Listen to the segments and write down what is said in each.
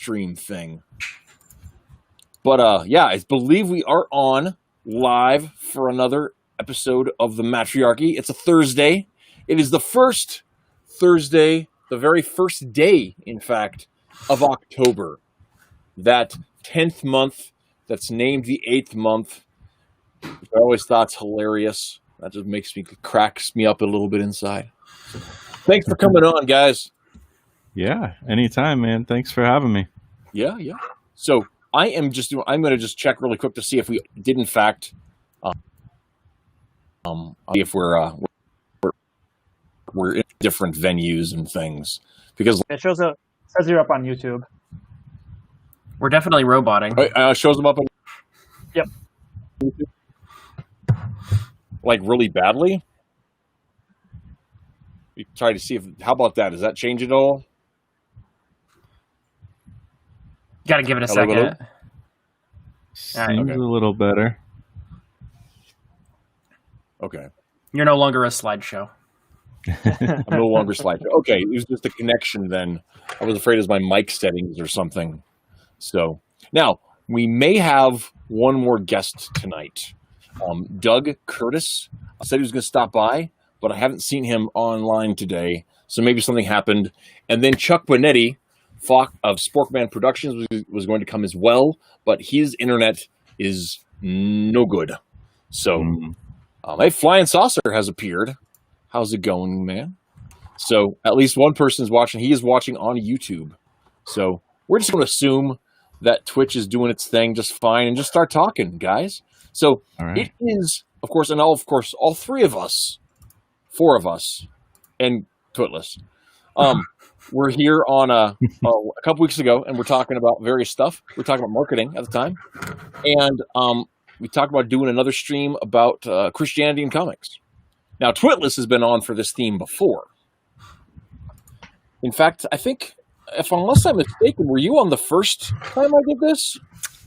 stream thing. But yeah, I believe we are on live for another episode of the Mattriachy. It's a Thursday. It is the first Thursday, the very first day, in fact, of October. That 10th month that's named the 8th month, which I always thought's hilarious. That just cracks me up a little bit inside. Thanks for coming on, guys. Yeah, anytime, man. Thanks for having me. Yeah. So I'm going to just check really quick to see if we did, in fact, if we're in different venues and things, because it says you're up on YouTube. We're definitely roboting. Shows them up on. Yep. Like really badly. We try to see how about that? Does that change at all? Got to give it a second. Hello? Seems a little better. Okay. You're no longer a slideshow. I'm no longer slideshow. Okay, it was just a connection then. I was afraid it was my mic settings or something. So now we may have one more guest tonight. Doug Curtis said he was going to stop by, but I haven't seen him online today, so maybe something happened. And then Chuck Bonetti of Sporkman Productions was going to come as well, but his internet is no good. So, hey, Flying Saucer has appeared. How's it going, man? So at least one person is watching. He is watching on YouTube. So we're just going to assume that Twitch is doing its thing just fine and just start talking, guys. So It is, of course, and all three of us, four of us, and Twitless. We're here on a couple weeks ago, and we're talking about various stuff. We're talking about marketing at the time, and we talked about doing another stream about Christianity and comics. Now, Twitless has been on for this theme before. In fact, I think, unless I'm mistaken, were you on the first time I did this?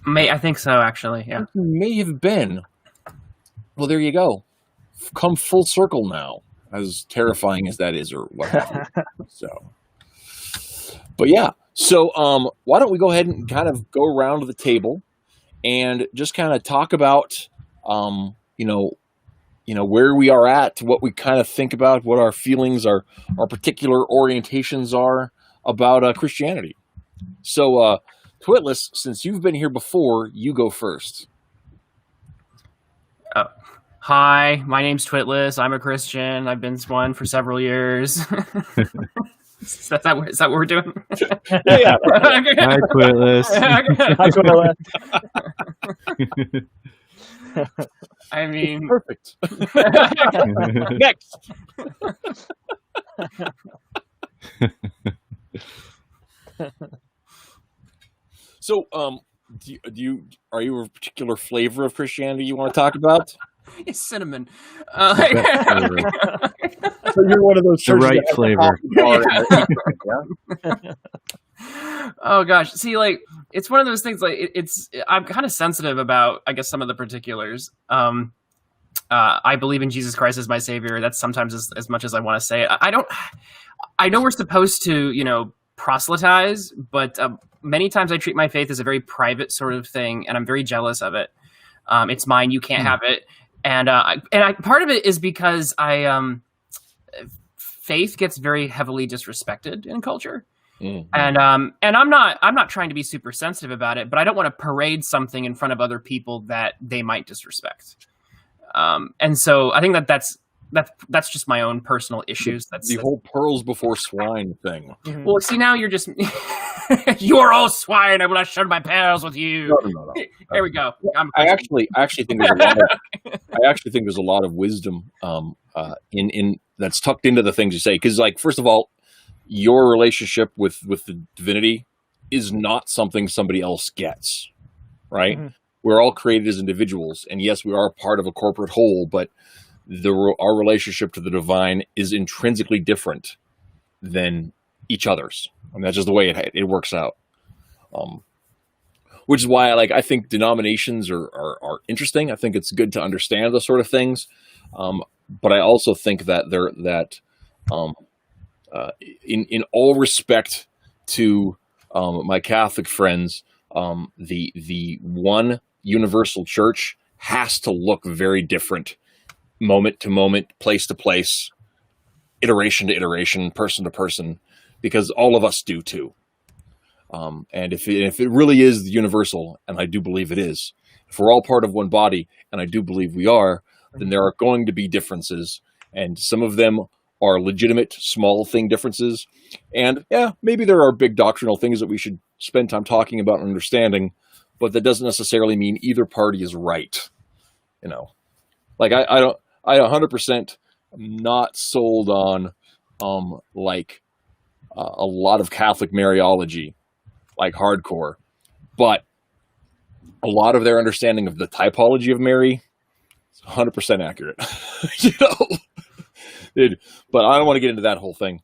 I think so, actually, yeah. You may have been. Well, there you go. Come full circle now, as terrifying as that is, or what have you. But yeah, so why don't we go ahead and kind of go around to the table and just kind of talk about, where we are at, what we kind of think about, what our feelings, our particular orientations are about Christianity. So, Twitless, since you've been here before, you go first. Hi, my name's Twitless. I'm a Christian. I've been one for several years. Is that what we're doing? Yeah. Hi, Twitless. Hi, Twitless. I mean, perfect. Next. So, are you a particular flavor of Christianity you want to talk about? It's cinnamon. So you're one of those the right flavor. Oh gosh, see, like it's one of those things. Like I'm kind of sensitive about, I guess, some of the particulars. I believe in Jesus Christ as my savior. That's sometimes as much as I want to say. I know we're supposed to, proselytize, but many times I treat my faith as a very private sort of thing, and I'm very jealous of it. It's mine. You can't have it. And part of it is because faith gets very heavily disrespected in culture. Mm-hmm. And I'm not trying to be super sensitive about it, but I don't want to parade something in front of other people that they might disrespect. And so I think that's just my own personal issues. That's the whole pearls before swine thing. Mm-hmm. Well, see, now you're just you're all swine. I will not share my pearls with you. No. There we go. I actually think there's a lot of wisdom in that's tucked into the things you say. Because, like, first of all, your relationship with the divinity is not something somebody else gets, right? Mm-hmm. We're all created as individuals, and yes, we are part of a corporate whole, but our relationship to the divine is intrinsically different than each other's. I mean, that's just the way it works out. Which is why I think denominations are interesting. I think it's good to understand those sort of things. But I also think that in all respect to my Catholic friends, the one universal church has to look very different, moment to moment, place to place, iteration to iteration, person to person, because all of us do too. And if it really is universal, and I do believe it is, if we're all part of one body, and I do believe we are, then there are going to be differences, and some of them are legitimate small thing differences. And yeah, maybe there are big doctrinal things that we should spend time talking about and understanding, but that doesn't necessarily mean either party is right. You know, like I 100% am not sold on like a lot of Catholic Mariology, like hardcore, but a lot of their understanding of the typology of Mary is 100% accurate. You know, but I don't want to get into that whole thing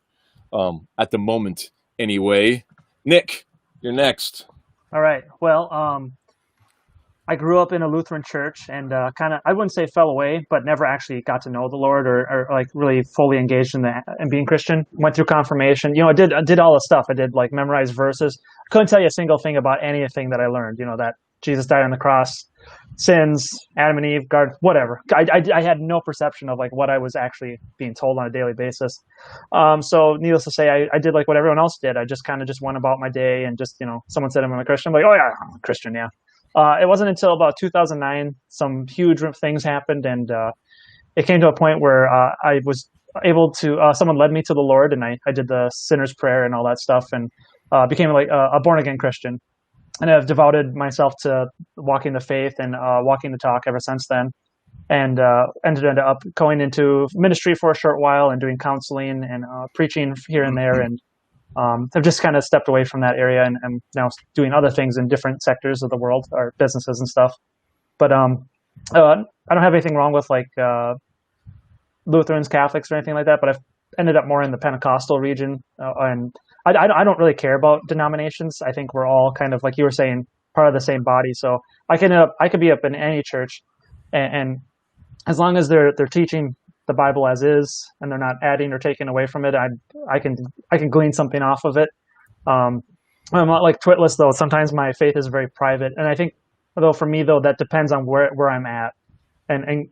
at the moment. Anyway, Nick, you're next. All right. Well, I grew up in a Lutheran church and kind of, I wouldn't say fell away, but never actually got to know the Lord or like really fully engaged in being Christian. Went through confirmation. You know, I did all the stuff. I did like memorize verses. Couldn't tell you a single thing about anything that I learned. You know, that Jesus died on the cross, sins, Adam and Eve, God, whatever. I had no perception of like what I was actually being told on a daily basis. So needless to say, I did like what everyone else did. I just kind of just went about my day and just, you know, someone said I'm a Christian. I'm like, oh yeah, I'm a Christian. Yeah. It wasn't until about 2009, some huge things happened, and it came to a point where I was able to, someone led me to the Lord, and I did the sinner's prayer and all that stuff, and became like a born-again Christian. And I've devoted myself to walking the faith and walking the talk ever since then, and ended up going into ministry for a short while and doing counseling and preaching here and there, and I've just kind of stepped away from that area and am now doing other things in different sectors of the world or businesses and stuff. But I don't have anything wrong with like Lutherans, Catholics, or anything like that. But I've ended up more in the Pentecostal region, and I don't really care about denominations. I think we're all kind of, like you were saying, part of the same body. So I could be up in any church, and as long as they're teaching the Bible as is, and they're not adding or taking away from it, I can glean something off of it. I'm not like Twitless though. Sometimes my faith is very private, and I think though for me though that depends on where I'm at and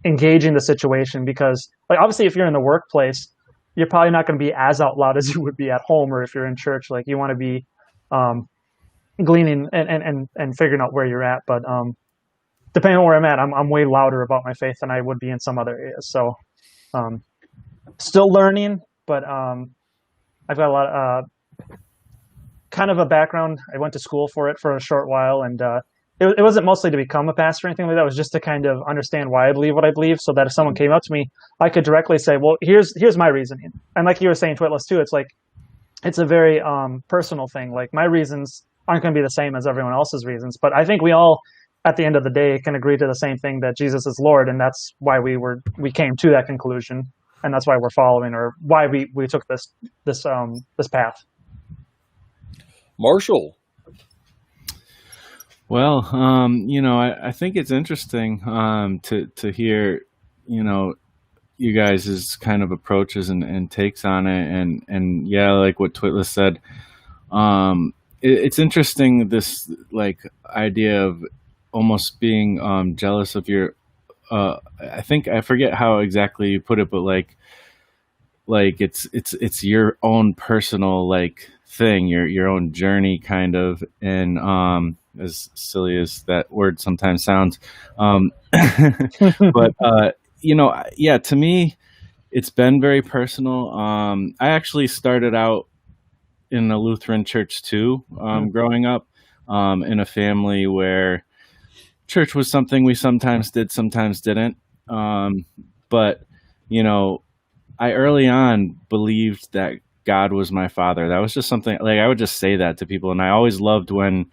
engaging the situation, because like obviously if you're in the workplace, you're probably not going to be as out loud as you would be at home, or if you're in church, like you want to be gleaning and figuring out where you're at, but depending on where I'm at, I'm way louder about my faith than I would be in some other areas. So, still learning, but I've got a lot of kind of a background. I went to school for it for a short while, and it wasn't mostly to become a pastor or anything like that. It was just to kind of understand why I believe what I believe, so that if someone came up to me, I could directly say, "Well, here's my reasoning." And like you were saying, Twitless too, it's like it's a very personal thing. Like my reasons aren't going to be the same as everyone else's reasons, but I think we all, at the end of the day, can agree to the same thing, that Jesus is Lord, and that's why we came to that conclusion, and that's why we're following, or why we took this path. Marshall. Well, you know, I think it's interesting to hear, you know, you guys' kind of approaches and takes on it, and yeah, like what Twitless said, it's interesting, this like idea of almost being jealous of your I think, I forget how exactly you put it, but like it's your own personal like thing, your own journey kind of, and as silly as that word sometimes sounds, but you know, yeah, to me it's been very personal. I actually started out in a Lutheran church too, growing up in a family where church was something we sometimes did, sometimes didn't. But, you know, I early on believed that God was my father. That was just something, like, I would just say that to people. And I always loved when,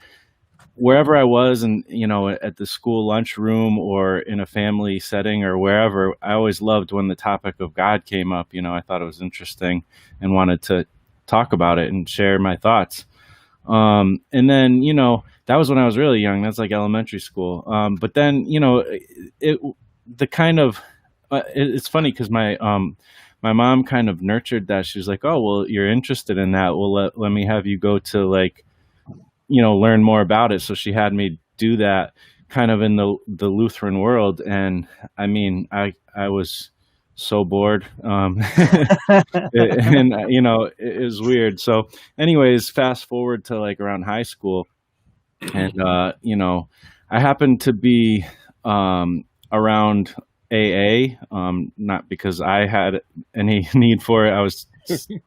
wherever I was, and, you know, at the school lunchroom or in a family setting or wherever, I always loved when the topic of God came up. You know, I thought it was interesting and wanted to talk about it and share my thoughts. And then, you know, that was when I was really young. That's like elementary school. But then, you know, it's funny because my my mom kind of nurtured that. She was like, oh, well, you're interested in that. Well, let me have you go to like, learn more about it. So she had me do that kind of in the Lutheran world. And I mean, I was so bored. And, it was weird. So anyways, fast forward to like around high school, and, I happened to be, around AA, not because I had any need for it. I was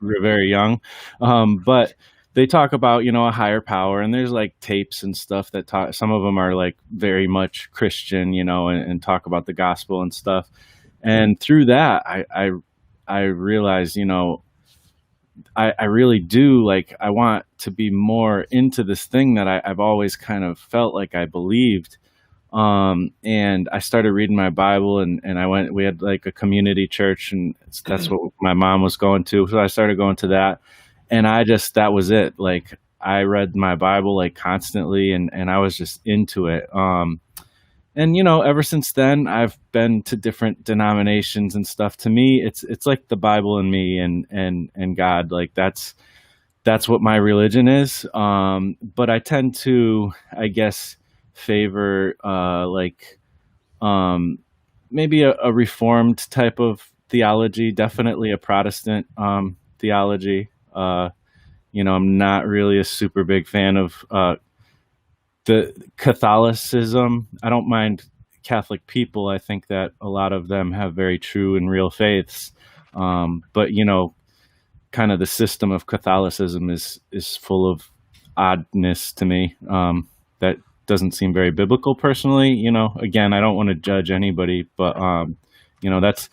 very young. But they talk about, a higher power, and there's like tapes and stuff that talk, some of them are like very much Christian, and talk about the gospel and stuff. And through that, I realized, I really do, like, I want to be more into this thing that I've always kind of felt like I believed. And I started reading my Bible, and we had like a community church, and that's what my mom was going to. So I started going to that, and that was it. Like, I read my Bible like constantly, and I was just into it. And ever since then, I've been to different denominations and stuff. To me, it's like the Bible and me and God. Like, that's what my religion is. But I tend to, I guess, favor maybe a reformed type of theology. Definitely a Protestant theology. I'm not really a super big fan of the Catholicism. I don't mind Catholic people. I think that a lot of them have very true and real faiths. But kind of the system of Catholicism is full of oddness to me. That doesn't seem very biblical personally. Again, I don't want to judge anybody, but that's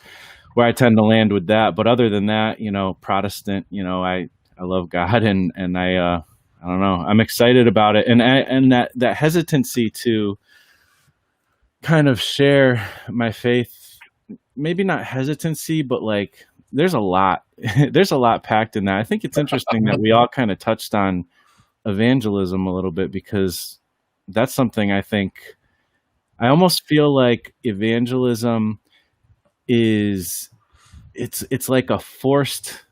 where I tend to land with that. But other than that, Protestant, I love God, and I don't know. I'm excited about it, and that hesitancy to kind of share my faith. Maybe not hesitancy, but like there's a lot packed in that. I think it's interesting that we all kind of touched on evangelism a little bit, because that's something I almost feel like evangelism is it's like a forced.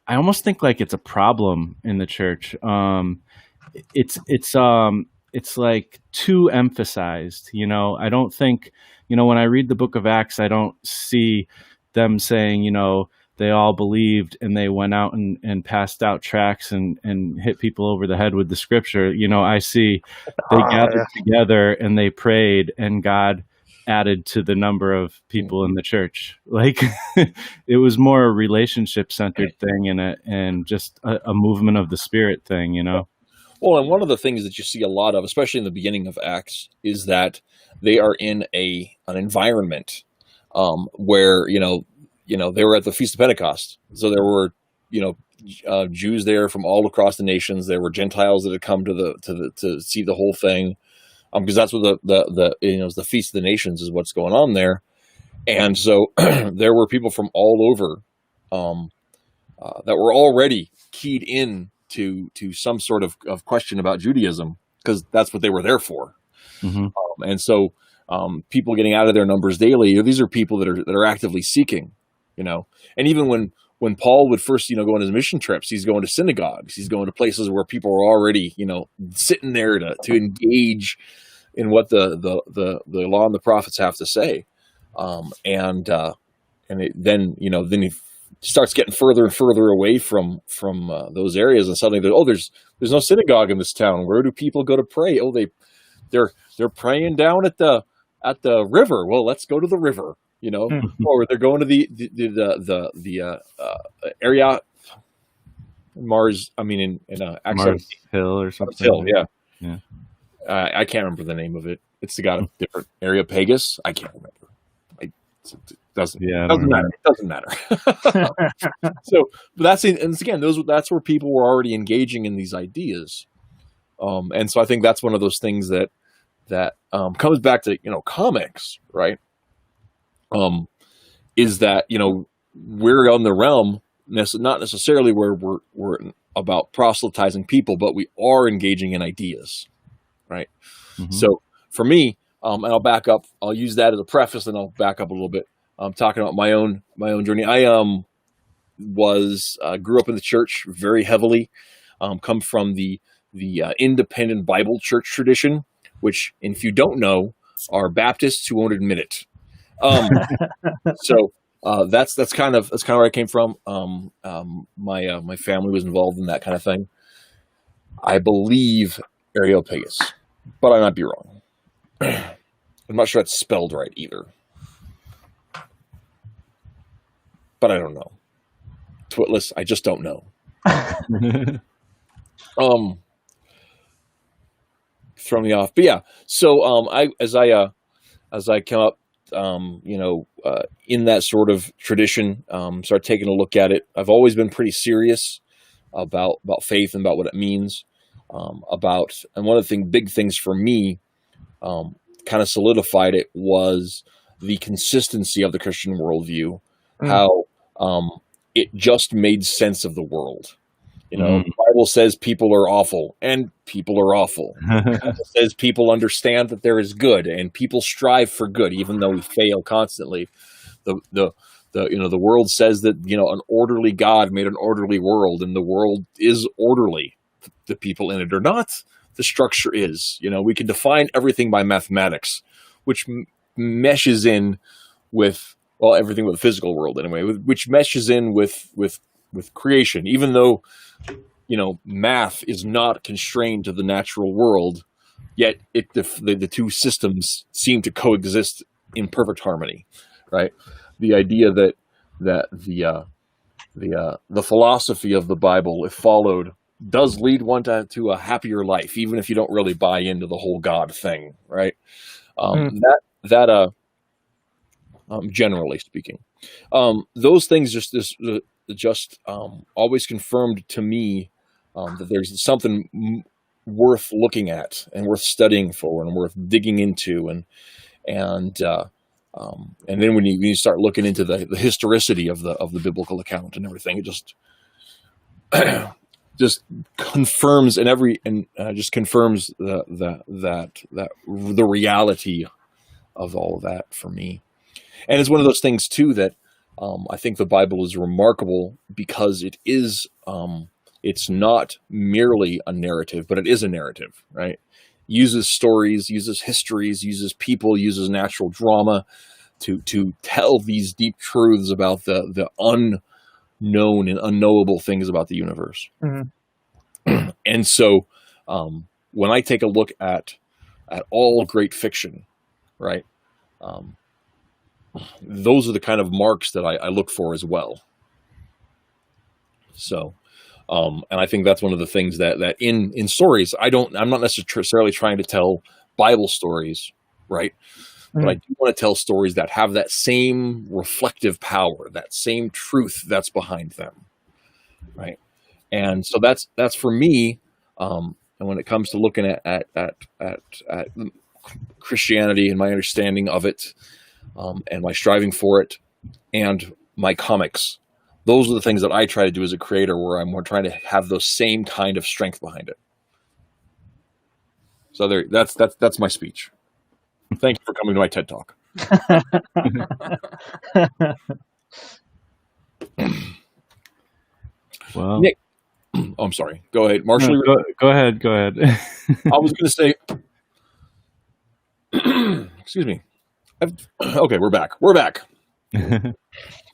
I almost think like it's a problem in the church. It's like too emphasized. I don't think, when I read the book of Acts, I don't see them saying, they all believed and they went out and passed out tracts and hit people over the head with the scripture. I see they gathered together and they prayed, and God added to the number of people in the church. Like, it was more a relationship centered thing, and just a movement of the Spirit thing, Well, and one of the things that you see a lot of, especially in the beginning of Acts, is that they are in an environment where they were at the Feast of Pentecost, so there were Jews there from all across the nations. There were Gentiles that had come to see the whole thing. Because that's what the Feast of the Nations is what's going on there. And so there were people from all over that were already keyed in to some sort of question about Judaism, because that's what they were there for. Mm-hmm. And so people getting out of their numbers daily, these are people that are actively seeking, and even when Paul would first, go on his mission trips, he's going to synagogues, he's going to places where people are already, sitting there to engage in what the law and the prophets have to say. Then he starts getting further and further away from those areas, and suddenly there's no synagogue in this town. Where do people go to pray? Oh, they're praying down at the river. Well, let's go to the river. Or they're going to the area Mars. I mean, in Mars Hill or something. Hill, yeah. Yeah. I can't remember the name of it. It's got a different area. Pegasus. I can't remember. It doesn't matter. It doesn't matter. So, but that's where people were already engaging in these ideas, and so I think that's one of those things that comes back to comics, right? Is that we're on the realm, not necessarily where we're about proselytizing people, but we are engaging in ideas, right? Mm-hmm. So for me, and I'll back up. I'll use that as a preface, and I'll back up a little bit. talking about my own journey. I grew up in the church very heavily. Come from the independent Bible church tradition, which, if you don't know, are Baptists who won't admit it. So that's kind of where I came from. My family was involved in that kind of thing. I believe Areopagus, but I might be wrong. I'm not sure that's spelled right either, but I don't know. Twitless, I just don't know. Throw me off, but yeah. So as I come up, in that sort of tradition, start taking a look at it. I've always been pretty serious about faith and about what it means. And one of the big things for me, kind of solidified it, was the consistency of the Christian worldview. How it just made sense of the world. The Bible says people are awful, and people are awful. It says people understand that there is good, and people strive for good, even though we fail constantly. The world says that an orderly God made an orderly world, and the world is orderly. The people in it are not. The structure is. We can define everything by mathematics, which meshes in with everything with the physical world anyway, which meshes in with creation, even though math is not constrained to the natural world, yet the two systems seem to coexist in perfect harmony, right? The idea that the philosophy of the Bible, if followed, does lead one to a happier life, even if you don't really buy into the whole God thing, right? Generally speaking, those things just always confirmed to me that there's something worth looking at and worth studying for and worth digging into, and then when you start looking into the historicity of the biblical account and everything, it just just confirms just confirms the reality of all of that for me. And it's one of those things too that I think the Bible is remarkable because it is it's not merely a narrative, but it is a narrative, right? Uses stories, uses histories, uses people, uses natural drama to tell these deep truths about the unknown and unknowable things about the universe. Mm-hmm. And so when I take a look at all great fiction, right, those are the kind of marks that I look for as well. So, and I think that's one of the things that in stories, I'm not necessarily trying to tell Bible stories, right? Mm-hmm. But I do want to tell stories that have that same reflective power, that same truth that's behind them, right? And so that's for me. And when it comes to looking at Christianity and my understanding of it, and my striving for it, and my comics, those are the things that I try to do as a creator, where I'm more trying to have those same kind of strength behind it. So that's my speech. Thank you for coming to my TED Talk. Well, Nick, I'm sorry. Go ahead, Marshall. No, go ahead. I was going to say, excuse me. Okay, we're back.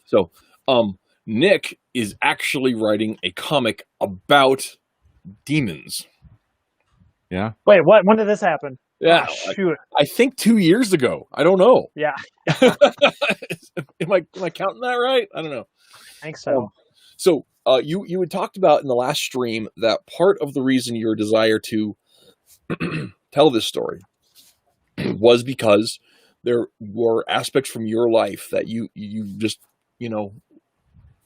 So, Nick is actually writing a comic about demons. Yeah. Wait, what? When did this happen? Yeah, oh, shoot. I think 2 years ago. I don't know. Yeah. Am I counting that right? I don't know. I think so. So you had talked about in the last stream that part of the reason your desire to tell this story was because there were aspects from your life that you just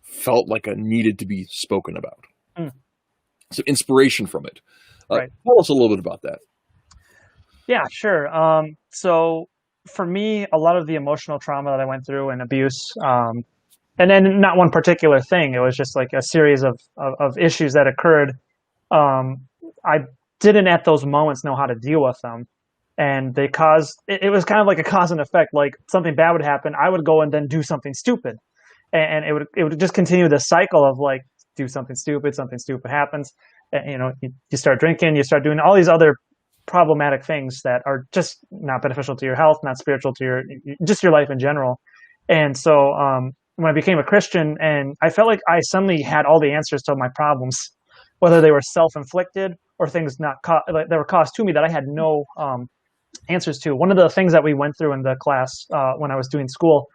felt like needed to be spoken about. So inspiration from it. Right. Tell us a little bit about that. Yeah, sure. So for me, a lot of the emotional trauma that I went through and abuse, and then not one particular thing, it was just like a series of issues that occurred. I didn't at those moments know how to deal with them. and they caused it was kind of like a cause and effect. Like something bad would happen, I would go and then do something stupid, and it would just continue the cycle of like do something stupid happens, and, you start drinking, you start doing all these other problematic things that are just not beneficial to your health, not spiritual to your life in general. And so when I became a Christian, and I felt like I suddenly had all the answers to my problems, whether they were self-inflicted or things not like that were caused to me that I had no answers to. One of the things that we went through in the class when I was doing school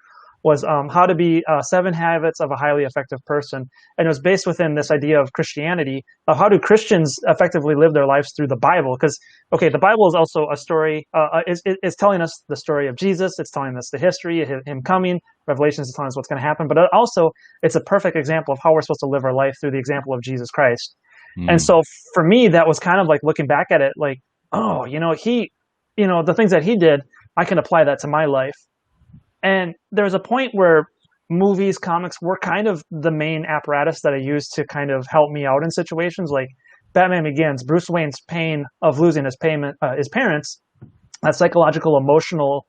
was how to be 7 habits of a highly effective person. And it was based within this idea of Christianity, of how do Christians effectively live their lives through the Bible. Because, okay, the Bible is also a story, it's telling us the story of Jesus, it's telling us the history, him coming, Revelations is telling us what's going to happen, but also it's a perfect example of how we're supposed to live our life through the example of Jesus Christ. And so for me, that was kind of like looking back at it like, oh, the things that he did, I can apply that to my life. And there's a point where movies, comics were kind of the main apparatus that I used to kind of help me out in situations like Batman Begins, Bruce Wayne's pain of losing his parents, that psychological, emotional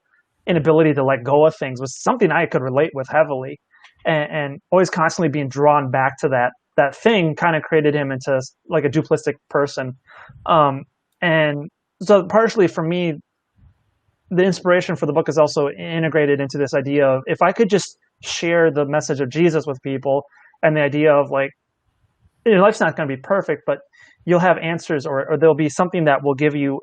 inability to let go of things was something I could relate with heavily. And always constantly being drawn back to that thing kind of created him into like a duplistic person. And so partially for me, the inspiration for the book is also integrated into this idea of if I could just share the message of Jesus with people, and the idea of like, your life's not going to be perfect, but you'll have answers, or there'll be something that will give you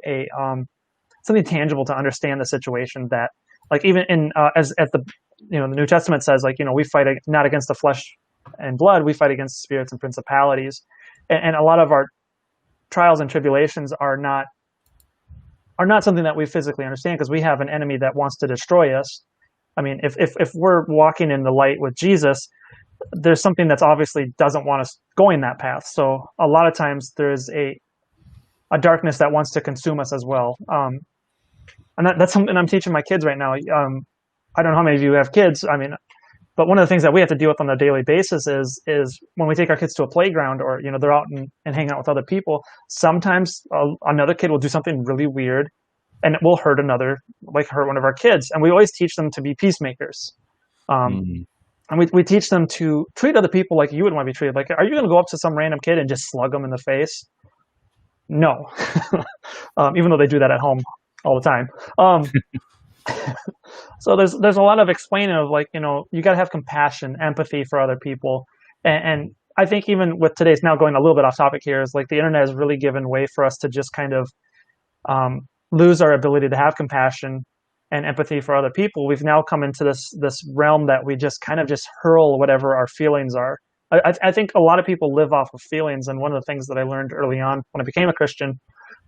something tangible to understand the situation. That like even in as the the New Testament says, like, we fight not against the flesh and blood, we fight against spirits and principalities, and a lot of our trials and tribulations are not something that we physically understand, because we have an enemy that wants to destroy us. I mean, if we're walking in the light with Jesus, there's something that's obviously doesn't want us going that path. So a lot of times there's a darkness that wants to consume us as well. And that's something I'm teaching my kids right now. I don't know how many of you have kids. I mean, but one of the things that we have to deal with on a daily basis is when we take our kids to a playground, or they're out and hang out with other people. Sometimes another kid will do something really weird, and it will hurt one of our kids. And we always teach them to be peacemakers. And we teach them to treat other people like you would want to be treated. Like, are you going to go up to some random kid and just slug them in the face? No, even though they do that at home all the time. So there's a lot of explaining of like, you got to have compassion, empathy for other people. And I think even with today's, now going a little bit off topic here, is like the internet has really given way for us to just kind of lose our ability to have compassion and empathy for other people. We've now come into this realm that we just kind of just hurl whatever our feelings are. I think a lot of people live off of feelings. And one of the things that I learned early on when I became a Christian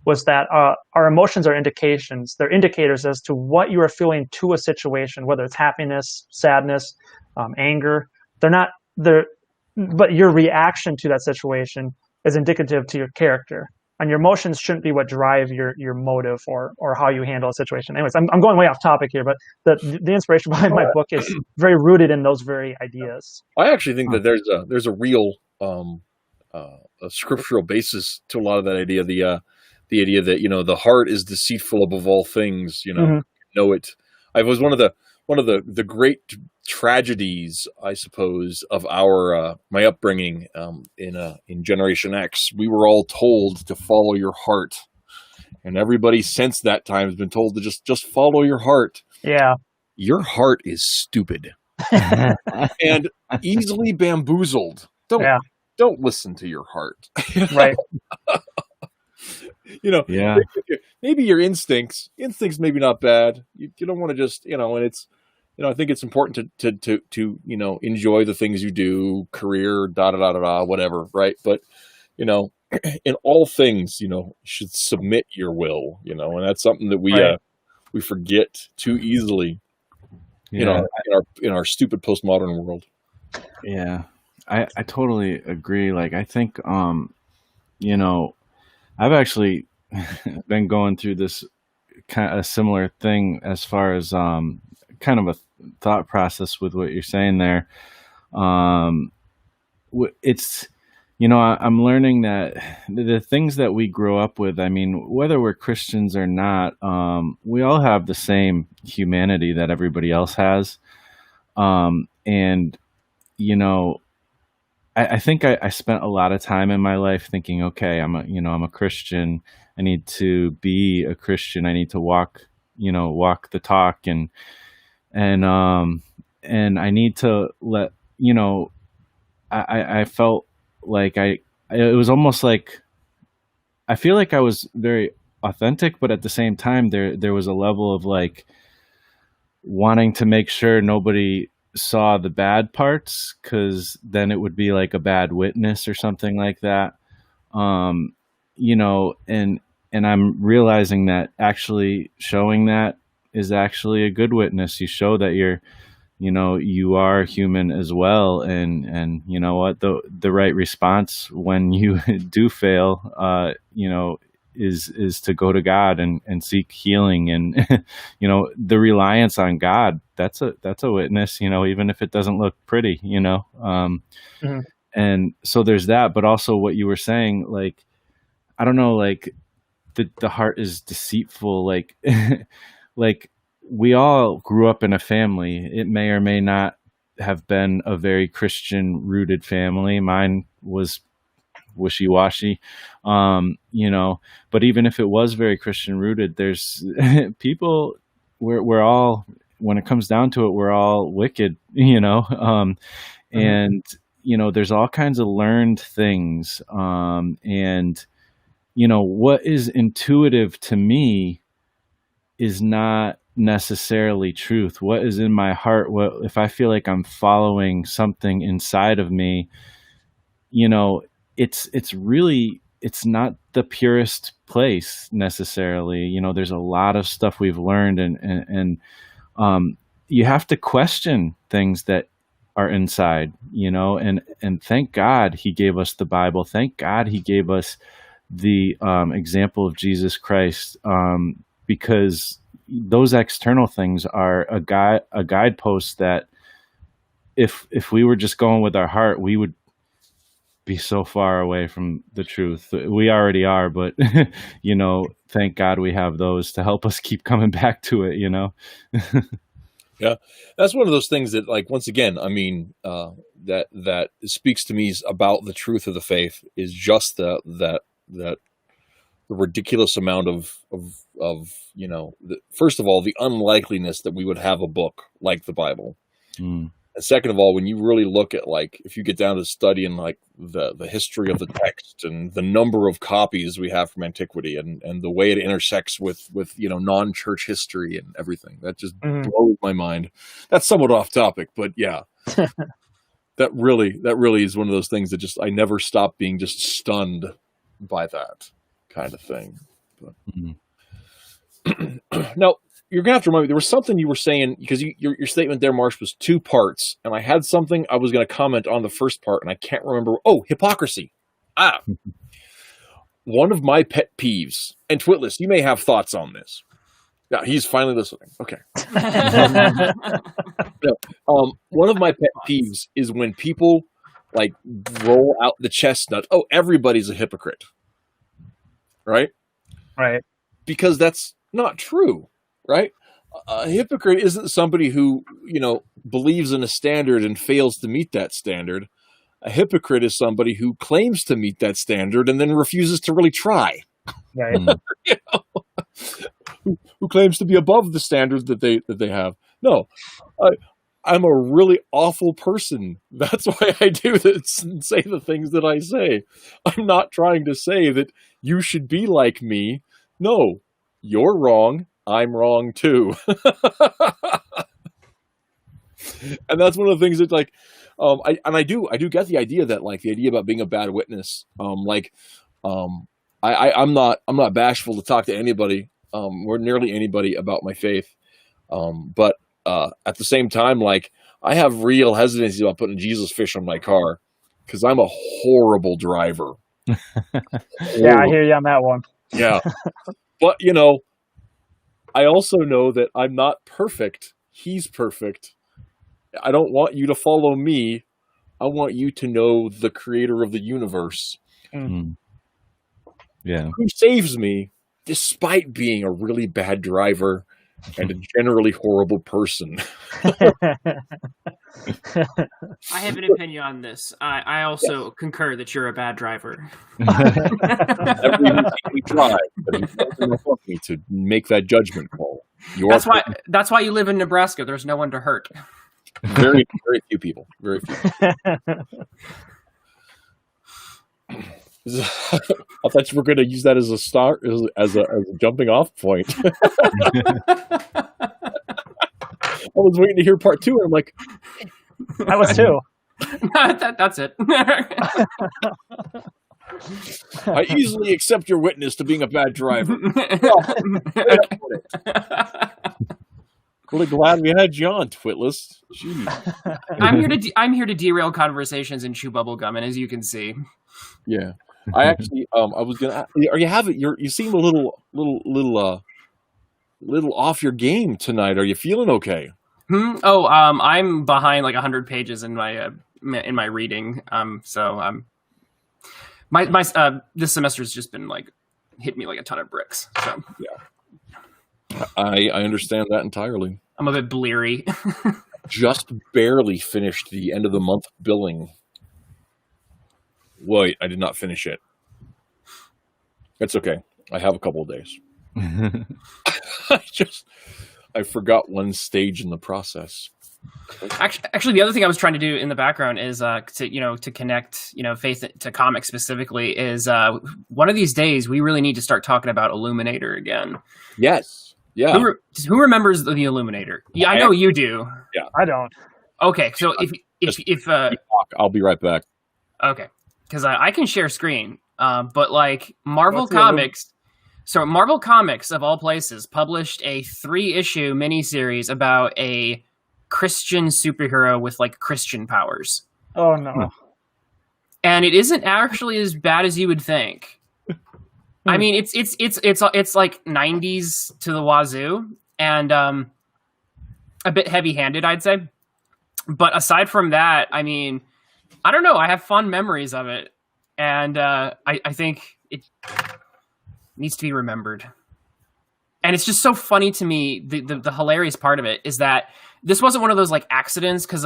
was that our emotions are indications. They're indicators as to what you are feeling to a situation, whether it's happiness, sadness, anger. But your reaction to that situation is indicative to your character. And your emotions shouldn't be what drive your motive or how you handle a situation. Anyways, I'm going way off topic here, but the inspiration behind my book is very rooted in those very ideas. I actually think that there's a real a scriptural basis to a lot of that idea. The idea that the heart is deceitful above all things. Know it. I was one of the great tragedies, I suppose, of my upbringing in Generation X. We were all told to follow your heart, and everybody since that time has been told to just follow your heart. Yeah, your heart is stupid and easily bamboozled. Don't listen to your heart. Right. Maybe your instincts maybe not bad. You don't want to just, and it's, I think it's important to enjoy the things you do, career, whatever. Right. But, in all things, you should submit your will, and that's something that we forget too easily, in our stupid postmodern world. Yeah, I totally agree. Like, I think, I've actually been going through this kind of a similar thing as far as kind of a thought process with what you're saying there. It's I'm learning that the things that we grow up with, I mean, whether we're Christians or not, we all have the same humanity that everybody else has. And, you know, I think I spent a lot of time in my life thinking, okay, I'm a Christian. I need to be a Christian. I need to walk the talk, and, and I need to let, you know, I felt like it was almost like, I feel like I was very authentic, but at the same time, there was a level of like wanting to make sure nobody saw the bad parts, because then it would be like a bad witness or something like that. Um, and I'm realizing that actually showing that is actually a good witness. You show that you are human as well, and you know what, the right response when you do fail, is to go to God and seek healing, and the reliance on God, that's a witness, even if it doesn't look pretty. Mhm. And so there's that, but also what you were saying, like, I don't know, like, the heart is deceitful, like like, we all grew up in a family. It may or may not have been a very Christian rooted family. Mine was wishy-washy. But even if it was very Christian rooted, there's people, we're all, when it comes down to it, we're all wicked. Mhm. And there's all kinds of learned things, and what is intuitive to me is not necessarily truth. What is in my heart, what if I feel like I'm following something inside of me, you know it's really, it's not the purest place necessarily. There's a lot of stuff we've learned, and you have to question things that are inside, and thank God he gave us the Bible. Thank God he gave us the example of Jesus Christ, because those external things are a guidepost that if we were just going with our heart, we would be so far away from the truth. We already are, but thank God we have those to help us keep coming back to it. Yeah, that's one of those things that, like, once again, I mean, that speaks to me about the truth of the faith, is just that the ridiculous amount of first of all, the unlikeliness that we would have a book like the Bible. Mm. And second of all, when you really look at, like, if you get down to studying like the history of the text and the number of copies we have from antiquity, and the way it intersects with non-church history and everything, that just Mhm. blows my mind. That's somewhat off topic, but yeah, that really is one of those things that just, I never stop being just stunned by that kind of thing. But Mm. now, you're gonna have to remind me, there was something you were saying, because your statement there, Marsh, was two parts, and I had something I was going to comment on the first part, and I can't remember. Oh, hypocrisy. One of my pet peeves, and Twitless, you may have thoughts on this. Yeah, he's finally listening. Okay. One of my pet peeves is when people like roll out the chestnut. Oh, everybody's a hypocrite, right? Right. Because that's not true, right? A hypocrite isn't somebody who, believes in a standard and fails to meet that standard. A hypocrite is somebody who claims to meet that standard and then refuses to really try. Right. Mm. Who claims to be above the standards that they have. No, I'm a really awful person. That's why I do this and say the things that I say. I'm not trying to say that you should be like me. No, you're wrong. I'm wrong too. And that's one of the things that, like, I do get the idea that, like, the idea about being a bad witness, I'm not bashful to talk to anybody, or nearly anybody, about my faith. But at the same time, like, I have real hesitancy about putting Jesus fish on my car, because I'm a horrible driver. Yeah, I hear you on that one. Yeah. But, I also know that I'm not perfect. He's perfect. I don't want you to follow me. I want you to know the creator of the universe, Mm. Yeah. who saves me despite being a really bad driver and a generally horrible person. I have an opinion on this. I also concur that you're a bad driver. Every time we drive, but he doesn't want me to make that judgment call. That's why you live in Nebraska. There's no one to hurt. Very, very few people. Very few. I thought you were going to use that as a start, as a jumping off point. I was waiting to hear part 2, and I'm like, I was too. That's it. I easily accept your witness to being a bad driver. Really glad we had you on, Twitless. Jeez. I'm here to derail conversations and chew bubble gum, and as you can see, Yeah, I actually, I was gonna. Are you seem a little off your game tonight. Are you feeling okay? Oh, I'm behind like 100 pages in my reading. This semester's just been like hit me like a ton of bricks. So yeah, I understand that entirely. I'm a bit bleary. Just barely finished the end of the month billing. Wait, I did not finish it. It's okay. I have a couple of days. I forgot one stage in the process. Actually, the other thing I was trying to do in the background is to connect faith to comics specifically is one of these days we really need to start talking about Illuminator again. Yes. Yeah. Who remembers the Illuminator? Yeah, I know you do. Yeah, I don't. Okay, so if I'll be right back. Okay, because I can share screen, but like Marvel Comics. So Marvel Comics, of all places, published a 3-issue miniseries about a Christian superhero with like Christian powers. Oh no! And it isn't actually as bad as you would think. I mean, it's like 90s to the wazoo, and a bit heavy-handed, I'd say. But aside from that, I mean, I don't know. I have fond memories of it, and I think it needs to be remembered. And it's just so funny to me. The hilarious part of it is that this wasn't one of those like accidents, because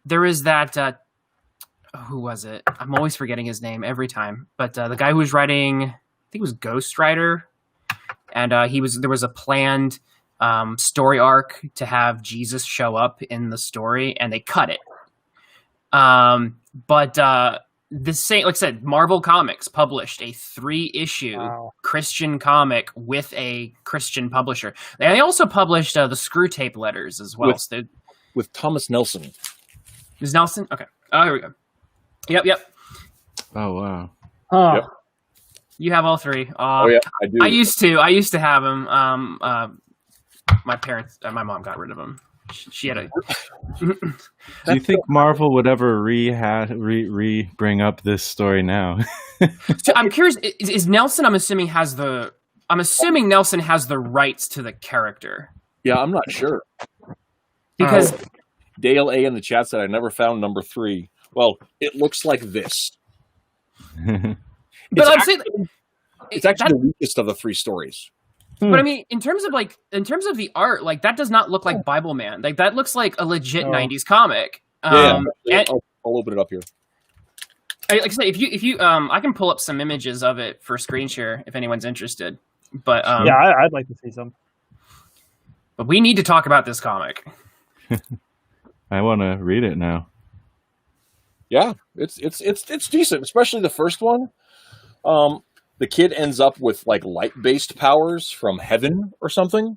there was that who was it? I'm always forgetting his name every time. But the guy who was writing, I think it was Ghost Rider, and there was a planned story arc to have Jesus show up in the story, and they cut it. But the same, like I said, Marvel Comics published a 3-issue Christian comic with a Christian publisher. They also published the Screw Tape letters as well. With Thomas Nelson. Is Nelson? Okay. Oh, here we go. Yep. Oh wow. Yep. You have all 3. Oh yeah, I do. I used to have them. My parents, my mom got rid of them. She had a. Do you think Marvel would ever bring up this story now? So I'm curious. Is Nelson? I'm assuming Nelson has the rights to the character. Yeah, I'm not sure. Because Dale A in the chat said I never found number 3. Well, it looks like this. But I'm saying it's actually the weakest of the 3 stories. But I mean, in terms of the art, like that does not look like Bible Man. Like that looks like a legit 90s comic. I'll open it up here. Like I said, if you I can pull up some images of it for screen share if anyone's interested. But yeah, I'd like to see some. But we need to talk about this comic. I want to read it now. Yeah, it's decent, especially the first one. The kid ends up with like light-based powers from heaven or something.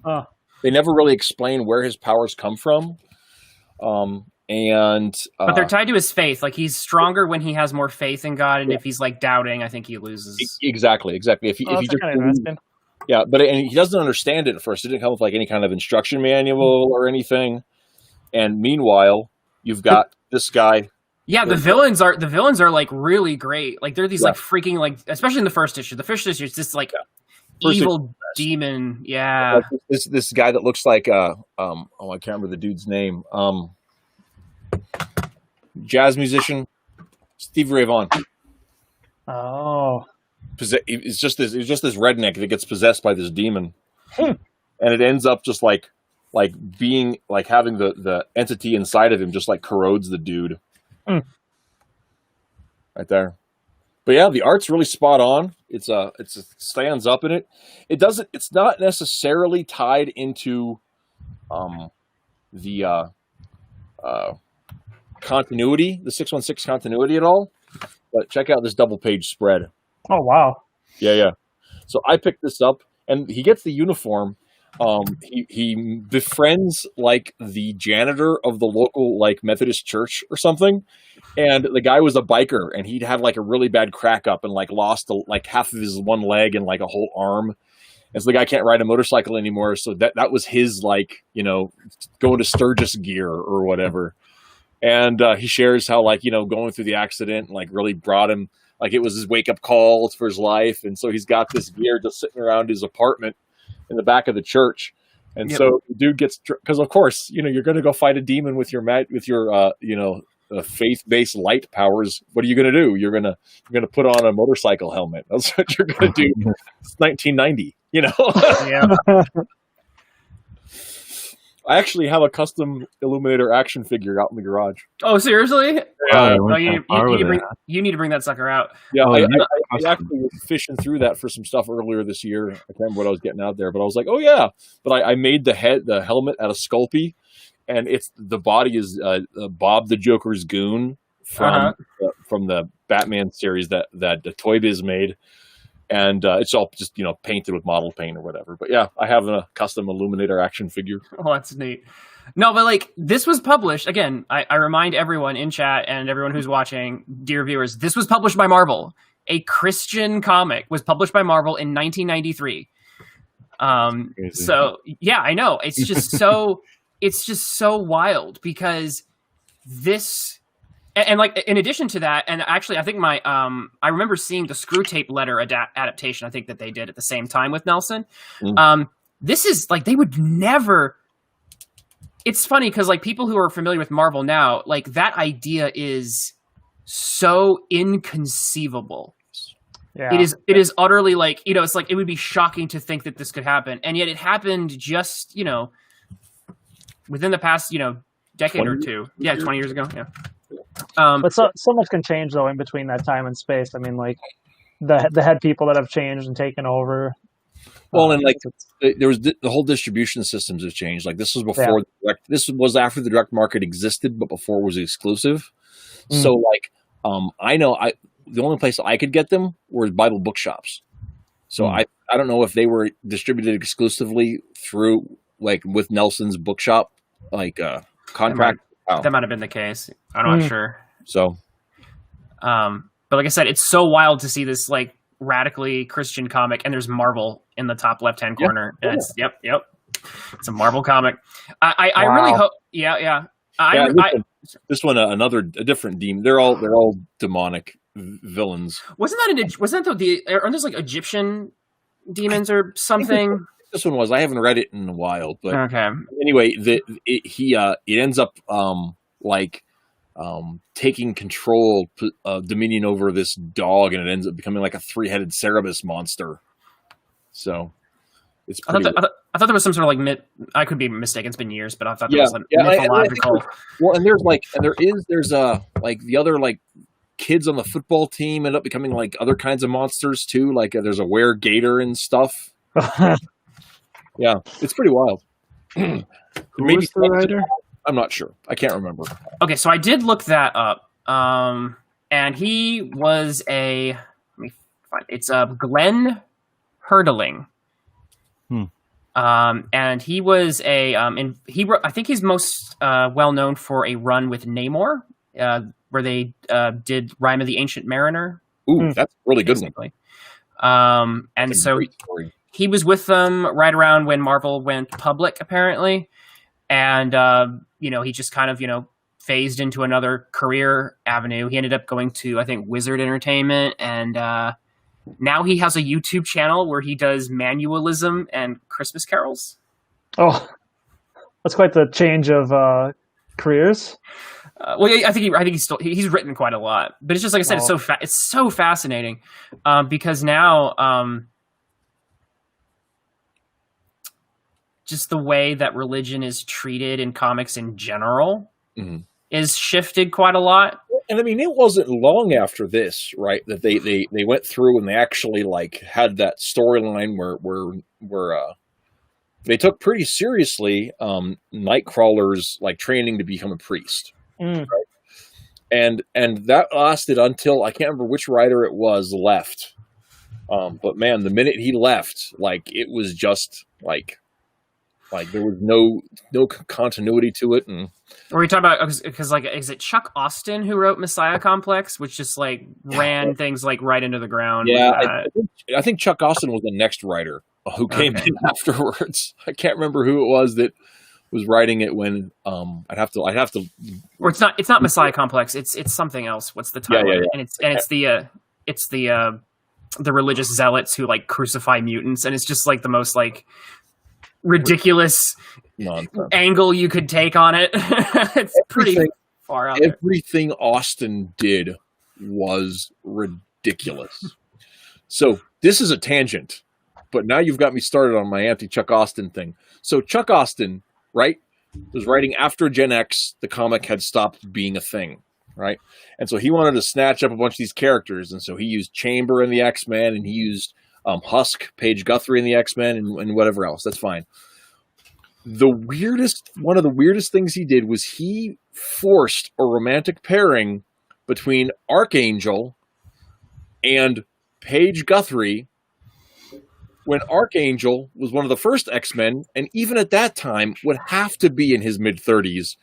They never really explain where his powers come from. But they're tied to his faith. Like he's stronger when he has more faith in God, and if he's like doubting, I think he loses. Exactly. If he just interesting. Yeah, and he doesn't understand it at first. It didn't come with like any kind of instruction manual or anything. And meanwhile, you've got this guy. Yeah, the villains are like really great. Like they're these like freaking like, especially in the first issue. The first issue is just like evil demon. Yeah, like this guy that looks like I can't remember the dude's name. jazz musician, Stevie Ray Vaughan. Oh. It's just this redneck that gets possessed by this demon, Hmm. and it ends up just like being like having the entity inside of him just like corrodes the dude. Hmm. Right there. But yeah, the art's really spot on. It stands up in it. It's not necessarily tied into the continuity, the 616 continuity at all. But check out this double page spread. Oh, wow. Yeah. So I picked this up, and he gets the uniform. He befriends like the janitor of the local like Methodist church or something, and the guy was a biker, and he'd had like a really bad crack up and like lost like half of his one leg and like a whole arm, and so the guy can't ride a motorcycle anymore. So that was his like going to Sturgis gear or whatever, and he shares how like going through the accident like really brought him. Like it was his wake up call for his life, and so he's got this gear just sitting around his apartment in the back of the church, and so the dude gets because of course you're going to go fight a demon with your faith-based light powers. What are you going to do? You're going to put on a motorcycle helmet. That's what you're going to do. It's 1990, Yeah. I actually have a custom Illuminator action figure out in the garage. Oh, seriously? Yeah, You need to bring that sucker out. Yeah, Oh, I yeah. actually was fishing through that for some stuff earlier this year. I can't remember what I was getting out there, but I was like, oh yeah. But I made the helmet out of Sculpey, and the body is Bob the Joker's goon from the Batman series that Toy Biz made. And it's all just painted with model paint or whatever. But yeah, I have a custom Illuminator action figure. Oh, that's neat. No, but like this was published again. I remind everyone in chat and everyone who's watching, dear viewers, this was published by Marvel. A Christian comic was published by Marvel in 1993. So yeah, I know it's just so wild because this. And like in addition to that, and actually, I think I remember seeing the Screw Tape Letter adaptation. I think that they did at the same time with Nelson. This is like they would never. It's funny because like people who are familiar with Marvel now, like that idea is so inconceivable. Yeah. It is utterly like it's like it would be shocking to think that this could happen, and yet it happened just within the past decade or two. Yeah, 20 years ago. Yeah. But so much can change though in between that time and space. I mean, like the head people that have changed and taken over. Well, and like there was the whole distribution systems have changed. Like this was before this was after the direct market existed, but before it was exclusive. So like I know the only place I could get them were Bible bookshops. So I don't know if they were distributed exclusively through like with Nelson's bookshop contract. That might have been the case. I'm not sure. So, but like I said, it's so wild to see this like radically Christian comic, and there's Marvel in the top left-hand corner. And it's it's a Marvel comic. I really hope. Yeah. This one, a different demon. They're all demonic villains. Aren't those like Egyptian demons or something? This one was. I haven't read it in a while, but okay. Anyway, it ends up taking control, dominion over this dog, and it ends up becoming like a 3-headed Cerebus monster. So it's pretty. I thought there was some sort of like I could be mistaken. It's been years, but I thought there was like mythological. And there's the other like kids on the football team end up becoming like other kinds of monsters too. Like there's a were-gator and stuff. Yeah, it's pretty wild. Who was the writer? I'm not sure. I can't remember. Okay, so I did look that up. And he was let me find it's Glenn Hurtling. And he was I think he's most well known for a run with Namor, where they did Rime of the Ancient Mariner. Ooh, that's a really good one. And so he was with them right around when Marvel went public, apparently. And, he just kind of, phased into another career avenue. He ended up going to, I think, Wizard Entertainment. And now he has a YouTube channel where he does manualism and Christmas carols. Oh, that's quite the change of careers. Well, yeah, I think he's written quite a lot, but it's just like I said, it's so fascinating because now just the way that religion is treated in comics in general is shifted quite a lot. And I mean, it wasn't long after this, right, that they went through and they actually like had that storyline where they took pretty seriously Nightcrawler's like training to become a priest, right? And that lasted until I can't remember which writer it was left, but man, the minute he left, like it was just like there was no continuity to it. And Or we talk about because like is it Chuck Austin who wrote Messiah Complex, which just like ran things like right into the ground? Yeah, I think Chuck Austin was the next writer who came in afterwards. I can't remember who it was that was writing it when. I'd have to. Or it's not Messiah Complex. It's something else. What's the title? Yeah. And it's the religious zealots who like crucify mutants, and it's just like the most like ridiculous angle you could take on it. It's pretty far out there. Everything Austin did was ridiculous. So this is a tangent, but now you've got me started on my anti-Chuck Austin thing. So Chuck Austin, right, was writing after Gen X, the comic had stopped being a thing, right? And so he wanted to snatch up a bunch of these characters, and so he used Chamber in the X-Men, and he used Husk, Paige Guthrie in the X-Men, and whatever else. That's fine. One of the weirdest things he did was he forced a romantic pairing between Archangel and Paige Guthrie when Archangel was one of the first X-Men, and even at that time would have to be in his mid-30s,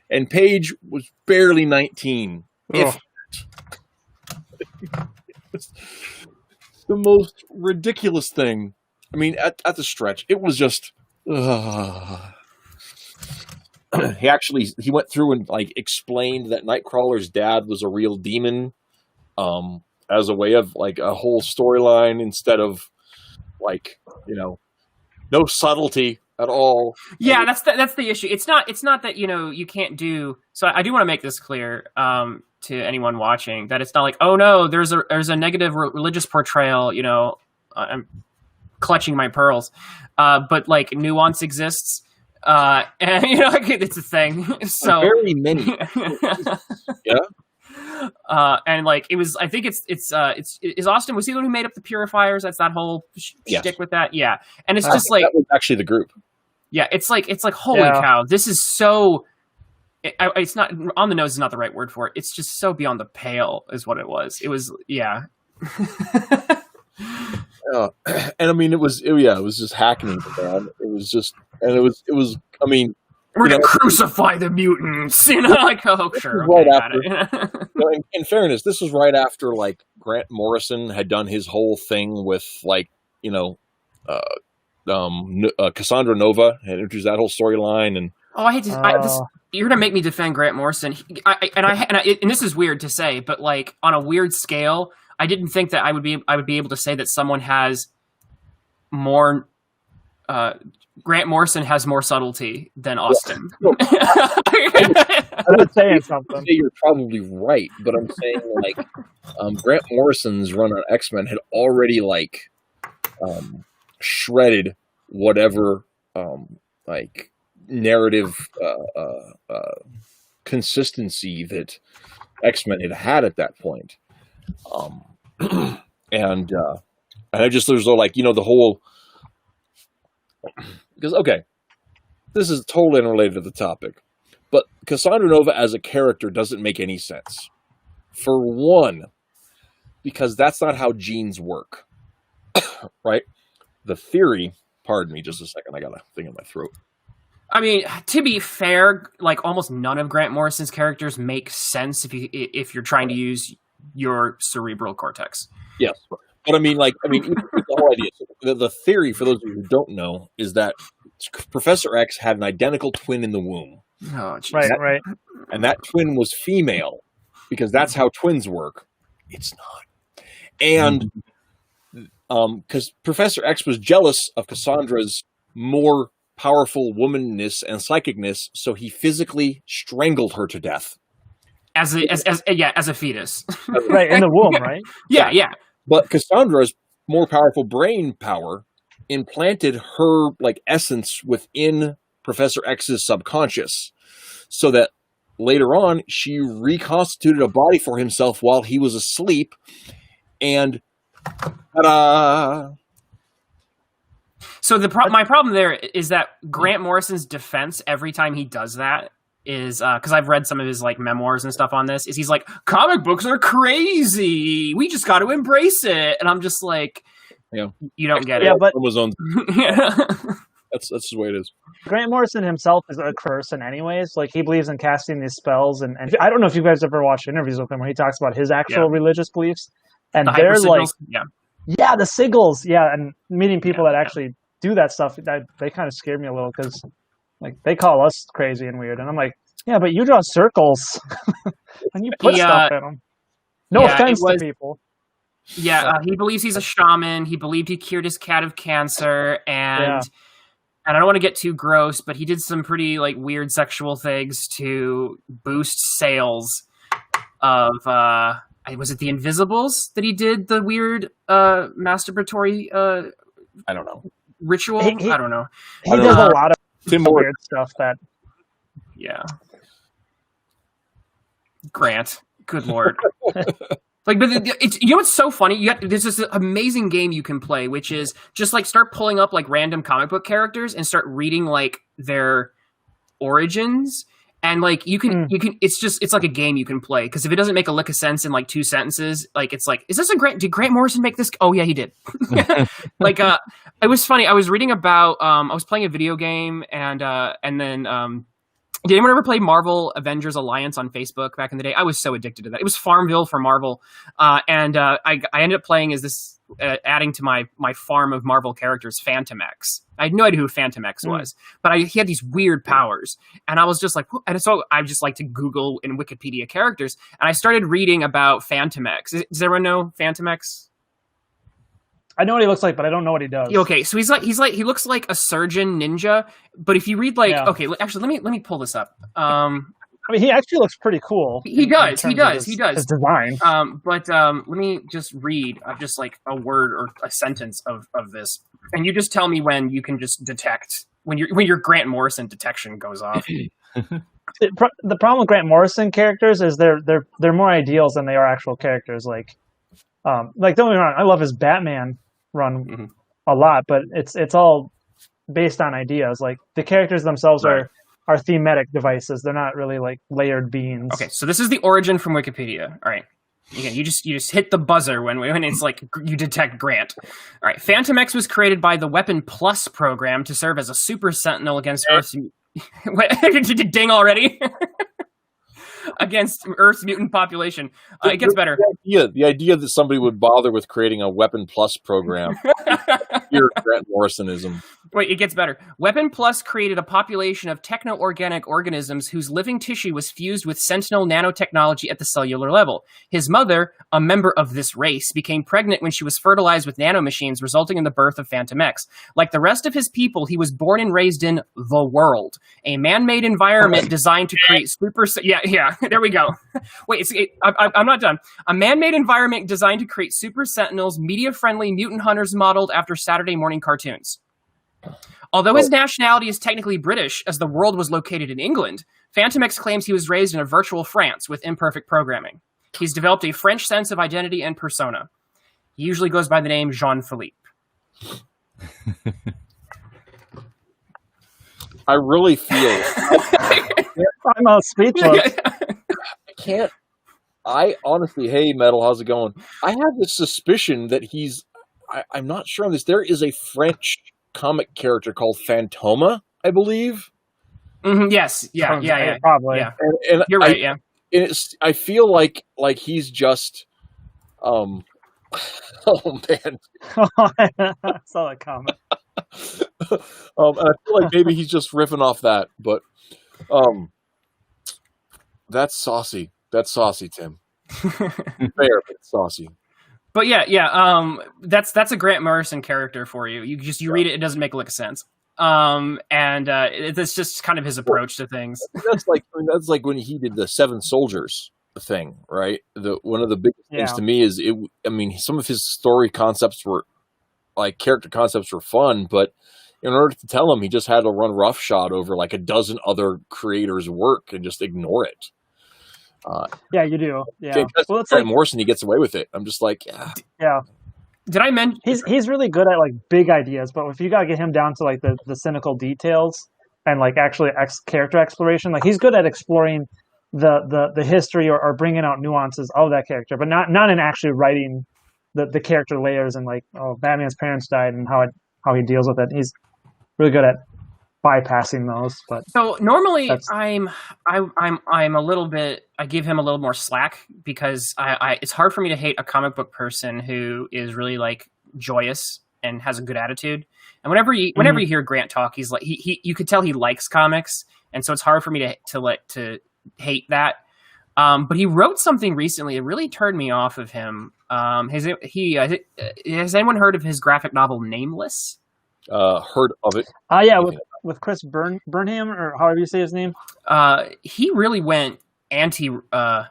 and Paige was barely 19. If the most ridiculous thing. I mean, at the stretch, it was just. He went through and like explained that Nightcrawler's dad was a real demon, as a way of like a whole storyline instead of like no subtlety at all. Yeah, that's the issue. It's not that you can't do. So I do want to make this clear to anyone watching that it's not like, oh no, there's a negative religious portrayal. I'm clutching my pearls, but like nuance exists, and it's a thing. So very many, yeah. And like it was, I think it's Austin, was he the one who made up the Purifiers? That's that whole shtick with that, yeah. And it's just like that was actually the group. Yeah, it's like holy cow, this is so. It's not on the nose is not the right word for it. It's just so beyond the pale is what it was. It was and I mean it was just hackneyed, man. It was just, and it was. I mean, we're gonna crucify the mutants, like sure. Right after, in fairness, this was right after like Grant Morrison had done his whole thing with like Cassandra Nova had introduced that whole storyline, and I hate to. You're gonna make me defend Grant Morrison, and this is weird to say, but like on a weird scale, I didn't think that I would be able to say that someone has more. Grant Morrison has more subtlety than Austin. I'm saying something. You're probably right, but I'm saying like Grant Morrison's run on X-Men had already like shredded whatever like narrative consistency that X-Men had at that point. And I just, there's like, the whole, because, okay, this is totally unrelated to the topic, but Cassandra Nova as a character doesn't make any sense. For one, because that's not how genes work, right? The theory, pardon me just a second, I got a thing in my throat. I mean, to be fair, like almost none of Grant Morrison's characters make sense if you're trying to use your cerebral cortex. Yes, but I mean, the whole idea. The theory, for those of you who don't know, is that Professor X had an identical twin in the womb. Oh, geez. Right. And that twin was female because that's how twins work. It's not, and because Professor X was jealous of Cassandra's more powerful womanness and psychicness, so he physically strangled her to death. As a fetus. Right, in the womb, right? Yeah. But Cassandra's more powerful brain power implanted her like essence within Professor X's subconscious, so that later on she reconstituted a body for himself while he was asleep, and ta-da! So my problem there is that Grant Morrison's defense every time he does that is because I've read some of his like memoirs and stuff on this. Is he's like, comic books are crazy. We just got to embrace it, and I'm just like, yeah, you don't get it. Yeah, but that's just the way it is. Grant Morrison himself is a person, anyways. Like he believes in casting these spells, and I don't know if you guys ever watched interviews with him where he talks about his actual religious beliefs, and they're like, the sigils, and meeting people that actually do that stuff, that they kind of scared me a little because like they call us crazy and weird, and I'm like, yeah, but you draw circles and you put stuff in them. No offense to people. Yeah, he believes he's a shaman. He believed he cured his cat of cancer, and I don't want to get too gross, but he did some pretty like weird sexual things to boost sales of. Was it the Invisibles that he did the weird masturbatory? I don't know. Ritual. I don't know. He does a lot of weird stuff that. Yeah. Grant, good lord. Like, but it's, you know what's so funny? There's this amazing game you can play, which is just like start pulling up like random comic book characters and start reading like their origins, and like you can it's like a game you can play, because if it doesn't make a lick of sense in like 2 sentences, like it's like, is this did Grant Morrison make this? Oh yeah, he did. Like it was funny. I was reading about I was playing a video game, and then did anyone ever play Marvel Avengers Alliance on Facebook back in the day? I was so addicted to that. It was Farmville for Marvel. And I ended up playing as this, adding to my farm of Marvel characters, Phantom X. I had no idea who Phantom X was, but he had these weird powers. And I was just like, and so I just like to Google in Wikipedia characters. And I started reading about Phantom X. Does everyone know Phantom X? I know what he looks like, but I don't know what he does. Okay, so he looks like a surgeon ninja, but if you read okay, actually let me pull this up. I mean, he actually looks pretty cool. He does. His design. But let me just read just like a word or a sentence of this, and you just tell me when you can just detect when your Grant Morrison detection goes off. The problem with Grant Morrison characters is they're more ideals than they are actual characters. Like don't get me wrong, I love his Batman run a lot, but it's all based on ideas. Like the characters themselves are thematic devices. They're not really like layered beings. Okay, so this is the origin from Wikipedia. All right. Again, you just hit the buzzer when it's like you detect Grant. All right. Phantom X was created by the Weapon Plus program to serve as a super sentinel against Earth's did you ding already? Against Earth's mutant population. It gets better. The idea that somebody would bother with creating a Weapon Plus program. Pure Grant Morrisonism. Wait, it gets better. Weapon Plus created a population of techno-organic organisms whose living tissue was fused with sentinel nanotechnology at the cellular level. His mother, a member of this race, became pregnant when she was fertilized with nanomachines, resulting in the birth of Phantom X. Like the rest of his people, he was born and raised in the world, a man-made environment designed to create super... Yeah, there we go. Wait, I'm not done. A man-made environment designed to create super sentinels, media-friendly mutant hunters modeled after Saturday morning cartoons. Although his nationality is technically British, as the world was located in England, Phantom X claims he was raised in a virtual France with imperfect programming. He's developed a French sense of identity and persona. He usually goes by the name Jean-Philippe. I really feel... I'm speechless. I honestly, hey, Metal, how's it going? I have this suspicion that I'm not sure on this. There is a French comic character called Phantoma, I believe. Mm-hmm, yes. Yeah. Probably. Yeah. And you're right, yeah. And I feel like he's just... oh, man. I saw that comment. And I feel like maybe he's just riffing off that, but that's saucy. That's saucy, Tim. Fair, but saucy. But yeah. That's a Grant Morrison character for you. You read it; it doesn't make a lick of sense. and it's just kind of his approach to things. That's like when he did the Seven Soldiers thing, right? One of the biggest things to me is some of his story concepts were like character concepts were fun, but in order to tell him, he just had to run roughshod over like a dozen other creators' work and just ignore it. You do. Yeah. Well, it's like Morrison, he gets away with it. I'm just like, yeah. Did I mention he's really good at like big ideas, but if you gotta get him down to like the cynical details and like actually character exploration, like he's good at exploring the history or bringing out nuances of that character, but not in actually writing the character layers and like, oh, Batman's parents died and how he deals with it. He's really good at bypassing those. But so normally I'm a little bit, I give him a little more slack because I it's hard for me to hate a comic book person who is really like joyous and has a good attitude. And whenever you hear Grant talk, he's like you could tell he likes comics, and so it's hard for me to hate that. But he wrote something recently that really turned me off of him. Has anyone heard of his graphic novel Nameless? Heard of it. With Chris Burnham, or however you say his name. He really went anti-Christian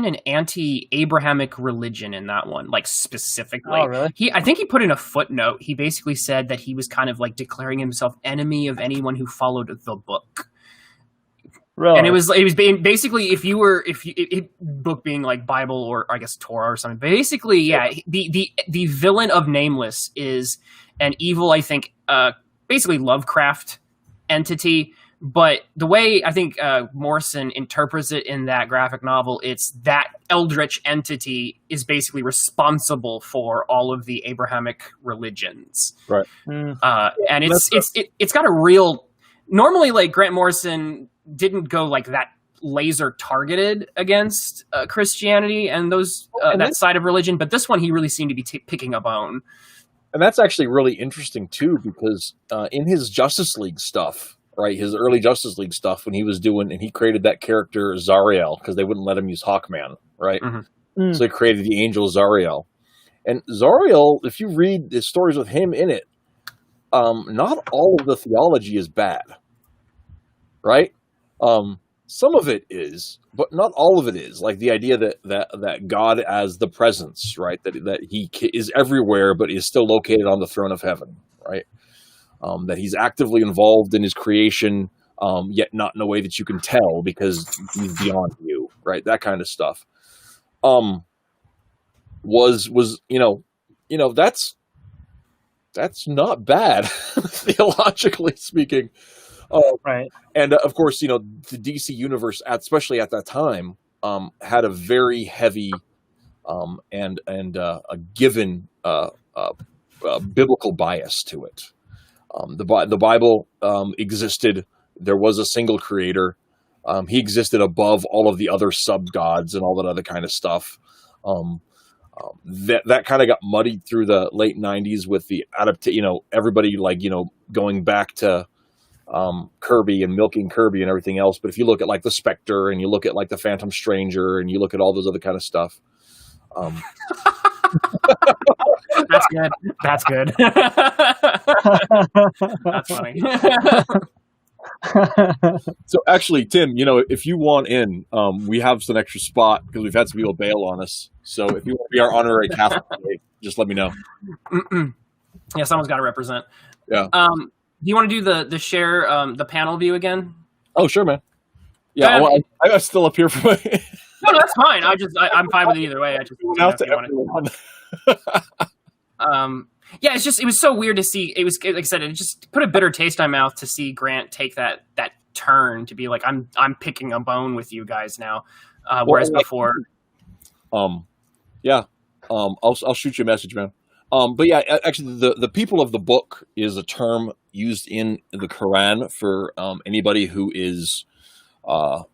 and anti-Abrahamic religion in that one, like specifically. Oh, really? I think he put in a footnote. He basically said that he was kind of like declaring himself enemy of anyone who followed the book. Really? And it was basically book being like Bible or I guess Torah or something. Basically, yeah, the villain of Nameless is an evil, I think, basically Lovecraft entity. But the way I think Morrison interprets it in that graphic novel, it's that eldritch entity is basically responsible for all of the Abrahamic religions. Right. And it's got a real. Normally, like Grant Morrison didn't go like that laser targeted against Christianity and those that side of religion, but this one he really seemed to be picking a bone. And that's actually really interesting too, because in his Justice League stuff, right, his early Justice League stuff, when he was doing, and he created that character Zariel because they wouldn't let him use Hawkman, right? Mm-hmm. So he created the angel Zariel, and Zariel, if you read the stories with him in it, not all of the theology is bad, right? Some of it is, but not all of it is. Like the idea that God as the presence, right? That he is everywhere, but is still located on the throne of heaven, right? That he's actively involved in his creation, yet not in a way that you can tell because he's beyond you, right? That kind of stuff. Was that's not bad theologically speaking. Right. And of course, the DC universe, especially at that time, had a very heavy and a given biblical bias to it. The Bible existed. There was a single creator. He existed above all of the other sub gods and all that other kind of stuff. That kind of got muddied through the late 90s with the everybody going back to Kirby and milking Kirby and everything else. But if you look at like the Spectre and you look at like the Phantom Stranger and you look at all those other kind of stuff, that's good. That's good. That's funny. So actually, Tim, if you want in, we have some extra spot because we've had some people bail on us. So if you want to be our honorary Catholic today, just let me know. Yeah, someone's got to represent. Yeah. Do you want to do the share the panel view again? Oh, sure, man. Yeah, I'm still up here for my. No, that's fine. I'm fine with it either way. I just out to everyone. Yeah, it was so weird to see. It was like I said, it just put a bitter taste in my mouth to see Grant take that turn to be like, I'm picking a bone with you guys now, whereas before. Yeah, I'll shoot you a message, man. But yeah, actually, the people of the book is a term used in the Quran for anybody who is of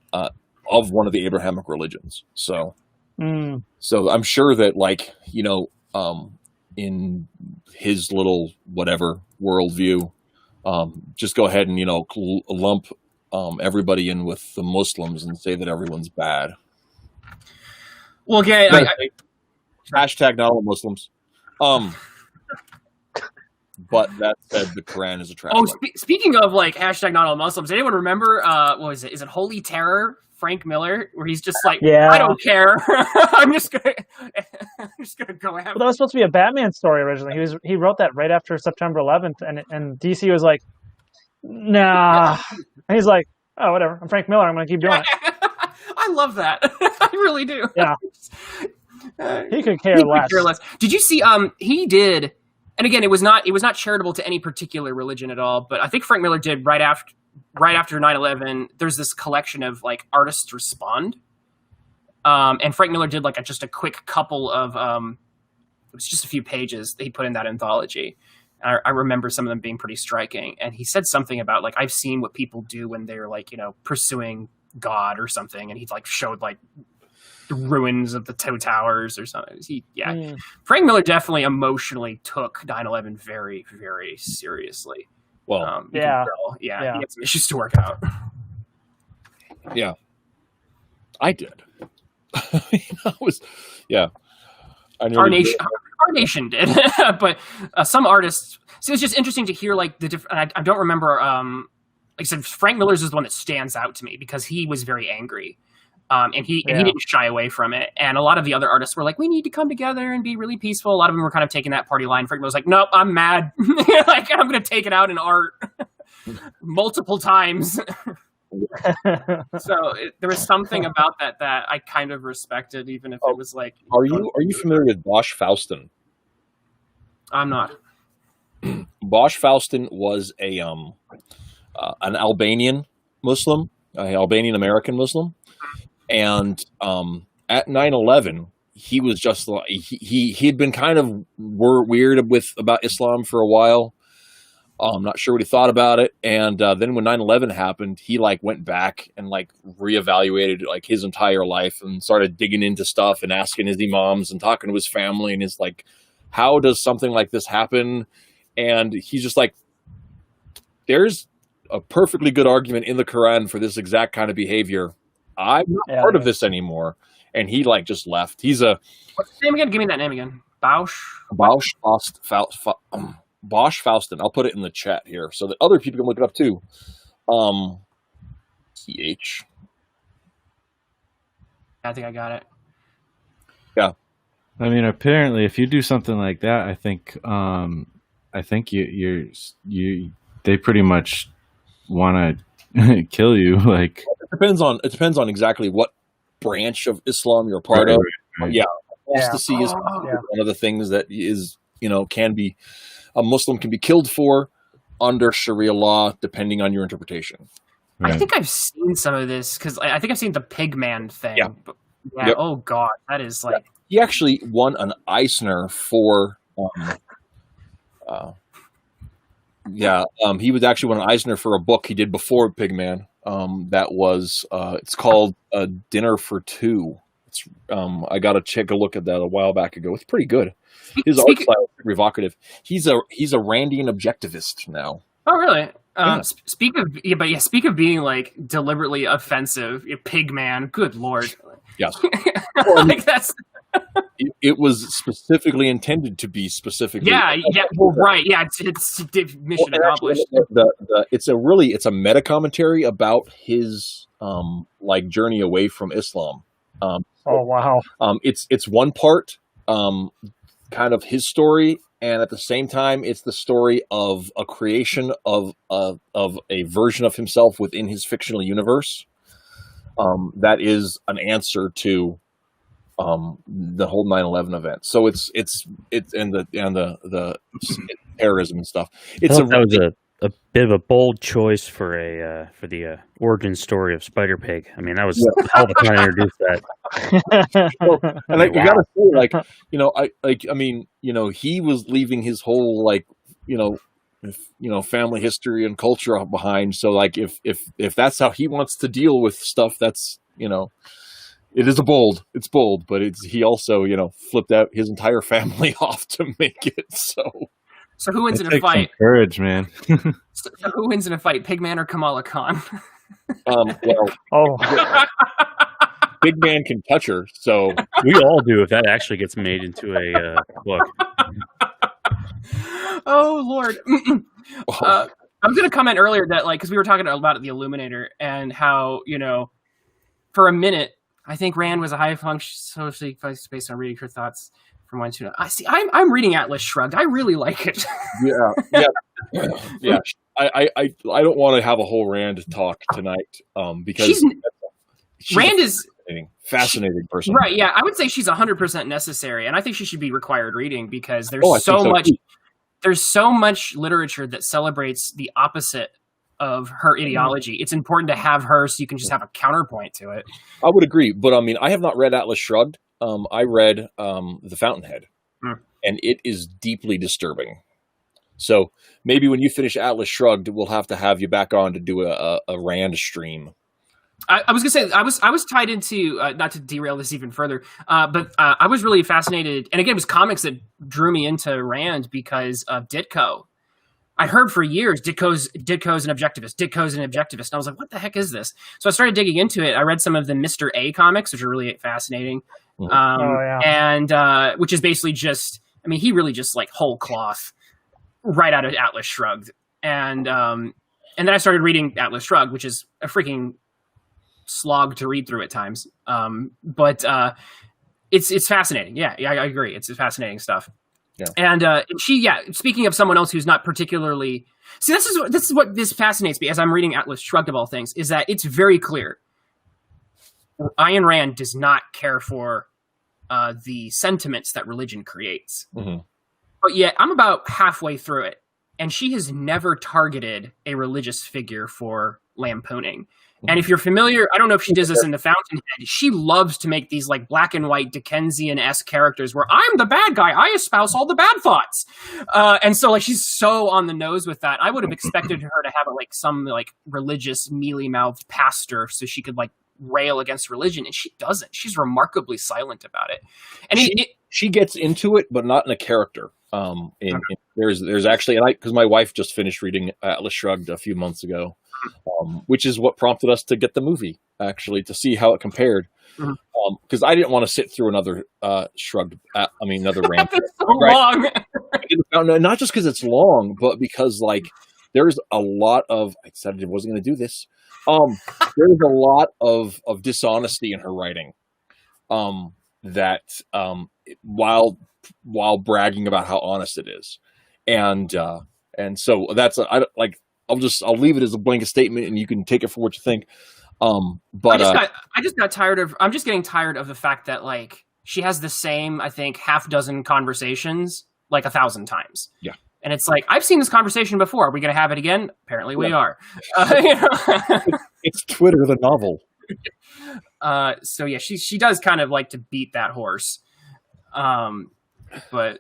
one of the Abrahamic religions. So I'm sure that in his little whatever worldview, just go ahead and lump everybody in with the Muslims and say that everyone's bad. Well, okay. Hashtag not all Muslims. But that said, the Quran is a trash. Oh, speaking of like hashtag not all Muslims, anyone remember? What was it? Is it Holy Terror? Frank Miller, where he's just like, I don't care. I'm just gonna go after. Well, that was supposed to be a Batman story originally. He wrote that right after September 11th, and DC was like, nah. And he's like, oh, whatever. I'm Frank Miller. I'm gonna keep doing it. I love that. I really do. Yeah. He could care less. Did you see? He did, and again, it was not charitable to any particular religion at all. But I think Frank Miller did right after 9/11. There's this collection of like artists respond, and Frank Miller did like just a quick couple of it was just a few pages that he put in that anthology. I remember some of them being pretty striking, and he said something about like, I've seen what people do when they're like, pursuing God or something, and he like showed like the ruins of the two towers or something. Frank Miller definitely emotionally took 9/11 very, very seriously. Well, he had some issues to work out. Yeah, I did. Our nation did, but some artists. So it's just interesting to hear like the different. I don't remember. Like I said, Frank Miller's is the one that stands out to me because he was very angry, and he didn't shy away from it. And a lot of the other artists were like, "We need to come together and be really peaceful." A lot of them were kind of taking that party line. Frank Miller's like, "Nope, I'm mad. Like I'm going to take it out in art multiple times." So there was something about that I kind of respected, even if it was like. Are you familiar with Bosch Faustin? I'm not. Bosch Faustin was an Albanian Muslim, Albanian American Muslim, and at 9/11, he was just like he'd been kind of weird about Islam for a while. I'm not sure what he thought about it, and then when 9/11 happened, he like went back and like reevaluated like his entire life and started digging into stuff and asking his imams and talking to his family and is like, how does something like this happen? And he's just like, there's a perfectly good argument in the Quran for this exact kind of behavior. I'm not part of this anymore, and he like just left. He's a what's his name again? Give me that name again. Bosch Faustin. I'll put it in the chat here so that other people can look it up too. CH. I think I got it. Yeah. I mean, apparently, if you do something like that, I think they pretty much want to kill you. Like it depends on exactly what branch of Islam you're a part of. Right. Yeah, apostasy is one of the things that is can be. A Muslim can be killed for under Sharia law, depending on your interpretation. Right. I think I've seen some of this because I think I've seen the Pigman thing. Yeah. Yep. Oh God, that is like. He actually won an Eisner for. He was actually won an Eisner for a book he did before Pigman. That was it's called Dinner for Two. It's I got to take a look at that a while back ago. It's pretty good. His art style is evocative. He's a Randian objectivist now. Oh, really? Speak of being like deliberately offensive, Pigman. Good Lord. Yes. Like that's. It was specifically intended to be specifically. Yeah. Well, right. Yeah, it's mission accomplished. It's a meta commentary about his like journey away from Islam. Oh wow. It's one part kind of his story, and at the same time, it's the story of a creation of a version of himself within his fictional universe. That is an answer to the whole 9/11 event. So it's and the terrorism and stuff. That was a bit of a bold choice for the origin story of Spider Pig. I mean, that was how the time introduced that. And we gotta say, he was leaving his whole family history and culture behind. So like, if that's how he wants to deal with stuff, that's it's bold, but he also flipped out his entire family off to make it so. So who wins in a fight? Courage, man. So who wins in a fight, Pigman or Kamala Khan? Big Man can touch her, so we all do if that actually gets made into a book. Oh Lord. I was going to comment earlier that, like, because we were talking about the Illuminator and how, for a minute, I think Rand was a high function socially based on reading her thoughts from one to another. I see. I'm reading Atlas Shrugged. I really like it. Yeah. I don't want to have a whole Rand talk tonight, because Rand is fascinating person, right? Yeah, I would say she's 100% necessary, and I think she should be required reading because there's so much. There's so much literature that celebrates the opposite of her ideology. It's important to have her so you can just have a counterpoint to it. I would agree, but I mean, I have not read Atlas Shrugged. I read The Fountainhead, and it is deeply disturbing. So maybe when you finish Atlas Shrugged, we'll have to have you back on to do a Rand stream. I was gonna say I was tied into not to derail this even further, but I was really fascinated, and again, it was comics that drew me into Rand because of Ditko. I heard for years Ditko's an objectivist. Ditko's an objectivist, and I was like, "What the heck is this?" So I started digging into it. I read some of the Mr. A comics, which are really fascinating, and which is basically just, I mean, he really just like whole cloth right out of Atlas Shrugged, and then I started reading Atlas Shrugged, which is a freaking slog to read through at times, but it's fascinating. Yeah, I agree. It's fascinating stuff. Yeah. And speaking of someone else who's not particularly, see, this is what this fascinates me as I'm reading Atlas Shrugged of all things, is that it's very clear Ayn Rand does not care for the sentiments that religion creates, but yet I'm about halfway through it, and she has never targeted a religious figure for lampooning. And if you're familiar, I don't know if she does this in The Fountainhead, she loves to make these like black and white Dickensian-esque characters where I'm the bad guy, I espouse all the bad thoughts. And so like she's so on the nose with that. I would have expected her to have like some like religious mealy-mouthed pastor so she could like rail against religion, and she doesn't. She's remarkably silent about it. And she gets into it, but not in a character. There's actually, and because my wife just finished reading Atlas Shrugged a few months ago, which is what prompted us to get the movie, actually, to see how it compared. Because I didn't want to sit through another another Rand. It's so long. Not just because it's long, but because like there's a lot of, I said I wasn't going to do this. There's a lot of dishonesty in her writing. That while bragging about how honest it is, and so that's I'll leave it as a blanket statement, and you can take it for what you think. But I'm just getting tired of the fact that like she has the same, I think, half dozen conversations like 1,000 times. Yeah. And it's like, I've seen this conversation before. Are we going to have it again? Apparently we are. It's Twitter the novel. So yeah, she does kind of like to beat that horse. But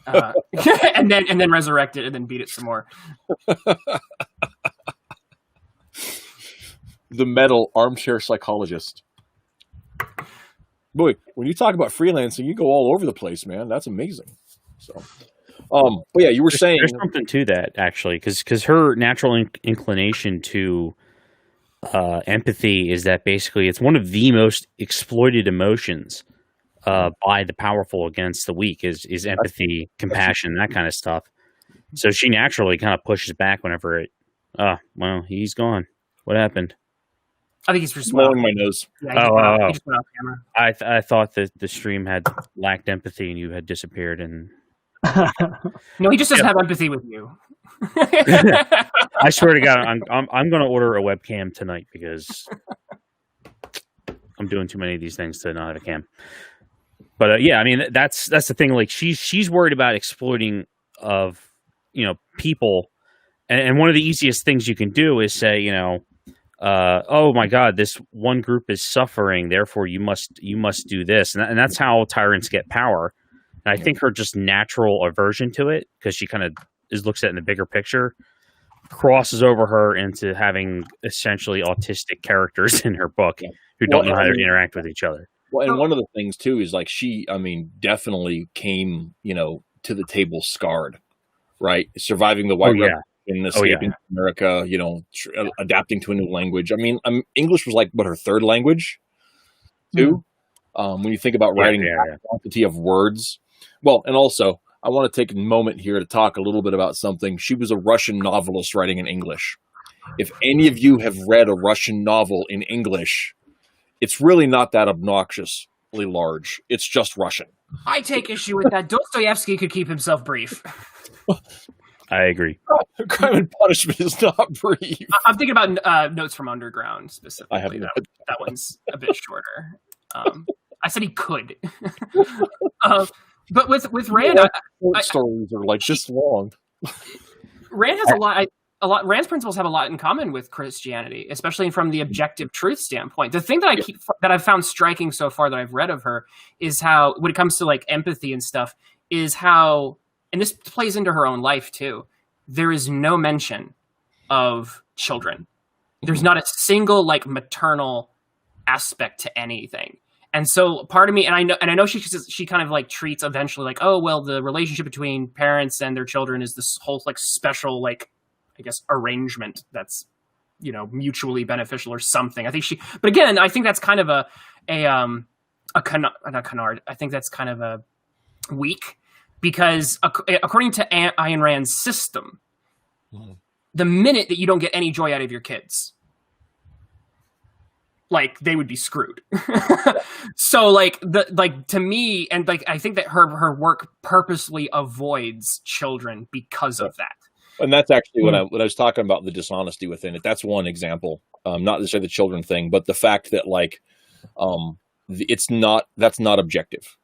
and then resurrect it and then beat it some more. The metal armchair psychologist. Boy, when you talk about freelancing, you go all over the place, man. That's amazing. So, but yeah, you were saying there's something to that actually, because her natural inclination to empathy is that basically it's one of the most exploited emotions by the powerful against the weak is empathy, compassion, that kind of stuff. So she naturally kind of pushes back whenever well, he's gone. What happened? I think he's just blowing my nose. Yeah, he just went off camera. I thought that the stream had lacked empathy and you had disappeared. And no, he just doesn't have empathy with you. I swear to God, I'm going to order a webcam tonight because I'm doing too many of these things to not have a cam. But yeah, I mean that's the thing. Like she's worried about exploiting of people, and one of the easiest things you can do is say oh my God, this one group is suffering, therefore you must do this, and that's how tyrants get power. And I think her just natural aversion to it, because she kind of looks at it in the bigger picture, crosses over her into having essentially autistic characters in her book who don't know how to interact with each other. Well, and one of the things too is like she, definitely came, to the table scarred, right? Surviving the white revolution, escaping America, adapting to a new language. English was like her third language, too. When you think about writing a quantity of words, well, and also I want to take a moment here to talk a little bit about something. She was a Russian novelist writing in English. If any of you have read a Russian novel in English, it's really not that obnoxiously large. It's just Russian. I take issue with that. Dostoevsky could keep himself brief. I agree. Crime and Punishment is not brief. I'm thinking about Notes from Underground specifically. I haven't. That one's a bit shorter. I said he could. But with Rand, Stories are like this long. Rand has a lot. Rand's principles have a lot in common with Christianity, especially from the objective truth standpoint. The thing that I've found striking so far that I've read of her is how, when it comes to like empathy and stuff, is how, and this plays into her own life too, there is no mention of children. There's not a single like maternal aspect to anything. And so part of me, and I know she kind of like treats eventually like, oh, well, the relationship between parents and their children is this whole like special, like, I guess, arrangement that's, you know, mutually beneficial or something. I think but again, I think that's kind of not canard. I think that's kind of a weak, because according to Ayn Rand's system, the minute that you don't get any joy out of your kids, like, they would be screwed. So like to me, and like, I think that her work purposely avoids children because of that. And that's actually when I was talking about the dishonesty within it. That's one example. Not to say the children thing, but the fact that like, that's not objective,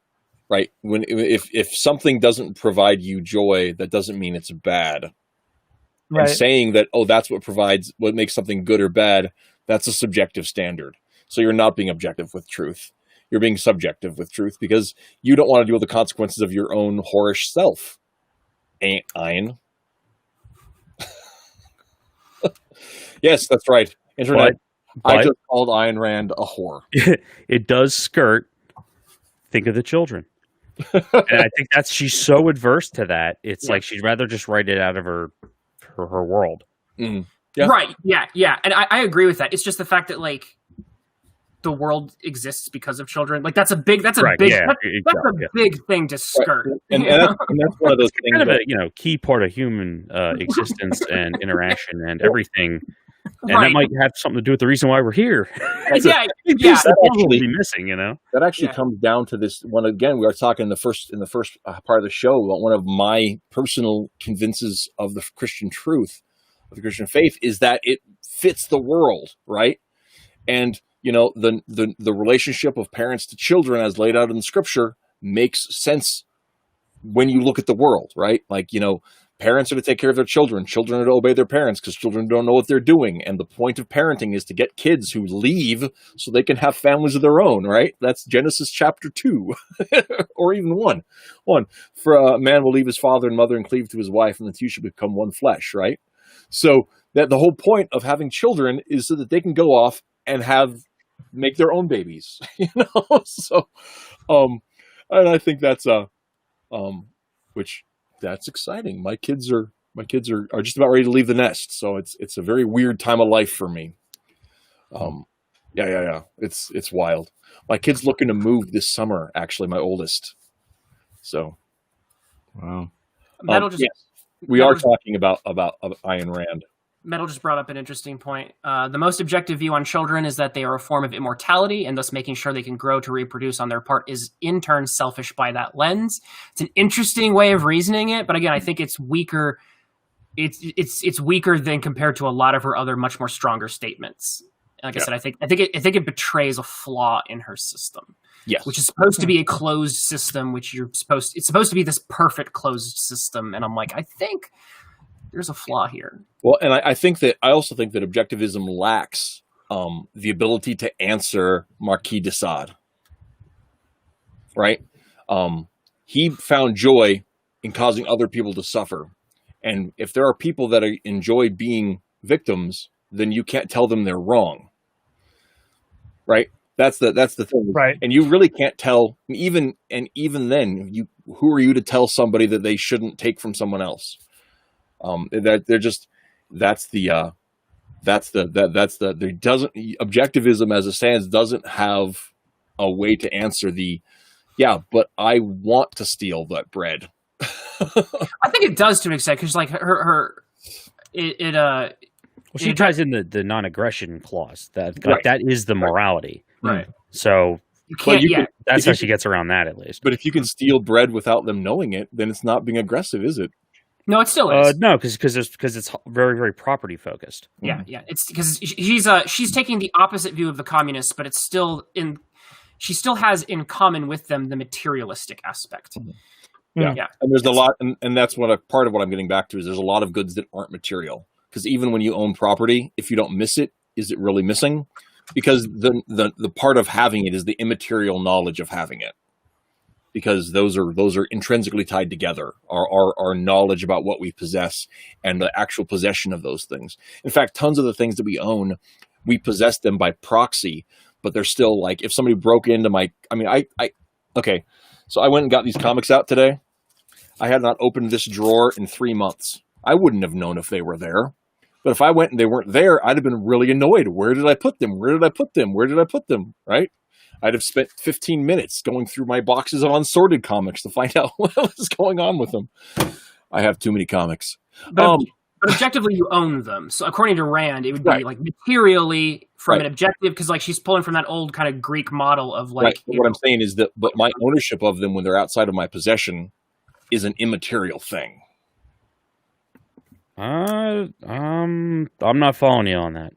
right? If something doesn't provide you joy, that doesn't mean it's bad. Right. And saying that, oh, that's what makes something good or bad, that's a subjective standard. So you're not being objective with truth. You're being subjective with truth because you don't want to deal with the consequences of your own whorish self. Ain't Ayn? Yes, that's right. Internet. I just called Ayn Rand a whore. It does skirt. Think of the children. And I think she's so adverse to that. It's like she'd rather just write it out of her world. Mm. Yeah. Right. Yeah. And I agree with that. It's just the fact that like the world exists because of children. Like that's a big big thing to skirt. Right. And that's one of those things kind of a key part of human existence and interaction and everything. And that might have something to do with the reason why we're here. That actually be missing, That actually comes down to this one again. We were talking in the first part of the show about one of my personal convinces of the Christian truth, of the Christian faith, is that it fits the world, right? And the relationship of parents to children, as laid out in the Scripture, makes sense when you look at the world, right? Like parents are to take care of their children. Children are to obey their parents because children don't know what they're doing. And the point of parenting is to get kids who leave so they can have families of their own, right? That's Genesis chapter 2 or even 1. For a man will leave his father and mother and cleave to his wife, and the two should become one flesh, right? So that the whole point of having children is so that they can go off and make their own babies, So, and I think that's that's exciting. My kids are just about ready to leave the nest, so it's a very weird time of life for me. Yeah. It's wild. My kid's looking to move this summer. Actually, my oldest. So, wow. We are talking about Ayn Rand. Metal just brought up an interesting point. The most objective view on children is that they are a form of immortality, and thus making sure they can grow to reproduce on their part is in turn selfish by that lens. It's an interesting way of reasoning it, but again, I think it's weaker. It's weaker than compared to a lot of her other much more stronger statements. Like I said, I think it betrays a flaw in her system. Yes. Which is supposed to be a closed system, it's supposed to be this perfect closed system, and I'm like, I think there's a flaw here. Well, and I also think that objectivism lacks the ability to answer Marquis de Sade. Right? He found joy in causing other people to suffer. And if there are people that enjoy being victims, then you can't tell them they're wrong. Right? That's the thing. Right. And you really can't tell, even then, who are you to tell somebody that they shouldn't take from someone else? Objectivism as it stands doesn't have a way to answer but I want to steal that bread. I think it does to an extent because like Well, she ties in the non-aggression clause. That Right. that is the morality. right. So You can't. you Yeah, that's how she gets around that, at least. But if you can steal bread without them knowing it, then it's not being aggressive, is it? no, it still is. No, because it's very, very property focused. Yeah, it's because she's taking the opposite view of the communists, but it's still she still has in common with them the materialistic aspect. Yeah. Yeah. And there's a lot, and that's part of what I'm getting back to is there's a lot of goods that aren't material. Because even when you own property, if you don't miss it, is it really missing? Because the part of having it is the immaterial knowledge of having it. Because those are intrinsically tied together. Our knowledge about what we possess and the actual possession of those things. In fact, tons of the things that we own, we possess them by proxy, but they're still like if somebody broke into okay. So I went and got these comics out today. I had not opened this drawer in 3 months. I wouldn't have known if they were there. But if I went and they weren't there, I'd have been really annoyed. Where did I put them? Where did I put them? Where did I put them? Right? I'd have spent 15 minutes going through my boxes of unsorted comics to find out what was going on with them. I have too many comics. But objectively, you own them. So according to Rand, it would be Right. like materially from Right. an objective, because like she's pulling from that old kind of Greek model of like. Right. But what I'm saying is that, but my ownership of them when they're outside of my possession is an immaterial thing. I'm not following you on that.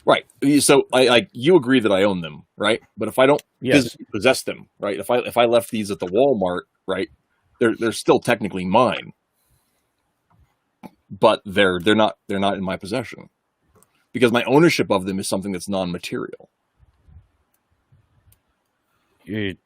Right. So you agree that I own them, right? But if I don't Yes. physically possess them, right? If I left these at the Walmart, right, they're still technically mine. But they're not in my possession. Because my ownership of them is something that's non-material. You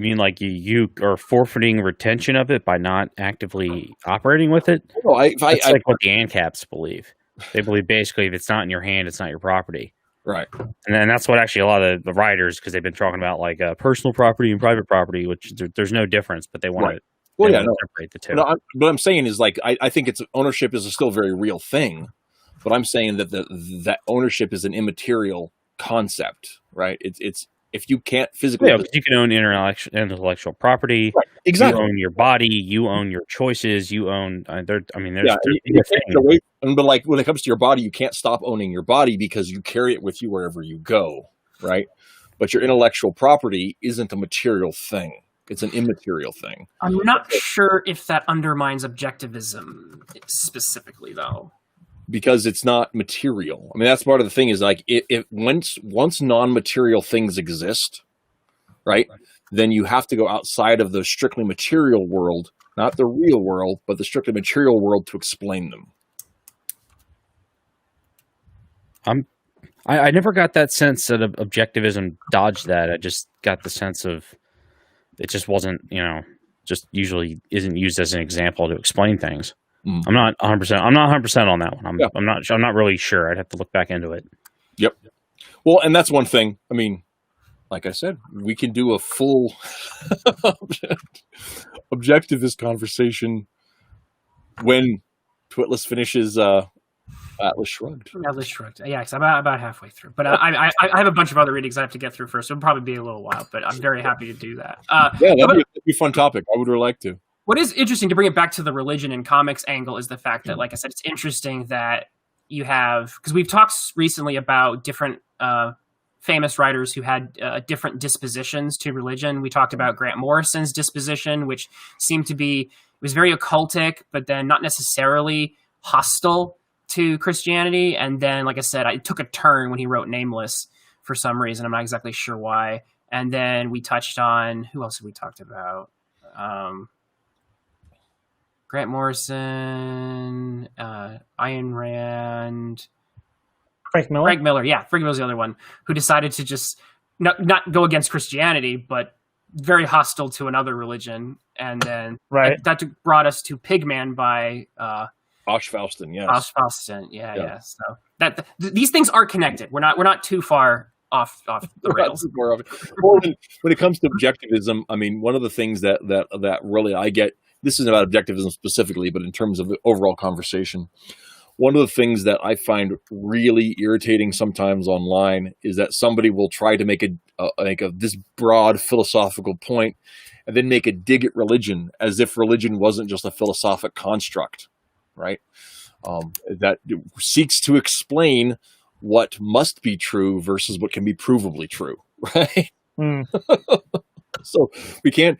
mean like you are forfeiting retention of it by not actively operating with it? No, That's like what the ANCAPs believe. They believe basically if it's not in your hand, it's not your property. right. And then that's what actually a lot of the writers, because they've been talking about like personal property and private property, which there's no difference, but they want Right. to Well, yeah, no. separate the two. But what I'm saying is like I think it's ownership is a still very real thing, but I'm saying that that ownership is an immaterial concept, right? It's if you can't physically, Yeah, but you can own intellectual property. right, exactly. You own your body. You own your choices. You own. There's Yeah, you can't get away. But like when it comes to your body, you can't stop owning your body because you carry it with you wherever you go, right? But your intellectual property isn't a material thing; it's an immaterial thing. I'm not sure if that undermines objectivism specifically, though. Because it's not material. I mean, that's part of the thing is like once non-material things exist, right? Then you have to go outside of the strictly material world, not the real world, but the strictly material world to explain them. I never got that sense that objectivism dodged that. I just got the sense of it just wasn't, just usually isn't used as an example to explain things. Mm. I'm not 100%. I'm not 100% on that one. Yeah. I'm not really sure. I'd have to look back into it. Yep. Well, and that's one thing. I mean, like I said, we can do a full objectivist conversation when Twitless finishes Atlas Shrugged. Atlas Shrugged. Yeah, because I'm about halfway through. But I have a bunch of other readings I have to get through first. So it'll probably be a little while, but I'm very happy to do that. Yeah, that'd be a fun topic. I would really like to. What is interesting, to bring it back to the religion and comics angle, is the fact that, like I said, it's interesting that you have, because we've talked recently about different famous writers who had different dispositions to religion. We talked about Grant Morrison's disposition, which seemed to be, it was very occultic, but then not necessarily hostile to Christianity. And then, like I said, it took a turn when he wrote Nameless for some reason. I'm not exactly sure why. And then we touched on, who else have we talked about? Grant Morrison, Ayn Rand, Frank Miller. Frank Miller. Yeah, Frank Miller's the other one who decided to just not go against Christianity, but very hostile to another religion. And then that brought us to Pigman by Osh Faustin, yes. Osh Faustin. Yeah. So these things are connected. We're not too far off the rails. Well, when it comes to objectivism, I mean, one of the things that really I get, this isn't about objectivism specifically, but in terms of the overall conversation, one of the things that I find really irritating sometimes online is that somebody will try to make this broad philosophical point and then make a dig at religion as if religion wasn't just a philosophic construct, right? That seeks to explain what must be true versus what can be provably true, right? Mm. So we can't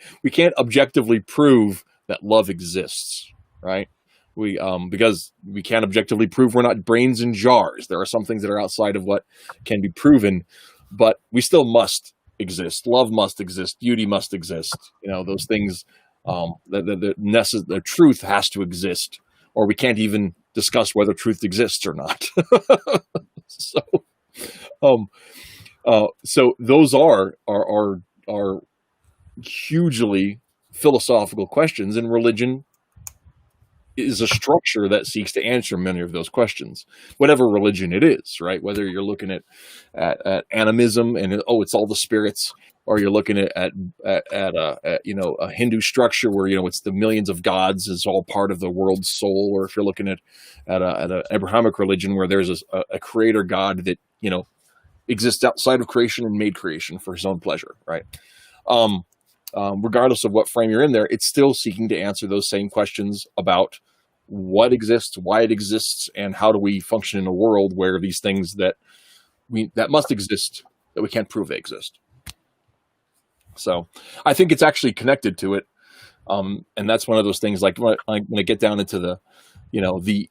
objectively prove that love exists, right? Because we can't objectively prove we're not brains in jars. There are some things that are outside of what can be proven, but we still must exist. Love must exist. Beauty must exist. Those things. The truth has to exist, or we can't even discuss whether truth exists or not. So those are hugely philosophical questions, and religion is a structure that seeks to answer many of those questions, whatever religion it is, right? Whether you're looking at animism and it's all the spirits, or you're looking at a Hindu structure where it's the millions of gods is all part of the world's soul, or if you're looking at an Abrahamic religion where there's a creator God that exists outside of creation and made creation for his own pleasure, right? Regardless of what frame you're in there, it's still seeking to answer those same questions about what exists, why it exists, and how do we function in a world where these things that must exist, that we can't prove they exist. So I think it's actually connected to it. And that's one of those things, like when I get down into the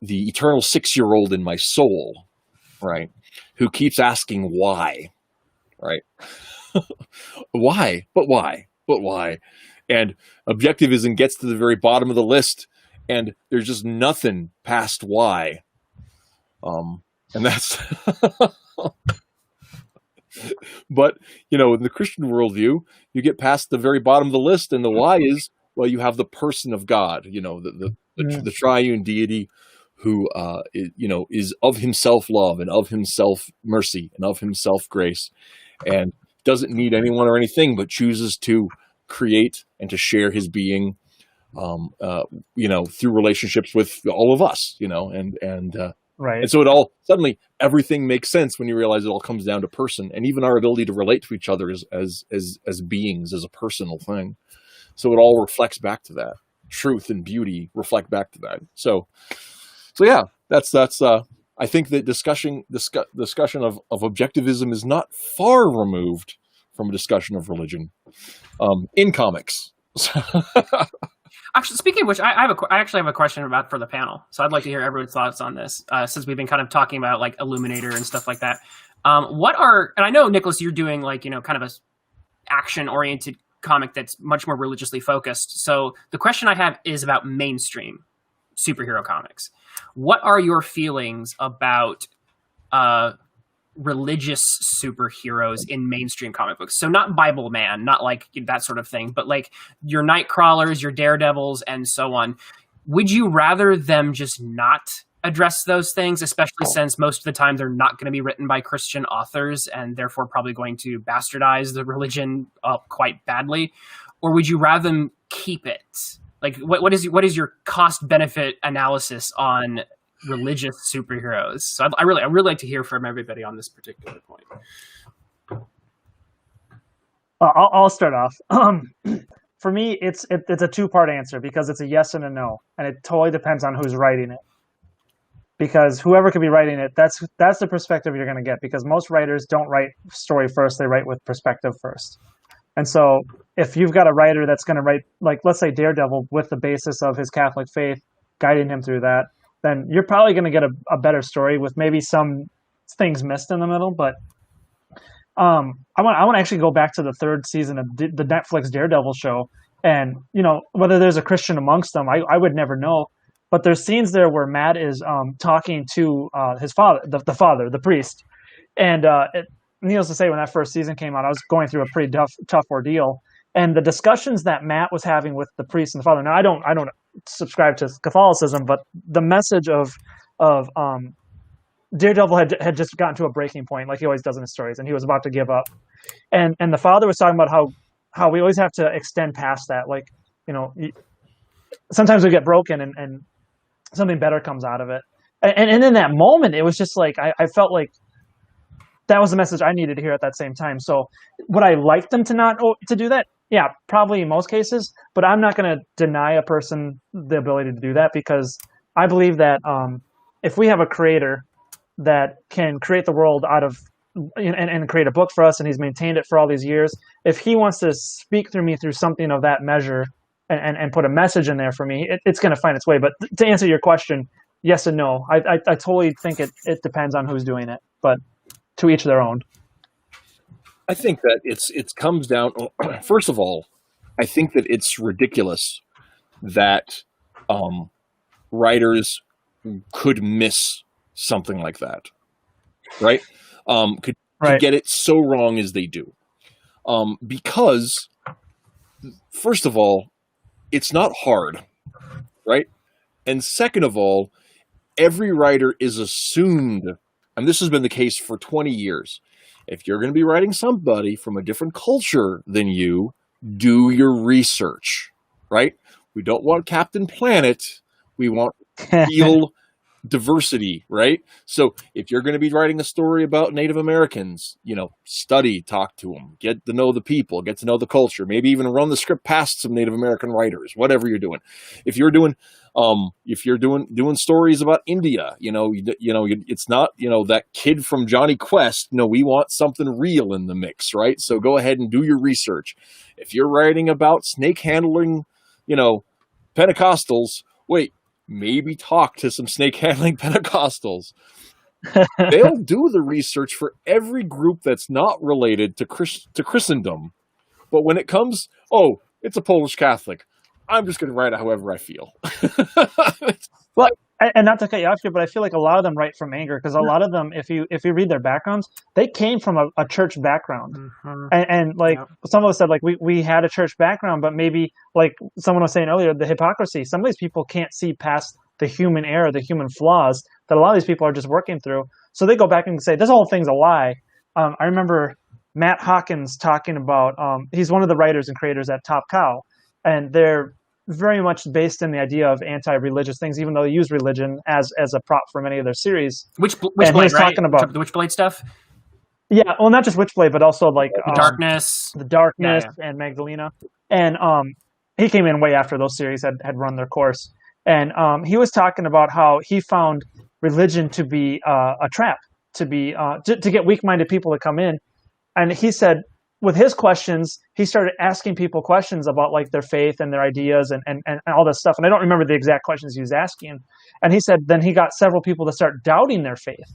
eternal 6-year-old in my soul, right, who keeps asking why, right? Why? But why? But why? And objectivism gets to the very bottom of the list, and there's just nothing past why. And that's but in the Christian worldview, you get past the very bottom of the list, and the why is, well, you have the person of God, the triune deity who is of himself love and of himself mercy and of himself grace, and doesn't need anyone or anything, but chooses to create and to share his being, through relationships with all of us, Right. And so it all suddenly everything makes sense when you realize it all comes down to person, and even our ability to relate to each other as beings is a personal thing. So it all reflects back to that. Truth and beauty reflect back to that. So yeah, that's I think that discussion of objectivism is not far removed from a discussion of religion in comics. Actually, speaking of which, I actually have a question for the panel. So I'd like to hear everyone's thoughts on this, since we've been kind of talking about like Illuminator and stuff like that. And I know, Nicholas, you're doing kind of a action-oriented comic that's much more religiously focused. So the question I have is about mainstream superhero comics. What are your feelings about religious superheroes in mainstream comic books? So not Bible Man, not like that sort of thing, but like your Nightcrawlers, your Daredevils, and so on. Would you rather them just not address those things, especially since most of the time they're not going to be written by Christian authors and therefore probably going to bastardize the religion quite badly? Or would you rather them keep it? Like, what is your cost benefit analysis on religious superheroes? So I really like to hear from everybody on this particular point. I'll start off. For me, it's a two-part answer, because it's a yes and a no, and it totally depends on who's writing it. Because whoever could be writing it, that's the perspective you're going to get. Because most writers don't write story first; they write with perspective first. And so, if you've got a writer that's going to write, like, let's say Daredevil, with the basis of his Catholic faith guiding him through that, then you're probably going to get a better story with maybe some things missed in the middle. But I want to actually go back to the third season of the Netflix Daredevil show, and whether there's a Christian amongst them, I would never know. But there's scenes there where Matt is talking to his father, the priest, and needless to say, when that first season came out, I was going through a pretty tough ordeal. And the discussions that Matt was having with the priest and the father. Now, I don't subscribe to Catholicism, but the message of Daredevil had just gotten to a breaking point, like he always does in his stories, and he was about to give up. And the father was talking about how we always have to extend past that. Like, sometimes we get broken and something better comes out of it. And in that moment, it was just like I felt like that was the message I needed to hear at that same time. So would I like them to do that? Yeah, probably in most cases, but I'm not going to deny a person the ability to do that, because I believe that if we have a creator that can create the world out of and create a book for us, and he's maintained it for all these years, if he wants to speak through me through something of that measure and put a message in there for me, it's going to find its way. But to answer your question, yes and no. I totally think it depends on who's doing it, but to each their own. I think that it comes down. First of all, I think that it's ridiculous that writers could miss something like that, right? Could get it so wrong as they do, because first of all, it's not hard, right? And second of all, every writer is assumed, and this has been the case for 20 years. If you're going to be writing somebody from a different culture than you, do your research, right? We don't want Captain Planet. We want real diversity, right? So if you're going to be writing a story about Native Americans, study, talk to them, get to know the people, get to know the culture, maybe even run the script past some Native American writers, whatever you're doing. If you're doing doing stories about India, it's not, that kid from Johnny Quest. No, we want something real in the mix, right? So go ahead and do your research. If you're writing about snake handling, Pentecostals, maybe talk to some snake handling Pentecostals. They'll do the research for every group that's not related to Christendom. But when it comes, it's a Polish Catholic, I'm just going to write it however I feel. Well, and not to cut you off here, but I feel like a lot of them write from anger, because a lot of them, if you read their backgrounds, they came from a church background. Mm-hmm. And some of us said, like, we had a church background, but maybe, like someone was saying earlier, the hypocrisy. Some of these people can't see past the human error, the human flaws that a lot of these people are just working through. So they go back and say, this whole thing's a lie. I remember Matt Hawkins talking about, he's one of the writers and creators at Top Cow, and they're very much based in the idea of anti-religious things, even though they use religion as a prop for many of their series. Witchblade, right? Talking about the Witchblade stuff. Yeah, well, not just Witchblade, but also like the Darkness, and Magdalena. And he came in way after those series had run their course, and he was talking about how he found religion to be a trap, to get weak-minded people to come in, and he said, with his questions, he started asking people questions about like their faith and their ideas and all this stuff. And I don't remember the exact questions he was asking. And he said then he got several people to start doubting their faith,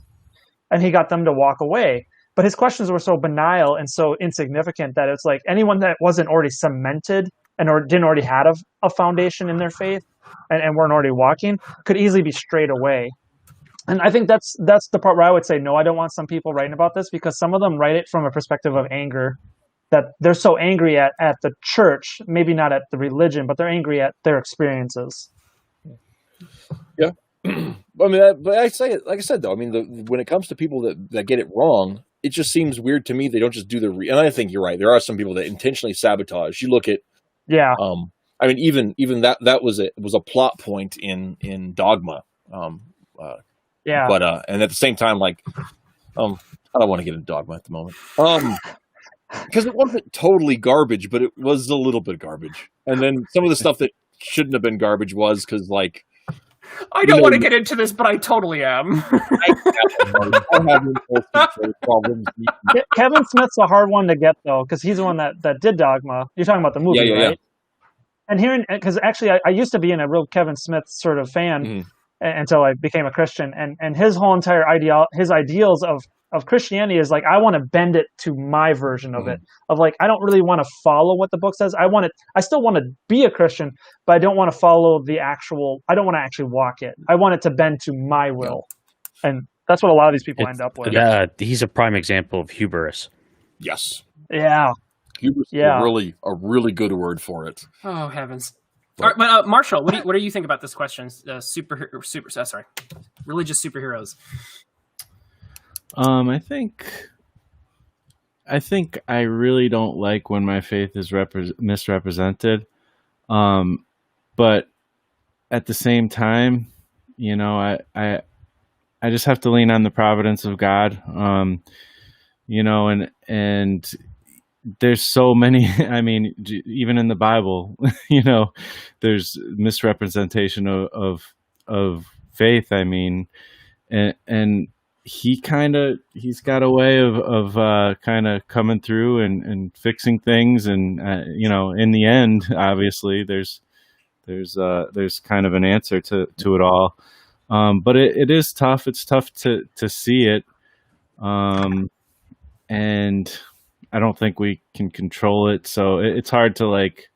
and he got them to walk away. But his questions were so banal and so insignificant that it's like anyone that wasn't already cemented or didn't already have a foundation in their faith and weren't already walking could easily be strayed away. And I think that's the part where I would say, no, I don't want some people writing about this, because some of them write it from a perspective of anger, that they're so angry at the church, maybe not at the religion, but they're angry at their experiences. Yeah. I mean, but I say it, like I said, though, I mean, when it comes to people that get it wrong, it just seems weird to me. They don't just do and I think you're right. There are some people that intentionally sabotage. You look at, I mean, even that was a plot point in Dogma. But and at the same time, like, I don't want to get into Dogma at the moment. Because it wasn't totally garbage, but it was a little bit garbage. And then some of the stuff that shouldn't have been garbage was because, like, I don't want to get into this, but I totally am. I have problems. Kevin Smith's a hard one to get, though, because he's the one that did Dogma. You're talking about the movie, right? Yeah. And hearing, because actually I used to be in a real Kevin Smith sort of fan until I became a Christian, and his whole entire his ideals of Christianity is like, I want to bend it to my version of it, of like, I don't really want to follow what the book says. I still want to be a Christian, but I don't want to follow I don't want to actually walk it. I want it to bend to my will. And that's what a lot of these people end up with. He's a prime example of hubris. Yes. Yeah. Hubris is a really good word for it. Oh, heavens. All right, but Marshall, what do you think about this question? Religious superheroes. I think I really don't like when my faith is misrepresented. But at the same time, I I just have to lean on the providence of God. You know, and there's so many. I mean, even in the Bible, you know, there's misrepresentation of faith. I mean, and he's got a way of kind of coming through and fixing things, and you know, in the end, obviously, there's kind of an answer to it all. But it is tough. It's tough to see it. And I don't think we can control it. So it's hard to like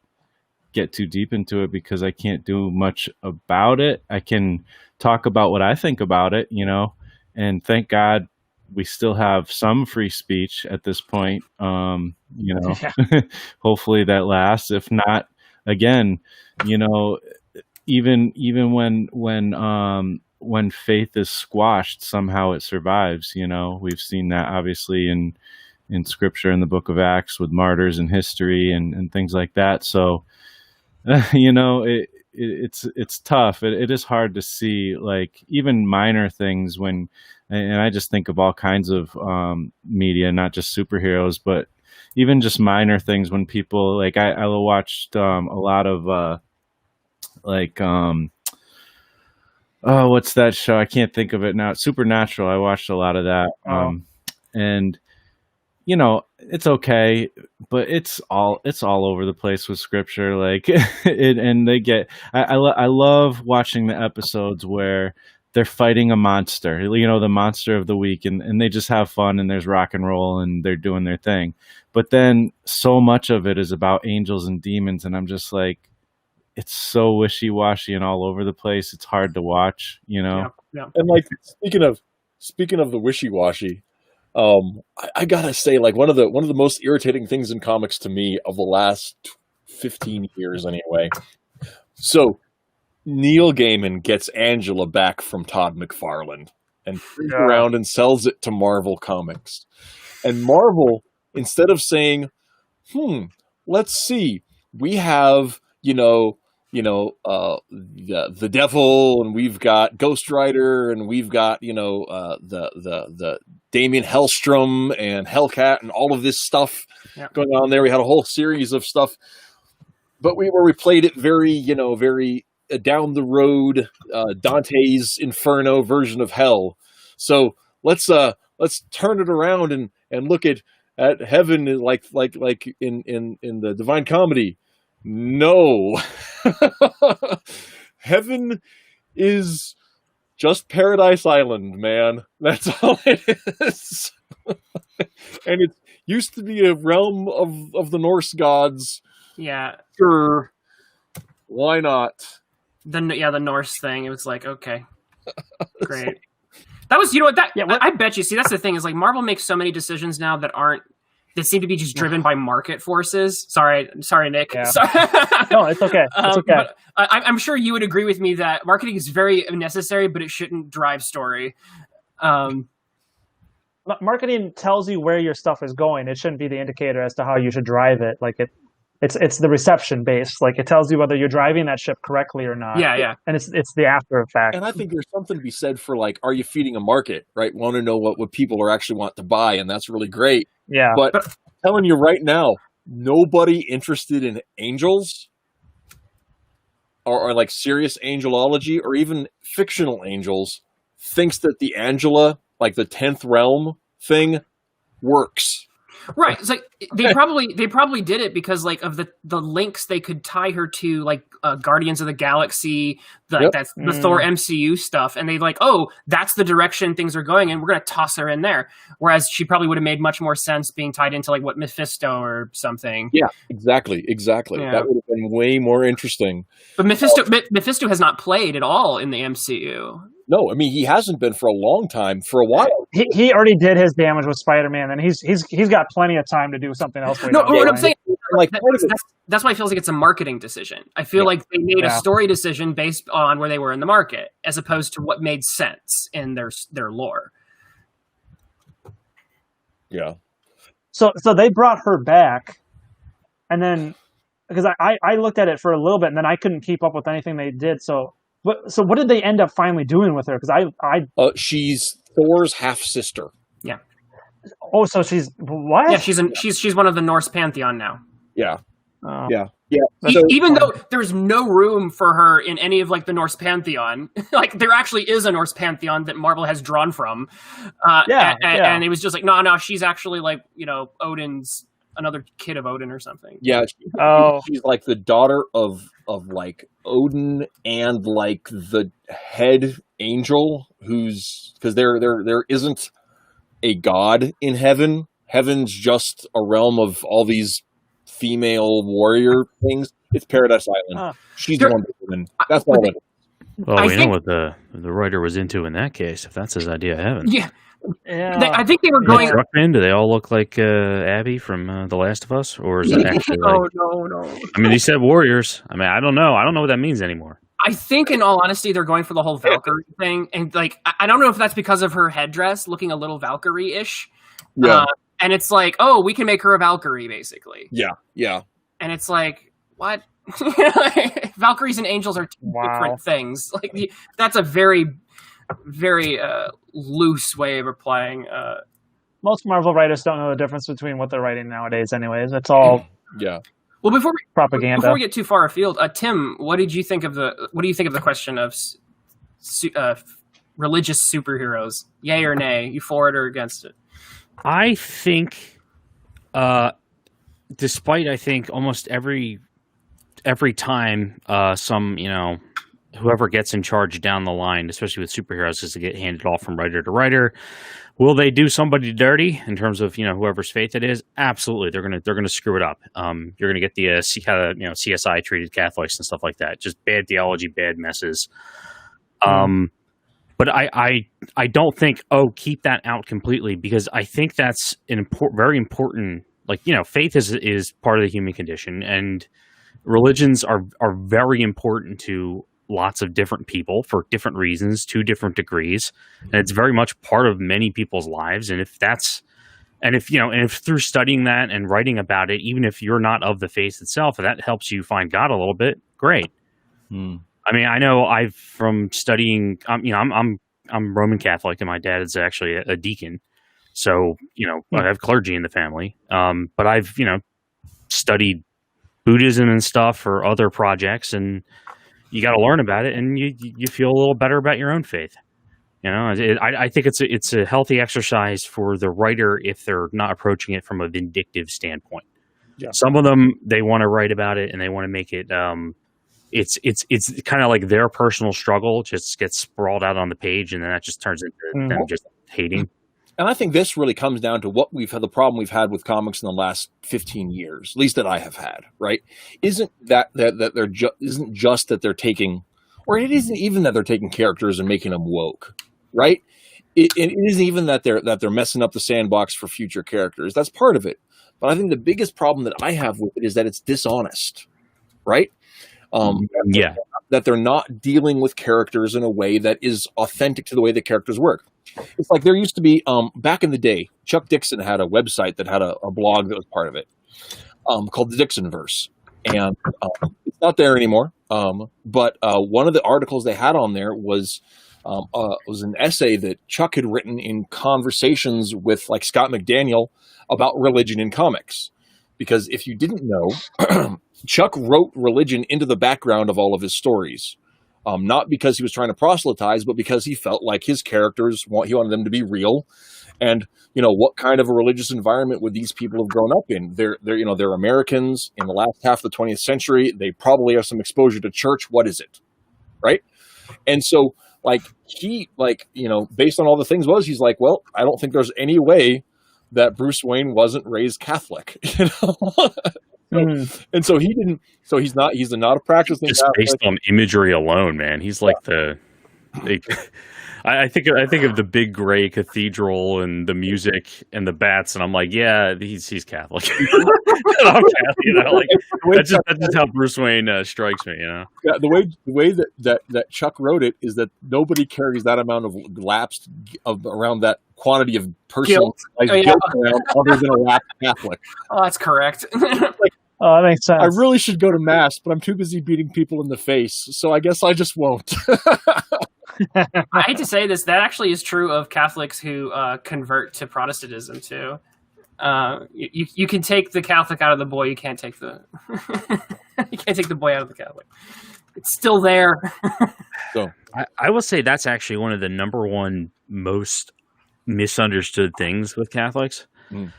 get too deep into it because I can't do much about it. I can talk about what I think about it, you know, and thank God we still have some free speech at this point. You know, hopefully that lasts. If not, again, you know, even when faith is squashed, somehow it survives. You know, we've seen that obviously in scripture in the book of Acts with martyrs in history and things like that. So, you know, it's tough. It is hard to see like even minor things when, and I just think of all kinds of media, not just superheroes, but even just minor things when people like I watched a lot of like oh, what's that show? I can't think of it now. Supernatural. I watched a lot of that. And you know, it's okay, but it's all over the place with scripture. Like and they get, I love watching the episodes where they're fighting a monster, you know, the monster of the week, and they just have fun and there's rock and roll and they're doing their thing. But then so much of it is about angels and demons. And I'm just like, it's so wishy-washy and all over the place. It's hard to watch, you know? Yeah. And like, speaking of the wishy-washy, I gotta say, like one of the most irritating things in comics to me of the last 15 years anyway. So Neil Gaiman gets Angela back from Todd McFarlane and turns around and sells it to Marvel Comics. And Marvel, instead of saying, let's see, we have, the devil, and we've got Ghost Rider, and we've got, the Damien Hellstrom and Hellcat and all of this stuff going on there. We had a whole series of stuff, but we played it very, very down the road, Dante's Inferno version of hell. So let's turn it around and look at heaven like in the Divine Comedy. No, heaven is just Paradise Island, man. That's all it is. And it used to be a realm of the Norse gods. Yeah. Sure. Why not? The Norse thing. It was like, okay, great. That was, you know what, I bet you, see, that's the thing is like Marvel makes so many decisions now that seem to be just driven by market forces. Sorry, Nick. Yeah. No, it's okay. It's okay. But I'm sure you would agree with me that marketing is very necessary, but it shouldn't drive story. Marketing tells you where your stuff is going. It shouldn't be the indicator as to how you should drive it. Like it's the reception based. Like it tells you whether you're driving that ship correctly or not. Yeah. And it's the after effect. And I think there's something to be said for like, are you feeding a market, right? Want to know what people are actually want to buy, and that's really great. Yeah. But I'm telling you right now, nobody interested in angels or like serious angelology or even fictional angels thinks that the Angela, like the 10th realm thing, works. Right. It's like they probably did it because like of the links they could tie her to, like Guardians of the Galaxy, that's the Thor MCU stuff, and they like, oh, that's the direction things are going, and we're gonna toss her in there. Whereas she probably would have made much more sense being tied into like what Mephisto or something. Yeah, exactly. Yeah. That would have been way more interesting. But Mephisto has not played at all in the MCU. No, I mean he hasn't been for a long time. For a while, he already did his damage with Spider-Man, and he's got plenty of time to do something else. No, what I'm saying, like that's why it feels like it's a marketing decision. I feel like they made a story decision based on where they were in the market, as opposed to what made sense in their lore. Yeah. So they brought her back, and then because I looked at it for a little bit, and then I couldn't keep up with anything they did. So So what did they end up finally doing with her? Because She's Thor's half sister. oh, so she's what? Yeah, she's one of the Norse pantheon now. Yeah. Oh. Yeah. Even though there's no room for her in any of like the Norse pantheon, like there actually is a Norse pantheon that Marvel has drawn from. And it was just like, no, she's actually like, Odin's another kid of Odin or something. Yeah. She's like the daughter of like Odin and like the head angel, because there isn't a god in heaven. Heaven's just a realm of all these female warrior things. It's Paradise Island. She's the one woman. That's all it is. Well, we know what the writer was into in that case, if that's his idea of heaven. Yeah. I think they were going. Truckman, do they all look like Abby from The Last of Us, or is it actually? Oh no! I mean, he said warriors. I mean, I don't know. I don't know what that means anymore. I think, in all honesty, they're going for the whole Valkyrie thing, and like, I don't know if that's because of her headdress looking a little Valkyrie-ish. Yeah. And it's like, oh, we can make her a Valkyrie, basically. Yeah. And it's like, what? Valkyries and angels are two different things. Like, that's a very, very loose way of applying. Most Marvel writers don't know the difference between what they're writing nowadays. Anyways, it's all Well, before propaganda. Before we get too far afield, Tim, what do you think of the question of religious superheroes? Yay or nay? You for it or against it? I think, despite I think almost every time some whoever gets in charge down the line, especially with superheroes, is to get handed off from writer to writer. Will they do somebody dirty in terms of whoever's faith it is? Absolutely, they're gonna screw it up. You're gonna get the CSI treated Catholics and stuff like that. Just bad theology, bad messes. But I don't think keep that out completely, because I think that's an very important. Like faith is part of the human condition, and religions are very important to lots of different people for different reasons, to different degrees, and it's very much part of many people's lives. And if through studying that and writing about it, even if you're not of the faith itself, and that helps you find God a little bit, great. I mean, I know from studying, I'm Roman Catholic, and my dad is actually a deacon, so I have clergy in the family. But I've studied Buddhism and stuff for other projects, and you got to learn about it, and you feel a little better about your own faith. I think it's a healthy exercise for the writer if they're not approaching it from a vindictive standpoint. Yeah. Some of them, they want to write about it and they want to make it. It's kind of like their personal struggle just gets sprawled out on the page, and then that just turns into them just hating. And I think this really comes down to the problem we've had with comics in the last 15 years, at least that I have had, right? Isn't that they're isn't just that they're taking, or it isn't even that they're taking characters and making them woke, right? It isn't even that they're messing up the sandbox for future characters. That's part of it. But I think the biggest problem that I have with it is that it's dishonest, right? That they're not dealing with characters in a way that is authentic to the way the characters work. It's like there used to be, back in the day, Chuck Dixon had a website that had a blog that was part of it, called the Dixonverse. And it's not there anymore. But one of the articles they had on there was an essay that Chuck had written in conversations with like Scott McDaniel about religion in comics. Because if you didn't know, Chuck wrote religion into the background of all of his stories. Not because he was trying to proselytize, but because he felt like his characters, he wanted them to be real. And, what kind of a religious environment would these people have grown up in? They're Americans in the last half of the 20th century. They probably have some exposure to church. What is it? Right. And so based on all the things he's like, well, I don't think there's any way that Bruce Wayne wasn't raised Catholic, And so he didn't. So he's not a practicing just Catholic. Based on imagery alone, man. He's like I think of the big gray cathedral and the music and the bats, and I'm like, yeah, he's Catholic. That's just how Bruce Wayne strikes me, Yeah, the way that Chuck wrote it is that nobody carries that amount of lapsed around that quantity of personal guilt around other than a lapsed Catholic. Oh, that's correct. Oh, that makes sense. I really should go to mass, but I'm too busy beating people in the face, so I guess I just won't. I hate to say this, that actually is true of Catholics who convert to Protestantism too. You can take the Catholic out of the boy, you can't take the you can't take the boy out of the Catholic. It's still there. So I will say that's actually one of the number one most misunderstood things with Catholics. Mm.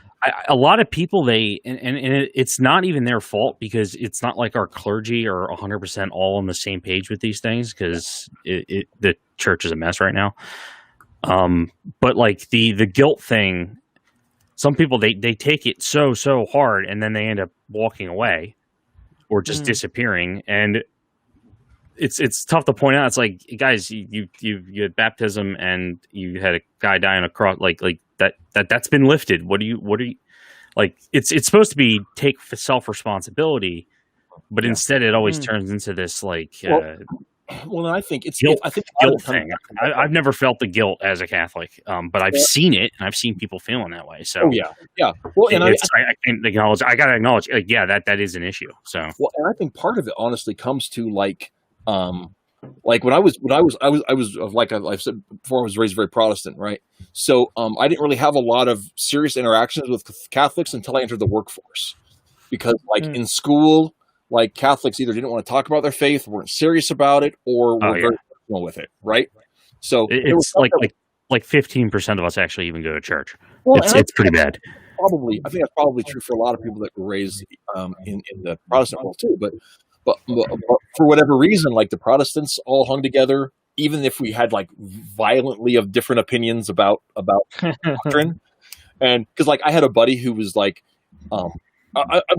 A lot of people, it's not even their fault, because it's not like our clergy are 100% all on the same page with these things, because the church is a mess right now. But like the guilt thing, some people they take it so hard, and then they end up walking away or just disappearing, and it's tough to point out. It's like, guys, you had baptism and you had a guy die on a cross, like that's been lifted. What are you like? It's supposed to be take self-responsibility, but instead it always turns into this like well, I think it's guilt, I think guilt thing. I've never felt the guilt as a Catholic, but I've seen it, and I've seen people feeling that way. So yeah. Well, and I can acknowledge. I gotta acknowledge. That is an issue. So well, and I think part of it honestly comes to like when I was like I've said before, I was raised very Protestant, right? So I didn't really have a lot of serious interactions with Catholics until I entered the workforce, because like in school, like Catholics either didn't want to talk about their faith, weren't serious about it, or were very personal with it, right? So it's like 15% of us actually even go to church. Well, it's pretty bad. I think that's probably true for a lot of people that were raised in the Protestant world too, but for whatever reason, like the Protestants all hung together, even if we had like violently of different opinions about doctrine. And because like I had a buddy who was like, I'm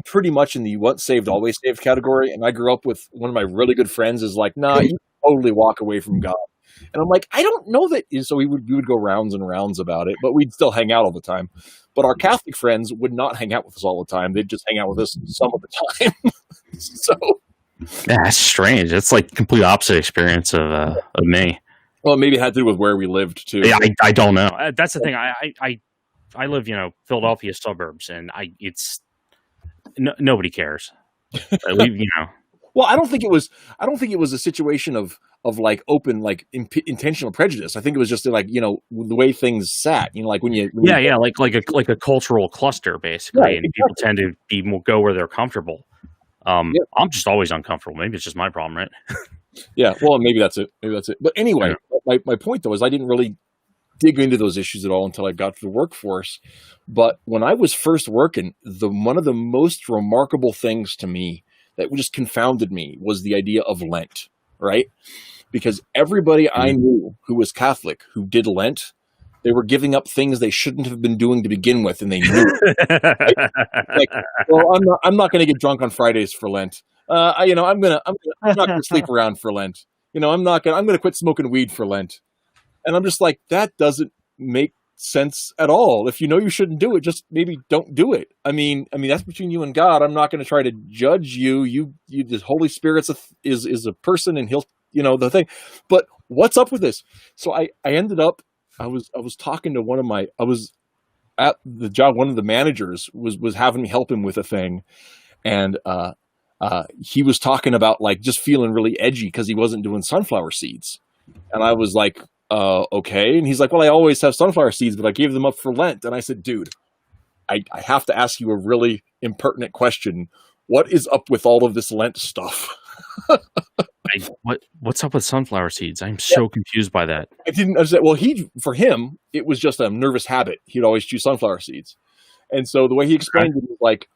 pretty much in the once saved, always saved category. And I grew up with one of my really good friends is like, nah, you totally walk away from God. And I'm like, I don't know that. So we would go rounds and rounds about it, but we'd still hang out all the time. But our Catholic friends would not hang out with us all the time. They'd just hang out with us some of the time. So. Yeah, that's strange. It's like complete opposite experience of me. Well, maybe it had to do with where we lived too. Yeah, I don't know. That's the thing. I live, Philadelphia suburbs, and nobody cares. Well, I don't think it was a situation of like open, like intentional prejudice. I think it was just like, the way things sat, like when you like a cultural cluster basically, right, and exactly. People tend to go where they're comfortable. I'm just always uncomfortable. Maybe it's just my problem, right? Yeah. Well, maybe that's it. But anyway, my point though is I didn't really dig into those issues at all until I got to the workforce. But when I was first working, one of the most remarkable things to me that just confounded me was the idea of Lent, right? Because everybody I knew who was Catholic who did Lent, they were giving up things they shouldn't have been doing to begin with, and they knew it. Like, well, I'm not going to get drunk on Fridays for Lent. I'm not going to sleep around for Lent. I'm going to quit smoking weed for Lent. And I'm just like, that doesn't make sense at all. If you know you shouldn't do it, just maybe don't do it. I mean that's between you and God. I'm not going to try to judge you. The Holy Spirit is a person, and he'll, the thing. But what's up with this? So I ended up. I was talking to I was at the job. One of the managers was having me help him with a thing, and he was talking about like just feeling really edgy because he wasn't doing sunflower seeds, and I was like, okay. And he's like, well, I always have sunflower seeds, but I gave them up for Lent. And I said, dude, I have to ask you a really impertinent question. What is up with all of this Lent stuff? What's up with sunflower seeds? I'm so confused by that. I didn't understand. Well, for him, it was just a nervous habit. He'd always choose sunflower seeds. And so the way he explained it was like,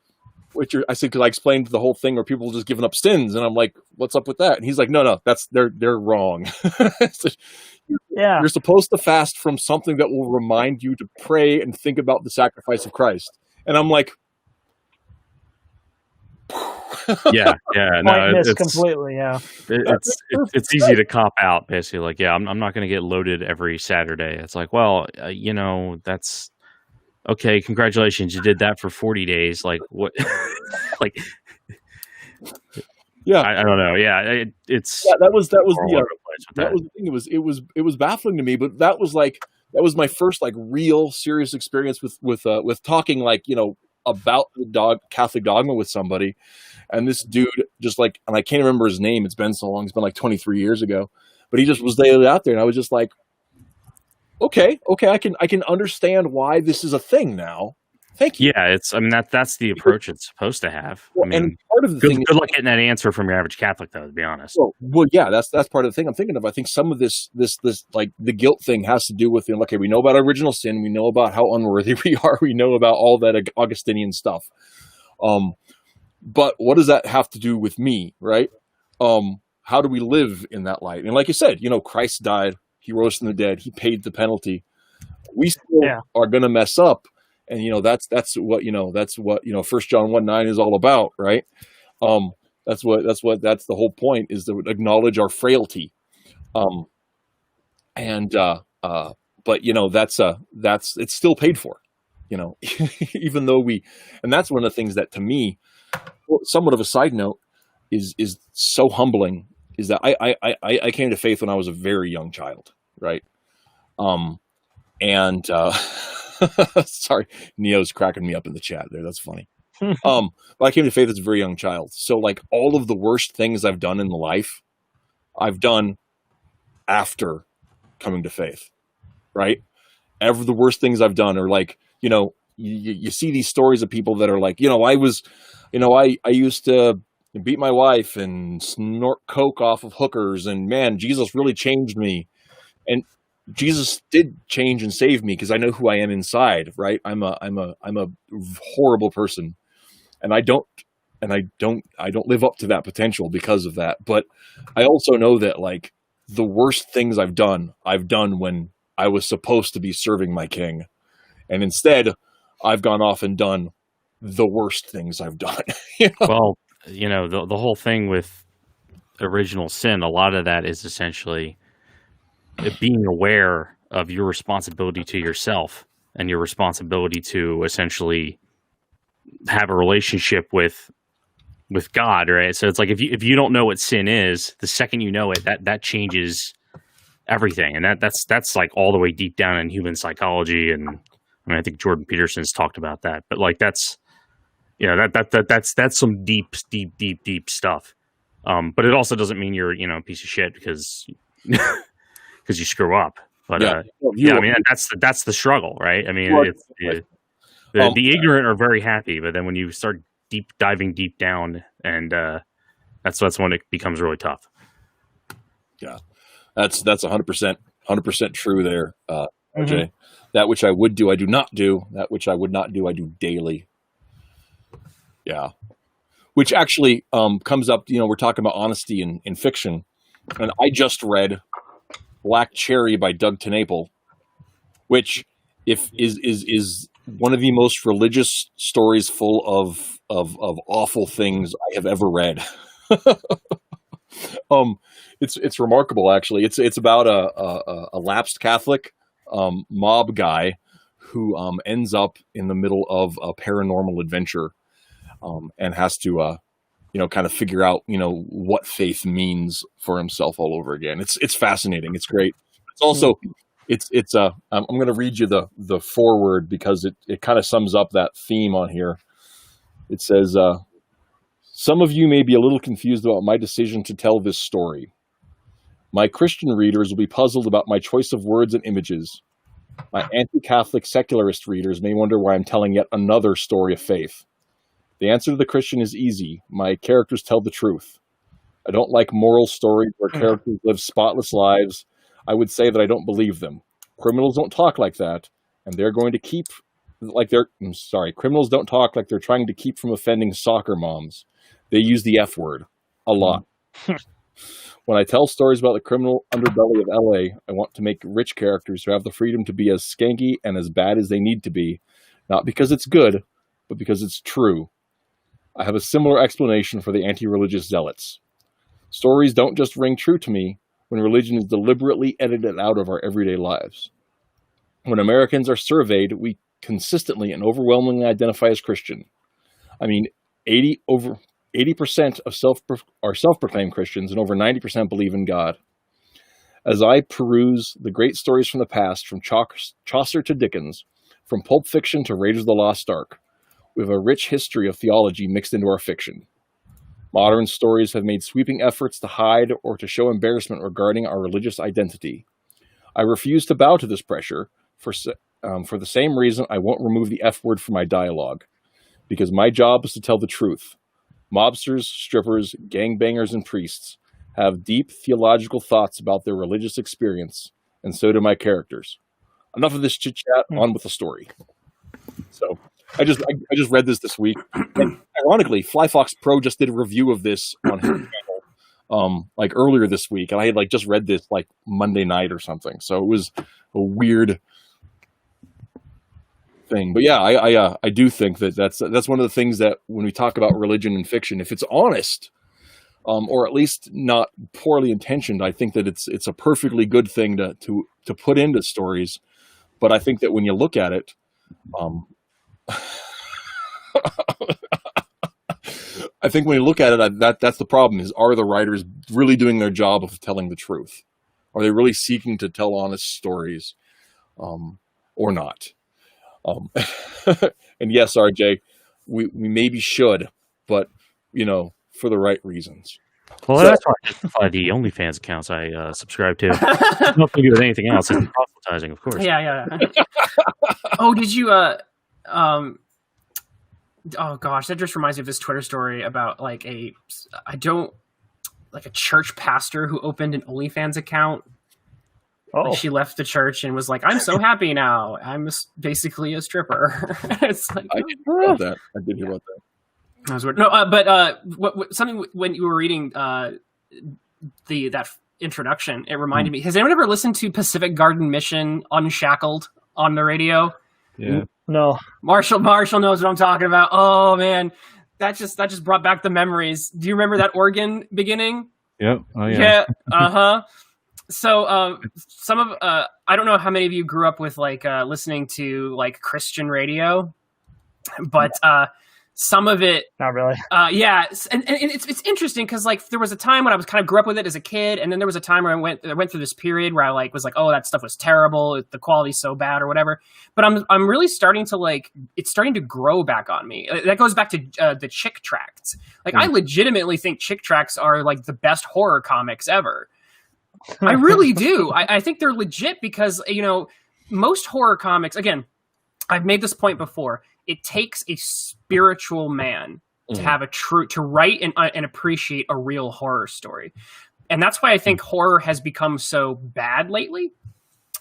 I said, because I explained the whole thing where people just giving up sins. And I'm like, what's up with that? And he's like, no, they're wrong. So you're supposed to fast from something that will remind you to pray and think about the sacrifice of Christ. And I'm like, no, it's completely, it's easy to cop out basically. Like, I'm not going to get loaded every Saturday. It's like, well, that's okay. Congratulations, you did that for 40 days. Like what? Like, yeah, I don't know. Yeah, that was the thing. It was baffling to me, but that was my first like real serious experience with talking like about the Catholic dogma with somebody, and this dude just like, and I can't remember his name. It's been so long. It's been like 23 years ago, but he just was out there, and I was just like, okay, I can understand why this is a thing now. Thank you. Yeah, that's the approach it's supposed to have. Well, and part of the good, thing good luck getting that answer from your average Catholic, though. To be honest. Well, yeah, that's part of the thing I'm thinking of. I think some of this like the guilt thing has to do with, okay, we know about original sin, we know about how unworthy we are, we know about all that Augustinian stuff. But what does that have to do with me, right? How do we live in that light? And like you said, Christ died, he rose from the dead, he paid the penalty. We still are going to mess up. And that's what 1 John 1:9 is all about, right? That's the whole point, is to acknowledge our frailty. But it's still paid for, even though and that's one of the things that to me, somewhat of a side note, is so humbling, is that I came to faith when I was a very young child, right? Sorry, Neo's cracking me up in the chat there. That's funny. But I came to faith as a very young child. So like all of the worst things I've done in life, I've done after coming to faith, right? Ever the worst things I've done are like, you see these stories of people that are like, I used to beat my wife and snort coke off of hookers, and man, Jesus really changed me. And Jesus did change and save me, because I know who I am inside, right? I'm a horrible person, and I don't live up to that potential because of that. But I also know that like the worst things I've done when I was supposed to be serving my king, and instead I've gone off and done the worst things I've done. Well, the whole thing with original sin, a lot of that is essentially being aware of your responsibility to yourself and your responsibility to essentially have a relationship with God, right? So it's like if you don't know what sin is, the second you know it, that changes everything, and that's like all the way deep down in human psychology. And I think Jordan Peterson's talked about that, but like that's some deep stuff. But it also doesn't mean you're a piece of shit because you screw up. But I mean that's the struggle, right? I mean, the ignorant are very happy, but then when you start diving deep down, and that's when it becomes really tough. Yeah, that's 100% true there, RJ. That which I would do, I do not do. That which I would not do, I do daily. Yeah, which actually comes up. We're talking about honesty in fiction, and I just read Black Cherry by Doug TenNapel, which is one of the most religious stories full of awful things I have ever read. It's remarkable, actually. It's about a lapsed Catholic mob guy who ends up in the middle of a paranormal adventure, and has to kind of figure out what faith means for himself all over again. It's fascinating. It's great. It's also I'm going to read you the foreword, because it kind of sums up that theme on here. It says, some of you may be a little confused about my decision to tell this story. My Christian readers will be puzzled about my choice of words and images. My anti-Catholic secularist readers may wonder why I'm telling yet another story of faith. The answer to the Christian is easy. My characters tell the truth. I don't like moral stories where characters live spotless lives. I would say that I don't believe them. Criminals don't talk like that, and they're going to keep criminals don't talk like they're trying to keep from offending soccer moms. They use the F word a lot. When I tell stories about the criminal underbelly of LA, I want to make rich characters who have the freedom to be as skanky and as bad as they need to be, not because it's good, but because it's true. I have a similar explanation for the anti-religious zealots. Stories don't just ring true to me when religion is deliberately edited out of our everyday lives. When Americans are surveyed, we consistently and overwhelmingly identify as Christian. I mean, 80% are self-proclaimed Christians, and over 90% believe in God. As I peruse the great stories from the past, from Chaucer to Dickens, from Pulp Fiction to Raiders of the Lost Ark, We have a rich history of theology mixed into our fiction. Modern stories have made sweeping efforts to hide or to show embarrassment regarding our religious identity. I refuse to bow to this pressure. For the same reason, I won't remove the F word from my dialogue, because my job is to tell the truth. Mobsters, strippers, gangbangers, and priests have deep theological thoughts about their religious experience, and so do my characters. Enough of this chit-chat, on with the story. So, I just read this week. And ironically, FlyFox Pro just did a review of this on his channel, like earlier this week, and I had like just read this like Monday night or something. So it was a weird thing. But yeah, I do think that's one of the things that when we talk about religion and fiction, if it's honest, or at least not poorly intentioned, I think that it's a perfectly good thing to put into stories. But I think that when you look at it, I think when you look at it, that's the problem. Are the writers really doing their job of telling the truth? Are they really seeking to tell honest stories, or not? And yes, RJ, we maybe should, but for the right reasons. Well, that's why I justify the OnlyFans accounts I subscribe to. It's nothing to do with anything else. It's proselytizing, of course. Yeah. Oh, did you? Oh gosh, that just reminds me of this Twitter story about like a church pastor who opened an OnlyFans account. Oh, Like she left the church and was like, "I'm so happy now. I'm basically a stripper." It's like, I did hear about that. that was weird. No, but something when you were reading that introduction, it reminded me. Has anyone ever listened to Pacific Garden Mission Unshackled on the radio? Yeah. no. Marshall knows what I'm talking about. Oh man, that just brought back the memories. Do you remember that organ beginning? Yep. Oh yeah. Yeah. Uh-huh. So some of I don't know how many of you grew up with like listening to like Christian radio, but some of it, Not really. yeah, and it's interesting because like there was a time when I was kind of grew up with it as a kid, and then there was a time where I went through this period where I like was like, oh, that stuff was terrible, the quality's so bad or whatever. But I'm really starting to like it's starting to grow back on me. That goes back to the Chick Tracts. Like I legitimately think Chick Tracts are like the best horror comics ever. I really do. I think they're legit because most horror comics. Again, I've made this point before. It takes a spiritual man to have to write and appreciate a real horror story. And that's why I think horror has become so bad lately,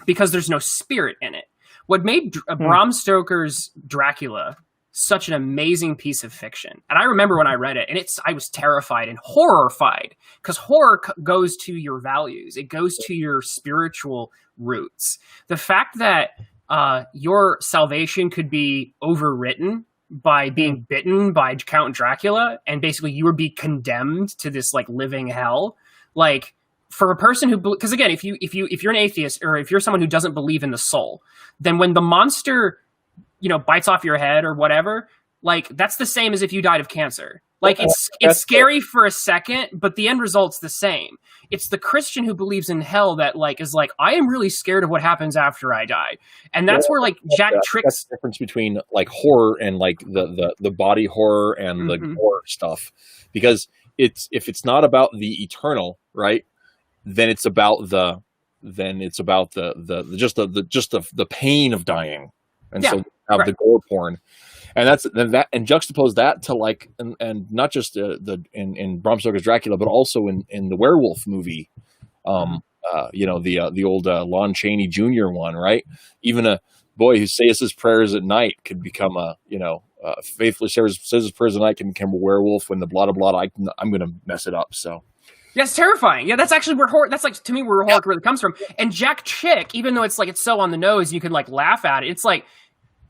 because there's no spirit in it. What made Bram Stoker's Dracula such an amazing piece of fiction. And I remember when I read it, and I was terrified and horrified, because horror goes to your values. It goes to your spiritual roots. The fact that your salvation could be overwritten by being bitten by Count Dracula, and basically you would be condemned to this like living hell. Like for a person who, because again, if you're an atheist or if you're someone who doesn't believe in the soul, then when the monster, bites off your head or whatever, like that's the same as if you died of cancer. Like it's scary for a second, but the end result's the same. It's the Christian who believes in hell that like is like, I am really scared of what happens after I die. And that's where like Jack tricks. That's the difference between like horror and like the body horror and the gore stuff. Because if it's not about the eternal, right, then it's about the pain of dying. And so you have the gore porn. And and juxtapose that to like, and not just in Bram Stoker's Dracula, but also in the werewolf movie, the old Lon Chaney Jr. one, right? Even a boy who says his prayers at night could become faithfully says his prayers at night can become a werewolf when the blah blah blah. I'm going to mess it up. So. Yeah, it's terrifying. Yeah, that's actually where horror. That's like to me where horror really comes from. And Jack Chick, even though it's like it's so on the nose, you can like laugh at it. It's like.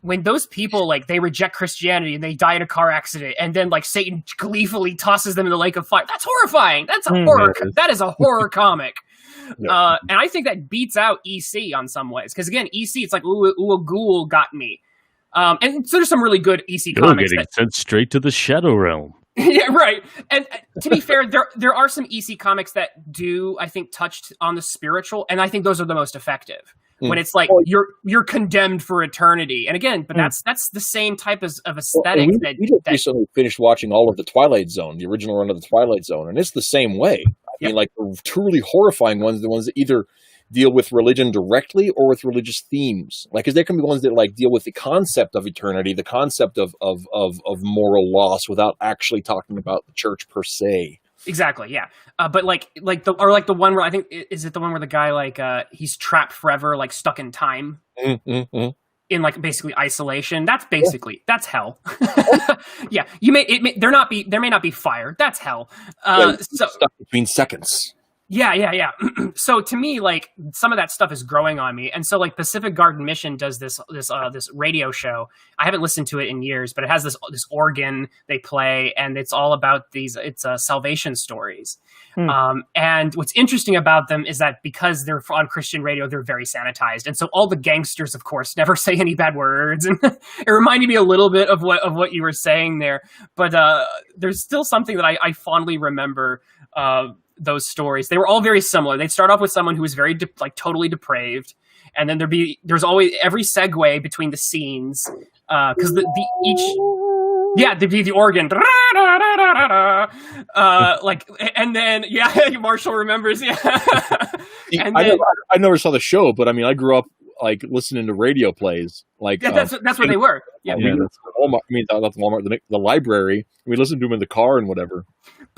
When those people, like, they reject Christianity and they die in a car accident, and then, like, Satan gleefully tosses them in the lake of fire. That's horrifying. That's a horror. That is a horror comic. And I think that beats out EC on some ways. Because, again, EC, it's like, ooh, a ghoul got me. And so there's some really good EC comics. You're getting sent straight to the Shadow Realm. Yeah, right. And to be fair, there are some EC comics that do, I think, touch on the spiritual, and I think those are the most effective. when it's like you're condemned for eternity. And again, but that's the same type of aesthetic we just recently finished watching all of the Twilight Zone, the original run of the Twilight Zone, and it's the same way. I mean, like the truly horrifying ones, the ones that either deal with religion directly or with religious themes. Like, because there can be ones that like deal with the concept of eternity, the concept of moral loss, without actually talking about the church per se. Exactly, yeah. But like the one where I think is it the one where the guy like he's trapped forever, like stuck in time, in like basically isolation. That's basically that's hell. Yeah, there may not be fire. That's hell. So stuck between seconds. Yeah. So to me, like some of that stuff is growing on me, and so like Pacific Garden Mission does this radio show. I haven't listened to it in years, but it has this organ they play, and it's all about it's salvation stories. And what's interesting about them is that because they're on Christian radio, they're very sanitized, and so all the gangsters, of course, never say any bad words. And it reminded me a little bit of what you were saying there, but there's still something that I fondly remember. Those stories, they were all very similar. They'd start off with someone who was very totally depraved, and then there's always every segue between the scenes because the organ like, and then Marshall remembers. And then, I never saw the show, but I mean I grew up like listening to radio plays. Like that's where they were. That's Walmart. I mean, not the Walmart, the library. We listened to them in the car and whatever.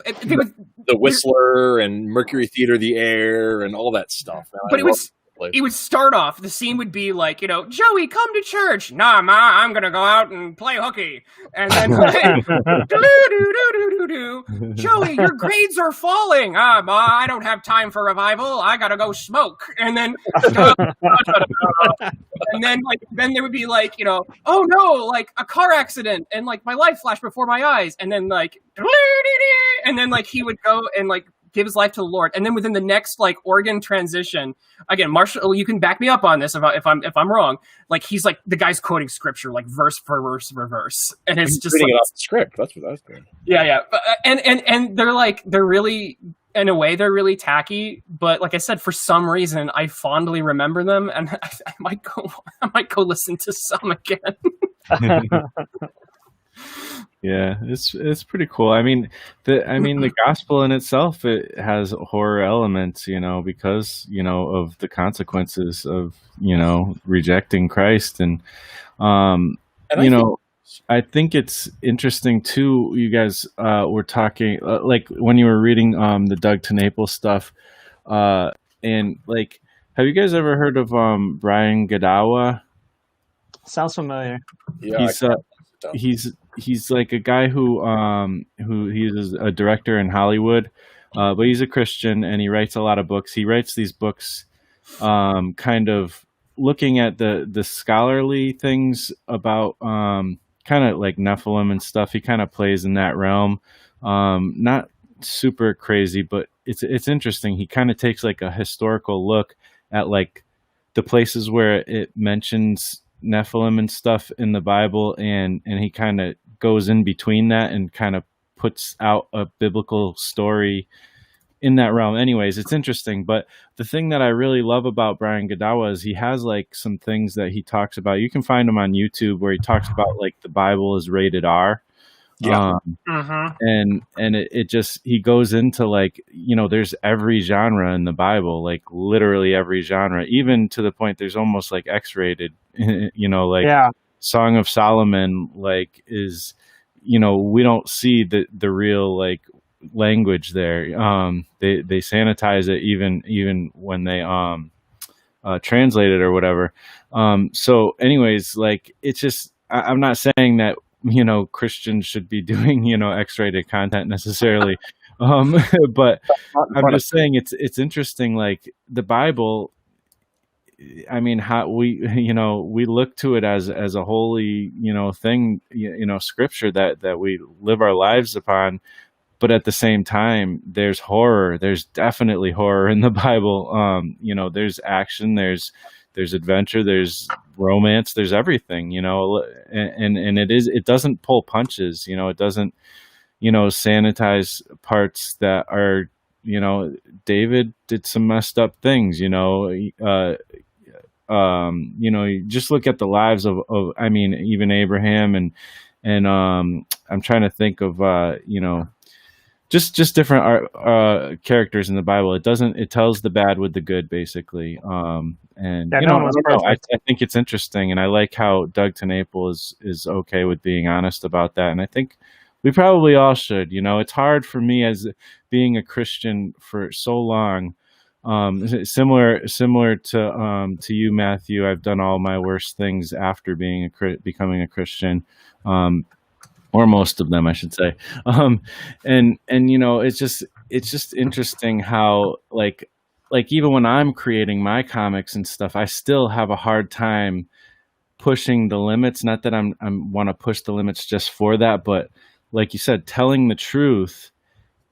The Whistler and Mercury Theater, the Air, and all that stuff. But it would start off. The scene would be like, Joey, come to church. Nah, Ma, I'm gonna go out and play hooky. And then, Joey, your grades are falling. Ah, Ma, I don't have time for revival. I gotta go smoke. And then, then there would be like, oh no, like a car accident, and like my life flashed before my eyes, and then like, and then like he would go and like give his life to the Lord, and then within the next like organ transition, again, Marshall, you can back me up on this if I'm wrong. Like he's like the guy's quoting scripture like verse for verse for verse, and it's just reading like, it off the script. That's what I was doing. Yeah, and they're really, in a way, they're really tacky, but like I said, for some reason, I fondly remember them, and I might go listen to some again. Yeah, it's pretty cool. I mean, the gospel in itself, it has horror elements, because of the consequences of rejecting Christ, and I think it's interesting too. You guys were talking like when you were reading the Doug TeNaples stuff, and like, have you guys ever heard of Brian Godawa? Sounds familiar. Yeah, he's like a guy who he's a director in Hollywood, but he's a Christian and he writes a lot of books. He writes these books kind of looking at the scholarly things about kind of like Nephilim and stuff. He kind of plays in that realm. Not super crazy, but it's interesting. He kind of takes like a historical look at like the places where it mentions Nephilim and stuff in the Bible, and he kind of goes in between that and kind of puts out a biblical story in that realm. Anyways, it's interesting. But the thing that I really love about Brian Godawa is he has like some things that he talks about. You can find him on YouTube where he talks about like the Bible is rated R. Yeah. And it just, he goes into like, there's every genre in the Bible, like literally every genre, even to the point there's almost like X-rated, like Song of Solomon, like is, we don't see the real like language there. They sanitize it even when they translate it or whatever. So anyways, like it's just, I'm not saying that Christians should be doing X-rated content necessarily, but I'm just saying it's interesting. Like the Bible, I mean, how we look to it as a holy thing, scripture that we live our lives upon. But at the same time, there's horror. There's definitely horror in the Bible. There's action. There's adventure. There's romance. There's everything. And it doesn't pull punches. It doesn't sanitize parts that are. David did some messed up things. You just look at the lives of I mean, even Abraham and I'm trying to think of just different characters in the Bible. It tells the bad with the good, basically. And Yeah, I no one was don't know. I perfect. think it's interesting, and I like how Doug TenNapel is okay with being honest about that. And I think we probably all should. It's hard for me as being a Christian for so long. Similar to you, Matthew. I've done all my worst things after becoming a Christian. Or most of them, I should say. And it's just interesting how like even when I'm creating my comics and stuff, I still have a hard time pushing the limits. Not that I'm want to push the limits just for that, but like you said, telling the truth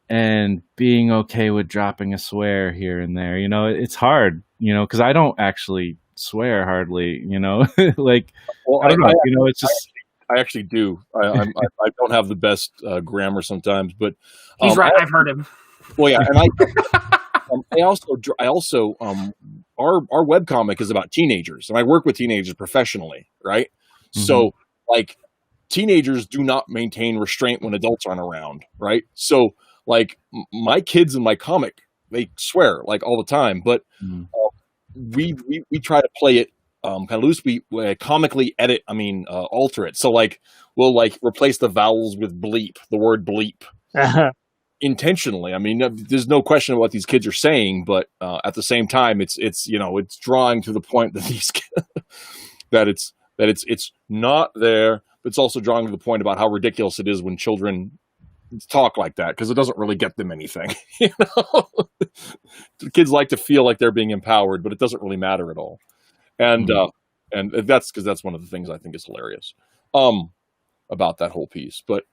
and being okay with dropping a swear here and there. It's hard, because I don't actually swear hardly. Like Well, I don't know. It's just. I actually do. I don't have the best grammar sometimes, but He's right. I've heard him. well, yeah, and I also our webcomic is about teenagers, and I work with teenagers professionally, right? Mm-hmm. So like teenagers do not maintain restraint when adults aren't around, right? So like my kids in my comic, they swear like all the time, but we try to play it kind of loose. We comically alter it. So like we'll like replace the vowels with bleep, the word bleep. Intentionally. I mean, there's no question of what these kids are saying, but at the same time, it's drawing to the point that that it's not there, but it's also drawing to the point about how ridiculous it is when children talk like that, because it doesn't really get them anything. Kids like to feel like they're being empowered, but it doesn't really matter at all. And that's because that's one of the things I think is hilarious about that whole piece. But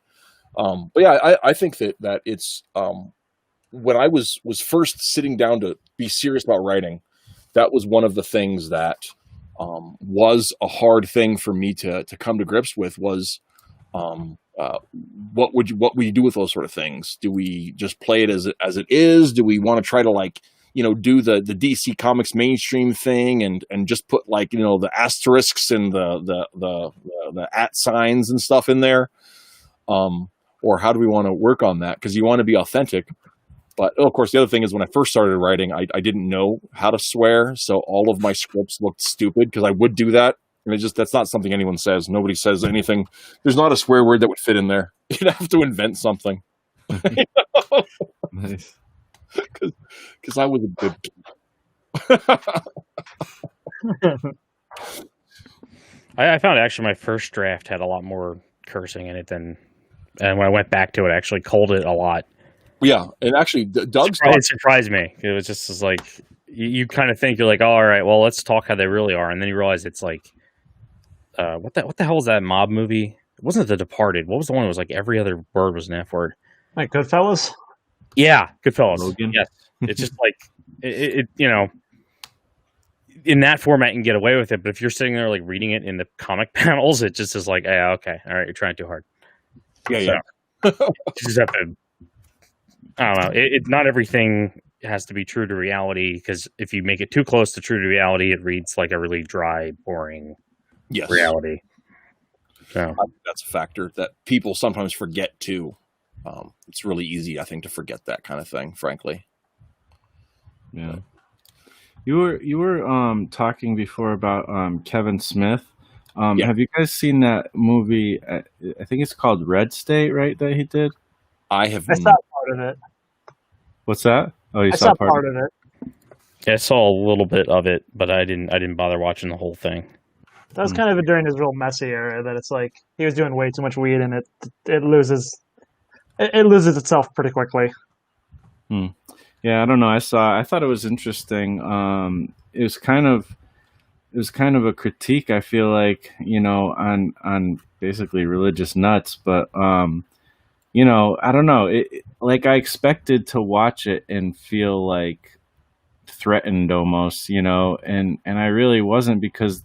yeah, I think that it's when I was first sitting down to be serious about writing, that was one of the things that was a hard thing for me to come to grips with was what would you do with those sort of things? Do we just play it as it is? Do we want to try to do the DC Comics mainstream thing and just put the asterisks and the at signs and stuff in there? Or how do we want to work on that? Because you want to be authentic. But of course, the other thing is when I first started writing, I didn't know how to swear. So all of my scripts looked stupid because I would do that. And that's not something anyone says. Nobody says anything. There's not a swear word that would fit in there. You'd have to invent something. Nice. Because I was a good kid. I found actually my first draft had a lot more cursing in it and when I went back to it, I actually culled it a lot. Yeah, and actually, Doug's it surprised me. It was just like you kind of think you're like, oh, all right, well, let's talk how they really are, and then you realize it's like, what the hell was that mob movie? It wasn't The Departed. What was the one that was like every other word was an F word? Like Goodfellas? Yeah, Goodfellas. Logan? Yes, it's just like it in that format you can get away with it, but if you're sitting there like reading it in the comic panels, it just is like, yeah, okay, all right, you're trying too hard. Yeah. You just have to. I don't know. Not everything has to be true to reality, because if you make it too close to true to reality, it reads like a really dry, boring reality. So I think that's a factor that people sometimes forget too. It's really easy, I think, to forget that kind of thing, frankly. Yeah. You were talking before about Kevin Smith. Yeah. Have you guys seen that movie? I think it's called Red State, right? That he did. I have. I saw part of it. What's that? Oh, you I saw part of it. yeah, I saw a little bit of it, but I didn't bother watching the whole thing. That was kind of during his real messy era. That it's like he was doing way too much weed, and it loses itself pretty quickly. Yeah, I don't know. I thought it was interesting. It was kind of a critique, I feel like, on basically religious nuts, but I don't know. Like I expected to watch it and feel like threatened almost, and I really wasn't, because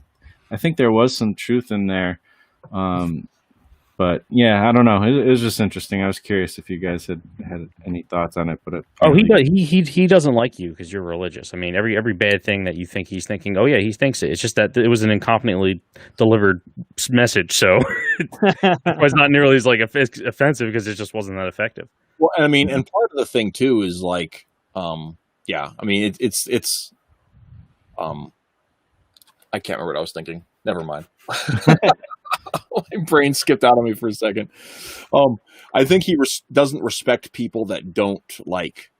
I think there was some truth in there. But yeah, I don't know. It was just interesting. I was curious if you guys had any thoughts on it. But He doesn't like you because you're religious. I mean, every bad thing that you think he's thinking, oh yeah, he thinks it. It's just that it was an incompetently delivered message, so it was not nearly as like offensive because it just wasn't that effective. Well, I mean, and part of the thing too is like, yeah, I mean, it's I can't remember what I was thinking. Never mind. My brain skipped out on me for a second. I think he doesn't respect people that don't like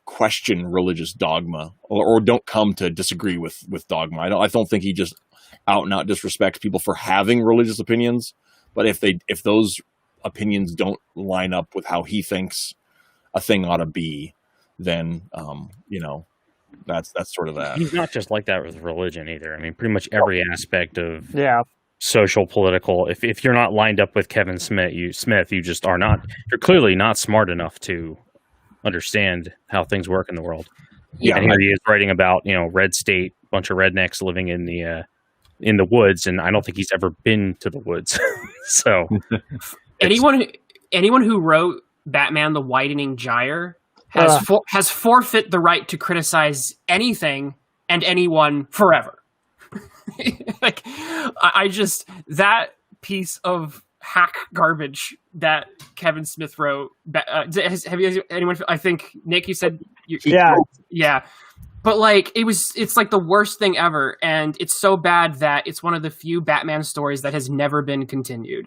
question religious dogma or don't come to disagree with dogma. I don't think he just out and out disrespects people for having religious opinions. But if those opinions don't line up with how he thinks a thing ought to be, then that's sort of that. He's not just like that with religion either. I mean, pretty much every aspect of social, political. If you're not lined up with Kevin Smith, you just are not. You're clearly not smart enough to understand how things work in the world. Yeah, and here he is writing about red state, bunch of rednecks living in the woods, and I don't think he's ever been to the woods. So anyone who wrote Batman: The Widening Gyre has forfeit the right to criticize anything and anyone forever. Like, I just, that piece of hack garbage that Kevin Smith wrote. Have you anyone? I think Nick, you said, yeah. But like, it's like the worst thing ever, and it's so bad that it's one of the few Batman stories that has never been continued.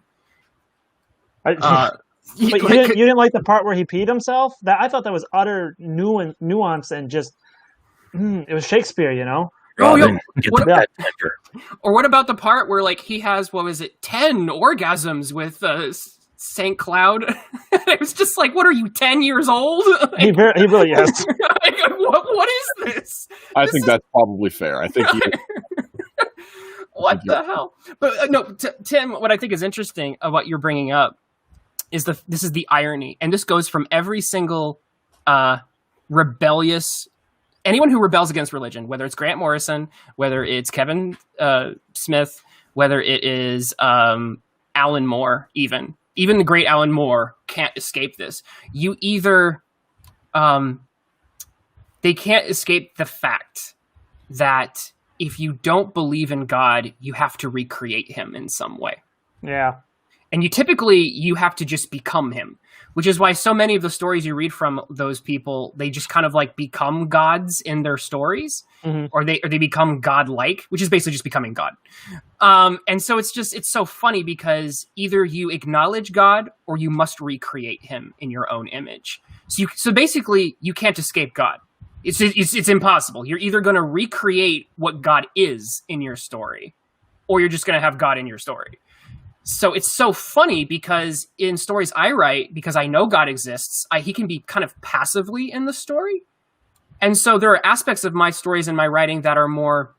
But you didn't like the part where he peed himself? I thought that was utter nuance and just it was Shakespeare, Oh, or what about the part where like he has 10 orgasms with Saint Cloud? It was just like, what are you, 10 years old? He really is. Like, what is this? I think that's probably fair. I think he what the hell? But no, Tim, what I think is interesting about what you're bringing up is this is the irony, and this goes from every single rebellious. Anyone who rebels against religion, whether it's Grant Morrison, whether it's Kevin Smith, whether it is Alan Moore, even the great Alan Moore can't escape this. You either they can't escape the fact that if you don't believe in God, you have to recreate him in some way. Yeah. And you have to just become him, which is why so many of the stories you read from those people, they just kind of like become gods in their stories, or they become godlike, which is basically just becoming God. And so it's so funny because either you acknowledge God or you must recreate him in your own image. So basically you can't escape God. It's impossible. You're either going to recreate what God is in your story, or you're just going to have God in your story. So it's so funny because in stories I write, because I know God exists, he can be kind of passively in the story. And so there are aspects of my stories and my writing that are more,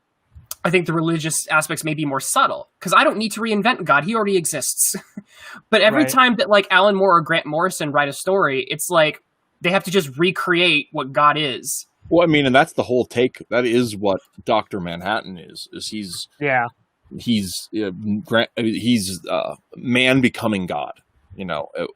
I think the religious aspects may be more subtle, because I don't need to reinvent God. He already exists. But every time that like Alan Moore or Grant Morrison write a story, it's like they have to just recreate what God is. Well, I mean, and that's the whole take. That is what Dr. Manhattan is he's man becoming God.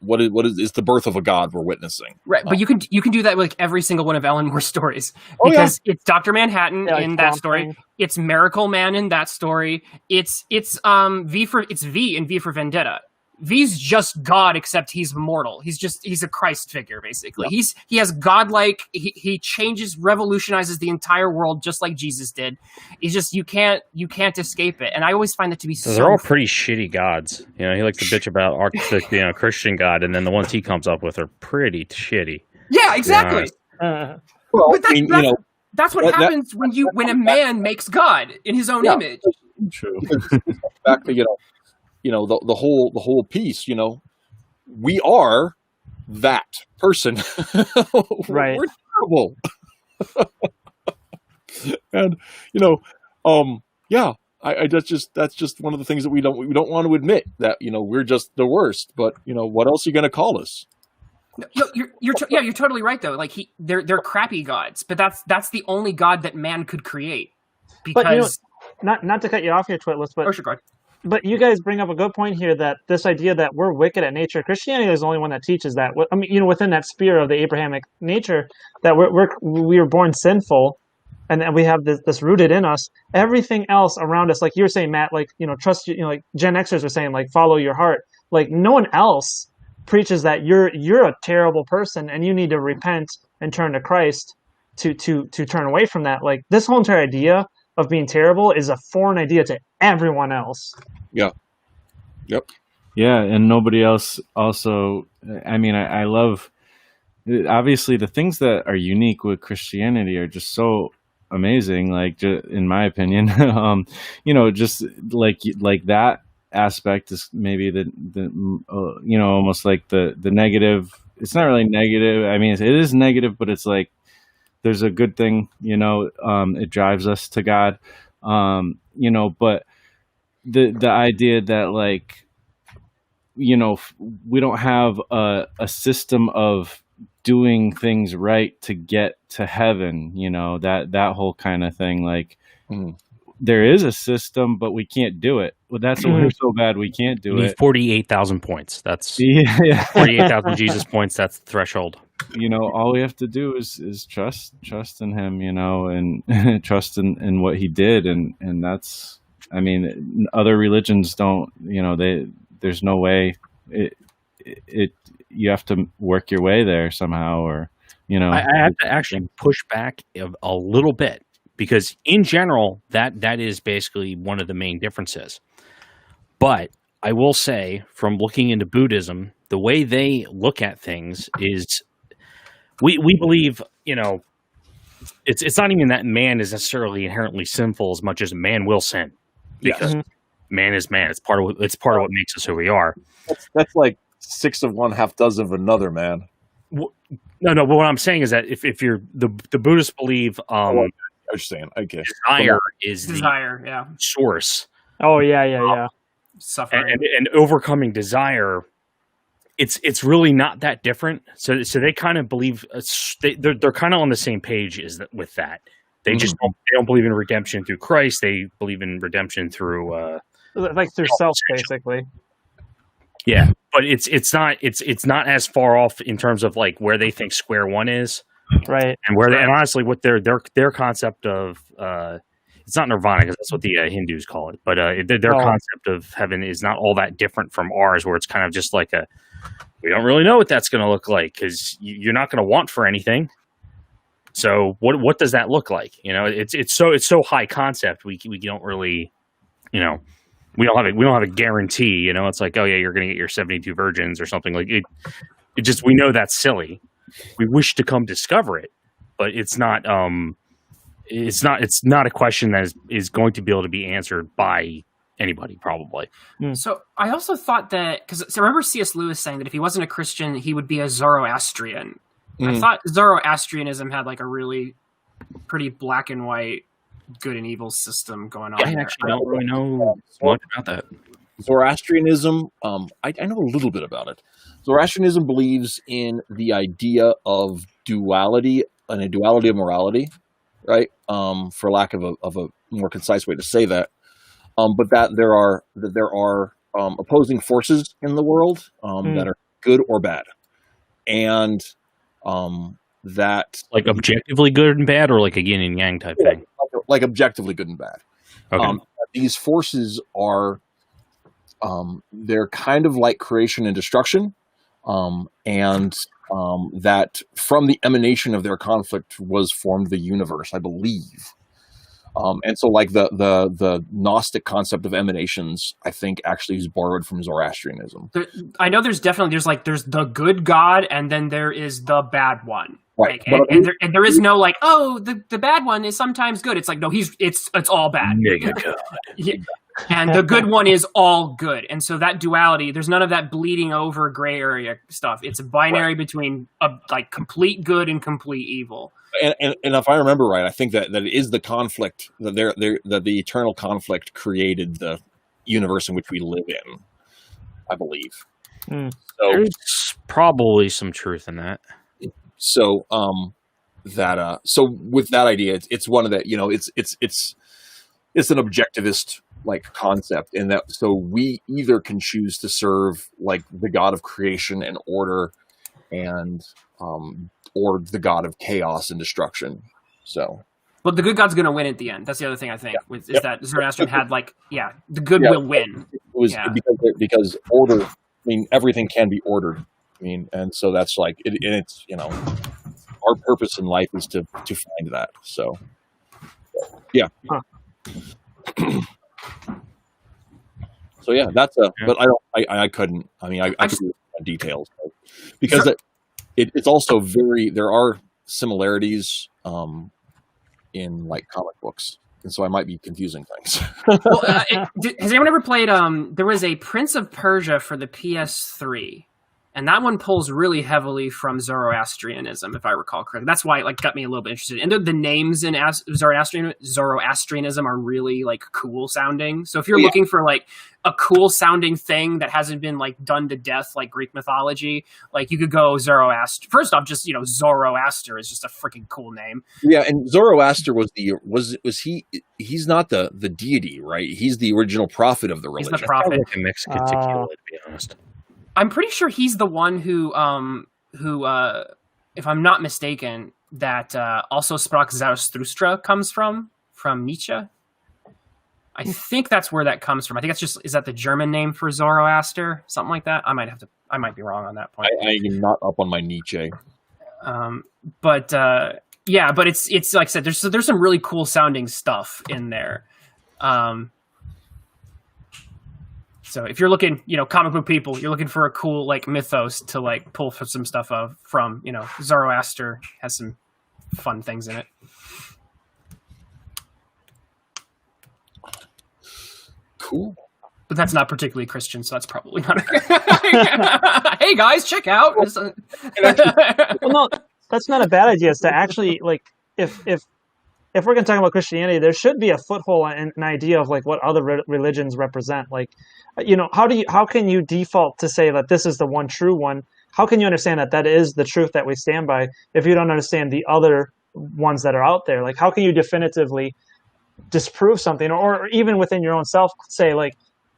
What is the birth of a God we're witnessing, right? But you can do that with like every single one of Alan Moore's stories, because it's Dr. Manhattan in that story, it's Miracle Man in that story, it's V in V for Vendetta. V's just God, except he's mortal. He's a Christ figure, basically. Yep. He has godlike. He revolutionizes the entire world just like Jesus did. It's just you can't escape it. And I always find that to be so. They're all pretty shitty gods. He likes to bitch about Christian God, and then the ones he comes up with are pretty shitty. Yeah, exactly. That's what happens when a man makes God in his own image. True. Back to the whole piece, we are that person. Right. We're terrible. And that's just one of the things that we don't want to admit, that we're just the worst. But what else are you going to call us? You're totally right though. Like they're crappy gods, but that's the only God that man could create. Because but not to cut you off here, Twitless, but sure, go ahead. But you guys bring up a good point here, that this idea that we're wicked at nature. Christianity is the only one that teaches that. I mean, within that sphere of the Abrahamic nature, that we were born sinful, and we have this rooted in us. Everything else around us, like you were saying, Matt, like trust like Gen Xers are saying, like follow your heart. Like no one else preaches that you're a terrible person and you need to repent and turn to Christ to turn away from that. Like this whole entire idea of being terrible is a foreign idea to everyone else. Yeah. Yep. Yeah, and nobody else also. I mean, I love, obviously, the things that are unique with Christianity are just so amazing, like in my opinion. Just like that aspect is maybe the almost like the negative. It's not really negative. I mean, it is negative, but it's like there's a good thing, it drives us to God, but the idea that, like, we don't have a system of doing things right to get to heaven, that whole kind of thing. Like, there is a system, but we can't do it. Well, that's why we're so bad we can't do it. 48,000 points. That's 48,000 Jesus points. That's the threshold. All we have to do is trust in him, and trust in what he did. And that's, I mean, other religions don't, there's no way you have to work your way there somehow, or, I have to actually push back a little bit, because in general, that is basically one of the main differences. But I will say, from looking into Buddhism, the way they look at things is, we believe, it's not even that man is necessarily inherently sinful as much as man will sin, because man is man. It's part of what makes us who we are. That's like 6 of one, half dozen of another, man. No. But what I'm saying is that if you're the Buddhists believe, I was saying, okay, desire is desire, the source. Oh yeah. Suffering and overcoming desire. It's really not that different. So they kind of believe they're kind of on the same page with that. They just don't believe in redemption through Christ. They believe in redemption through through self, basically. Yeah, but it's not as far off in terms of like where they think square one is, right? And honestly, what their concept of it's not nirvana, because that's what the Hindus call it, but their concept of heaven is not all that different from ours, where it's kind of just like we don't really know what that's going to look like, because you're not going to want for anything. So what does that look like? It's so high concept. We don't really, we don't have a guarantee. It's like, oh yeah, you're going to get your 72 virgins or something like it. It just, we know that's silly. We wish to come discover it, but it's not. It's not a question that is going to be able to be answered by anybody, probably. So I also thought that, because I remember C.S. Lewis saying that if he wasn't a Christian, he would be a Zoroastrian. I thought Zoroastrianism had like a really pretty black and white good and evil system going on. I actually don't really know much about that. Zoroastrianism, I know a little bit about it. Zoroastrianism believes in the idea of duality, and a duality of morality, right? For lack of a more concise way to say that. But that there are opposing forces in the world that are good or bad, and that, like, objectively good and bad, or like a yin and yang type thing, like objectively good and bad. Okay. These forces are they're kind of like creation and destruction, and that from the emanation of their conflict was formed the universe, I believe. And so, like, the Gnostic concept of emanations, I think, actually is borrowed from Zoroastrianism. I know there's the good God, and then there is the bad one. Right. Like, and there is no like, oh, the bad one is sometimes good. It's like, no, it's all bad. God. Yeah. And the good one is all good. And so that duality, there's none of that bleeding over gray area stuff. It's a binary between like complete good and complete evil. And if I remember right, I think that it is the conflict that the eternal conflict created the universe in which we live in, I believe. So there's probably some truth in that. So so with that idea, it's one of the, it's an objectivist like concept in that. So we either can choose to serve like the God of creation and order, and or the God of chaos and destruction. So, but the good God's going to win at the end. That's the other thing I think is that Zoroastrian had like the good will win. It was because order. I mean, everything can be ordered. I mean, and so that's like it, and it's our purpose in life is to find that. So, yeah. Huh. So yeah, that's but I couldn't. I mean, I could do details because it's also there are similarities in like comic books, and so I might be confusing things. Well, has anyone ever played? There was a Prince of Persia for the PS3. And that one pulls really heavily from Zoroastrianism, if I recall correctly. That's why it got me a little bit interested. And the names in Zoroastrianism are really like cool sounding. So if you're looking for like a cool sounding thing that hasn't been like done to death like Greek mythology, like you could go Zoroaster. First off, just Zoroaster is just a freaking cool name. Yeah, and Zoroaster he's not the deity, right? He's the original prophet of the religion. He's the prophet. Like a Mexican tequila, to be honest. I'm pretty sure he's the one who, if I'm not mistaken, that also Sprach Zarathustra comes from Nietzsche. I think that's where that comes from. I think is that the German name for Zoroaster? Something like that? I might be wrong on that point. I am not up on my Nietzsche. But it's like I said, there's some really cool sounding stuff in there. So if you're looking, comic book people, you're looking for a cool like mythos to like pull some stuff from, Zoroaster has some fun things in it. Cool. But that's not particularly Christian, so that's probably not. Hey guys, check out. Well, no, that's not a bad idea. Is to actually like if we're going to talk about Christianity, there should be a foothold and an idea of like what other religions represent. Like, how can you default to say that this is the one true one? How can you understand that is the truth that we stand by if you don't understand the other ones that are out there? Like, how can you definitively disprove something, or even within your own self say like,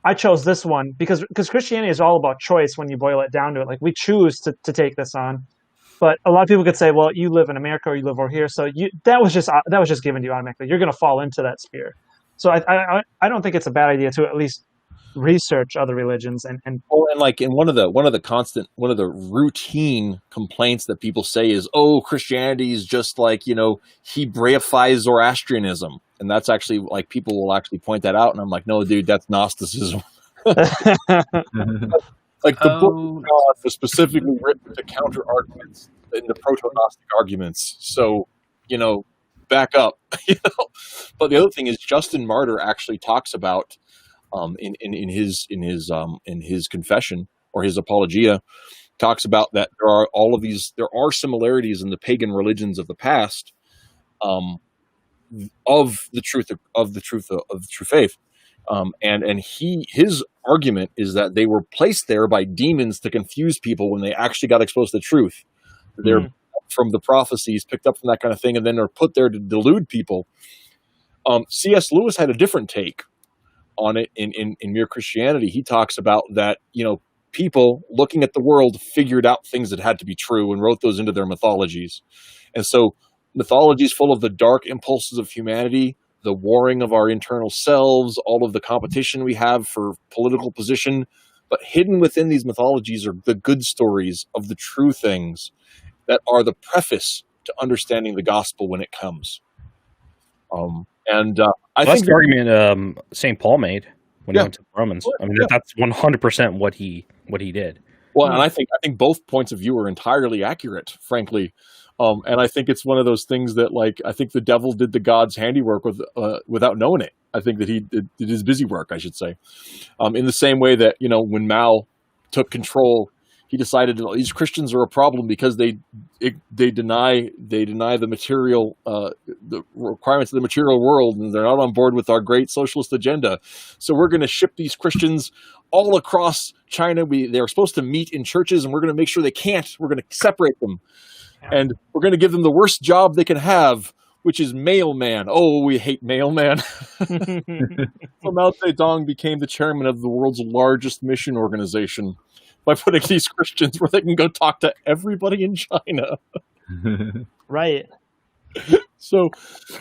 I chose this one because Christianity is all about choice when you boil it down to it. Like, we choose to take this on. But a lot of people could say, well, you live in America or you live over here, so that was just given to you automatically. You're going to fall into that sphere. So I don't think it's a bad idea to at least research other religions and like in one of the routine complaints that people say is, oh, Christianity is just like Hebraifies Zoroastrianism, and that's actually like people will actually point that out, and I'm like, no, dude, that's Gnosticism. Like the book of God was specifically written to counter arguments in the proto-Gnostic arguments. So, back up. But the other thing is, Justin Martyr actually talks about in his confession or his apologia, talks about that there are similarities in the pagan religions of the past of the true faith. And his argument is that they were placed there by demons to confuse people when they actually got exposed to the truth. They're from the prophecies picked up from that kind of thing, and then they're put there to delude people. C.S. Lewis had a different take on it in Mere Christianity. He talks about that, people looking at the world figured out things that had to be true and wrote those into their mythologies. And so mythologies full of the dark impulses of humanity, the warring of our internal selves, all of the competition we have for political position, but hidden within these mythologies are the good stories of the true things that are the preface to understanding the gospel when it comes. I think that's the argument St. Paul made when he went to Romans. I mean, that's 100% what he did. Well, and I think both points of view are entirely accurate, frankly. And I think it's one of those things that, like, I think the devil did the God's handiwork without knowing it. I think that he did his busy work, I should say. In the same way that, when Mao took control, he decided that these Christians are a problem because they deny the material, the requirements of the material world, and they're not on board with our great socialist agenda. So we're going to ship these Christians all across China. They're supposed to meet in churches, and we're going to make sure they can't. We're going to separate them. And we're going to give them the worst job they can have which is mailman. Oh, we hate mailman. So Mao Zedong became the chairman of the world's largest mission organization by putting these Christians where they can go talk to everybody in China. Right. So,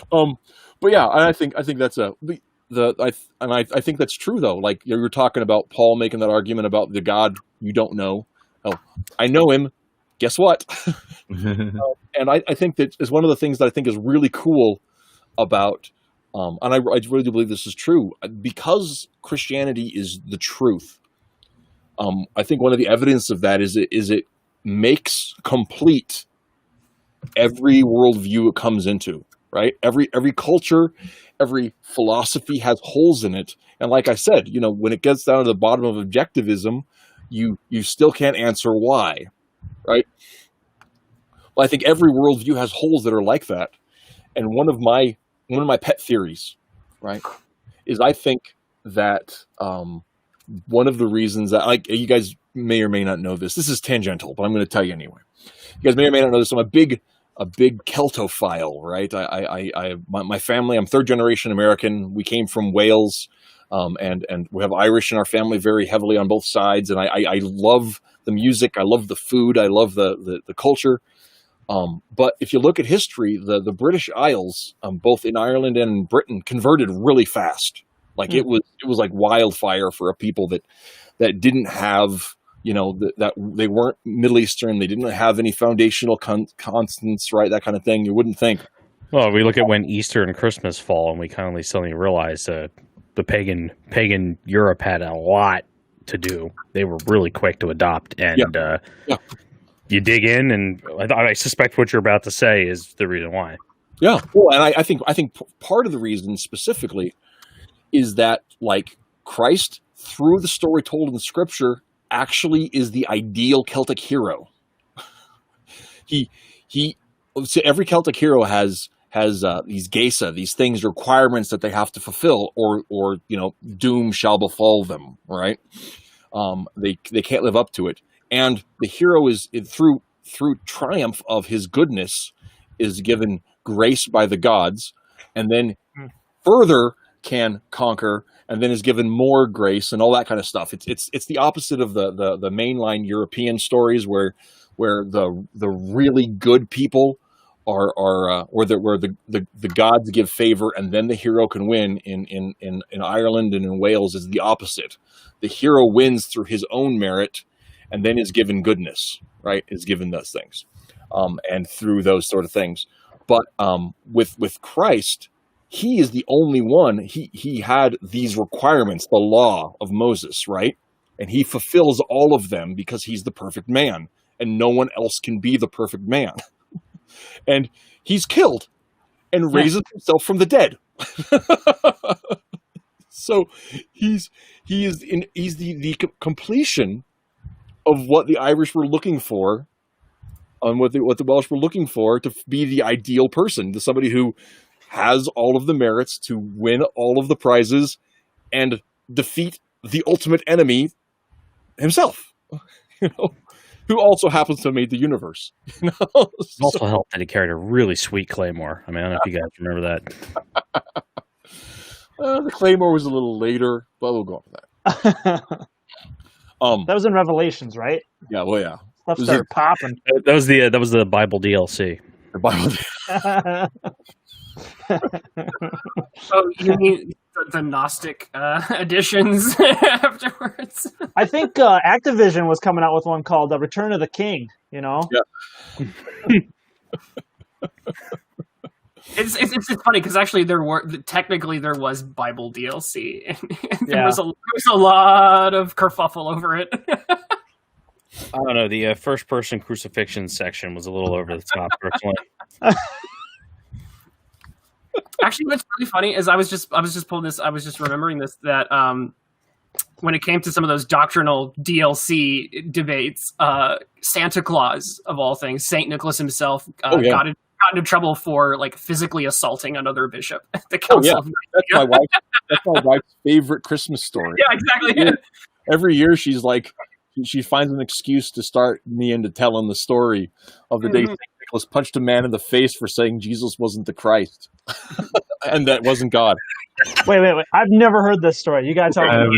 but yeah, I think that's I think that's true though. Like you were talking about Paul making that argument about the God you don't know. Oh, I know him. Guess what? And I think that is one of the things that I think is really cool about, and I really do believe this is true, because Christianity is the truth. I think one of the evidence of that is it makes complete every worldview it comes into, right? Every culture, every philosophy has holes in it. And like I said, when it gets down to the bottom of objectivism, you still can't answer why, right? Well, I think every worldview has holes that are like that. And one of my pet theories, right, is I think that one of the reasons that, like, you guys may or may not know this. This is tangential, but I'm going to tell you anyway. You guys may or may not know this. I'm a big Celtophile, right? My family. I'm third generation American. We came from Wales, and we have Irish in our family very heavily on both sides. And I love the music. I love the food. I love the culture. But if you look at history, the British Isles, both in Ireland and in Britain, converted really fast. Like it was like wildfire for a people that didn't have, that they weren't Middle Eastern. They didn't have any foundational constants, right? That kind of thing. You wouldn't think. Well, we look at when Easter and Christmas fall, and we kind of suddenly realize the pagan Europe had a lot to do. They were really quick to adopt, and you dig in, and I suspect what you're about to say is the reason why. Yeah, well, and I think part of the reason specifically is that, like, Christ, through the story told in Scripture, actually is the ideal Celtic hero. So every Celtic hero has these geisa, these things, requirements that they have to fulfill, or doom shall befall them. Right? They can't live up to it, and the hero is through triumph of his goodness is given grace by the gods, and then further can conquer, and then is given more grace and all that kind of stuff. It's the opposite of the mainline European stories where the really good people are where the gods give favor and then the hero can win. In Ireland and in Wales is the opposite. The hero wins through his own merit and then is given goodness, right? Is given those things, and through those sort of things. But with Christ, he is the only one. He had these requirements, the law of Moses, right? And he fulfills all of them because he's the perfect man, and no one else can be the perfect man. And he's killed and raises himself from the dead. So he's the completion of what the Irish were looking for, what the Welsh were looking for to be the ideal person, to somebody who has all of the merits to win all of the prizes and defeat the ultimate enemy himself, who also happens to have made the universe. It also helped that he carried a really sweet claymore. I mean, I don't know if you guys remember that. The claymore was a little later, but we'll go on with that. That was in Revelations, right? Yeah, well, yeah. Stuff started popping. That was the Bible DLC. The Bible. Oh, you mean the Gnostic editions afterwards? I think Activision was coming out with one called Return of the King, Yeah. It's funny because actually there was Bible DLC, and there was a lot of kerfuffle over it. I don't know. The first person crucifixion section was a little over the top, personally. Actually, what's really funny is I was just remembering this, that when it came to some of those doctrinal DLC debates, Santa Claus of all things, Saint Nicholas himself, got into trouble for physically assaulting another bishop at the council. That's my wife's favorite Christmas story. Yeah, exactly. Every year she's like, she finds an excuse to start me into telling the story of the day Saint Nicholas punched a man in the face for saying Jesus wasn't the Christ, and that wasn't God. Wait. I've never heard this story. You gotta tell me. I will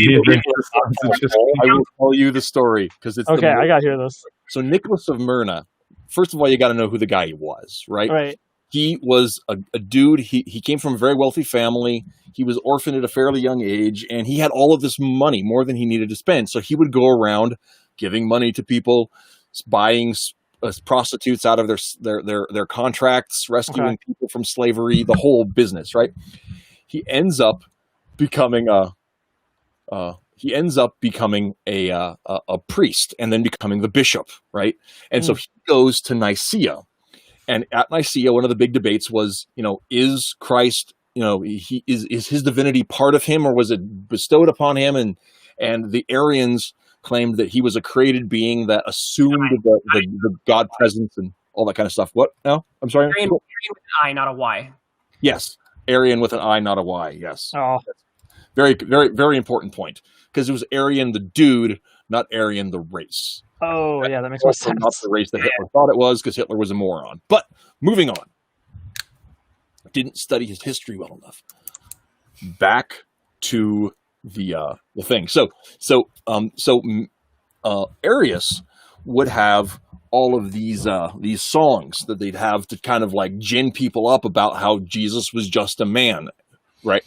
tell you the story because it's Okay, I gotta hear this. So Nicholas of Myrna. First of all, you got to know who the guy was, right? Right. He was a dude. He came from a very wealthy family. He was orphaned at a fairly young age, and he had all of this money, more than he needed to spend. So he would go around giving money to people, buying prostitutes out of their contracts, rescuing people from slavery, the whole business, right? He ends up becoming a priest, and then becoming the bishop, right? And so he goes to Nicaea, and at Nicaea, one of the big debates was, is Christ, is his divinity part of him, or was it bestowed upon him? And the Arians claimed that he was a created being that assumed the God presence and all that kind of stuff. What? No, I'm sorry. Arian with an I, not a Y. Yes, Arian with an I, not a Y. Yes. Oh, very, very, very important point, because it was Arian the dude, not Arian the race. Oh, yeah, that makes more sense. Not the race that Hitler thought it was, because Hitler was a moron. But moving on, didn't study his history well enough. Back to the thing. So Arius would have all of these songs that they'd have to kind of like gin people up about how Jesus was just a man, right?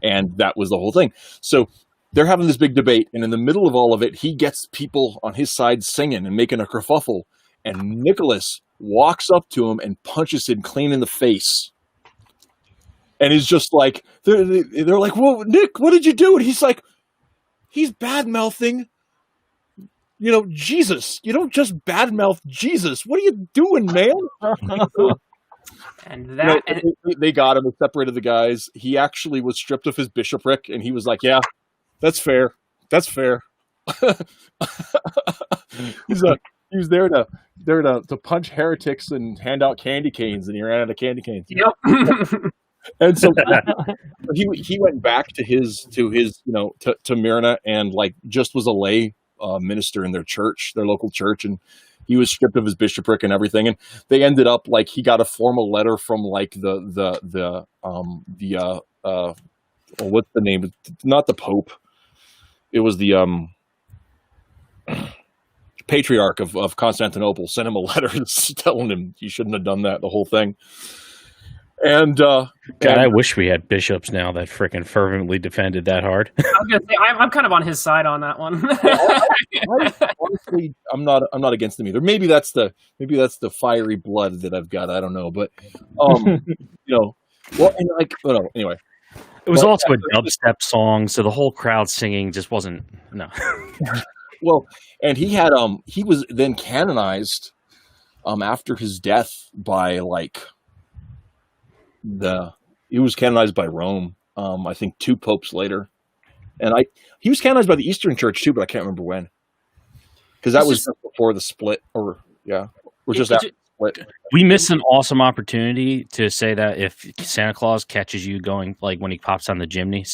And that was the whole thing. So they're having this big debate, and in the middle of all of it, he gets people on his side singing and making a kerfuffle, and Nicholas walks up to him and punches him clean in the face. And he's just like, they're like, "Whoa, Nick, what did you do?" And he's like, he's bad-mouthing, Jesus. You don't just bad-mouth Jesus. What are you doing, man? And that they got him and separated the guys. He actually was stripped of his bishopric, and he was like, "Yeah, that's fair. That's fair." He was there to punch heretics and hand out candy canes, and he ran out of candy canes. Yep. And so he went back to his to Myrna, and like just was a lay minister in their church, their local church, and he was stripped of his bishopric and everything. And they ended up like he got a formal letter from like what's the name? Not the Pope. It was the Patriarch of Constantinople sent him a letter telling him he shouldn't have done that. The whole thing. And God, I wish we had bishops now that freaking fervently defended that hard. I was gonna say, I'm kind of on his side on that one. Honestly, I'm not against them either. Maybe that's the fiery blood that I've got. I don't know, but well, and like, anyway. It was also a dubstep song, so the whole crowd singing just wasn't no. Well, and he was then canonized after his death by like he was canonized by Rome. I think 2 popes later, and he was canonized by the Eastern Church too, but I can't remember when, because that was just before the split, or just after the split. We missed an awesome opportunity to say that if Santa Claus catches you going, like when he pops on the chimney,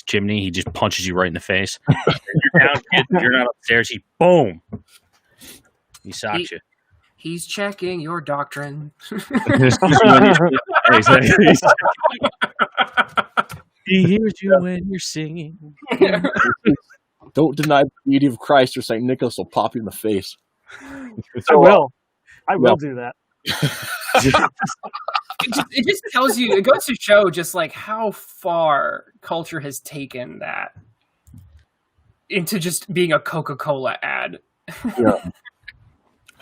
he just punches you right in the face. You're down, kid, you're not upstairs. He boom, he socks you. He's checking your doctrine. He hears you when you're singing. Don't deny the deity of Christ, or St. Nicholas will pop you in the face. I will do that. It just tells you, it goes to show just like how far culture has taken that into just being a Coca-Cola ad. Yeah.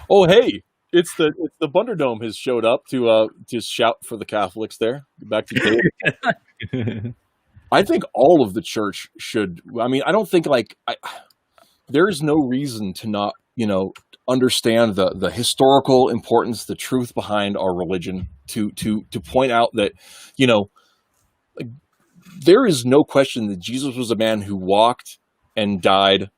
Oh, hey, it's the Bunderdome has showed up to shout for the Catholics there. Back to Dave. I think all of the church should. I mean, I don't think there is no reason to not, understand the historical importance, the truth behind our religion, to point out that, there is no question that Jesus was a man who walked and died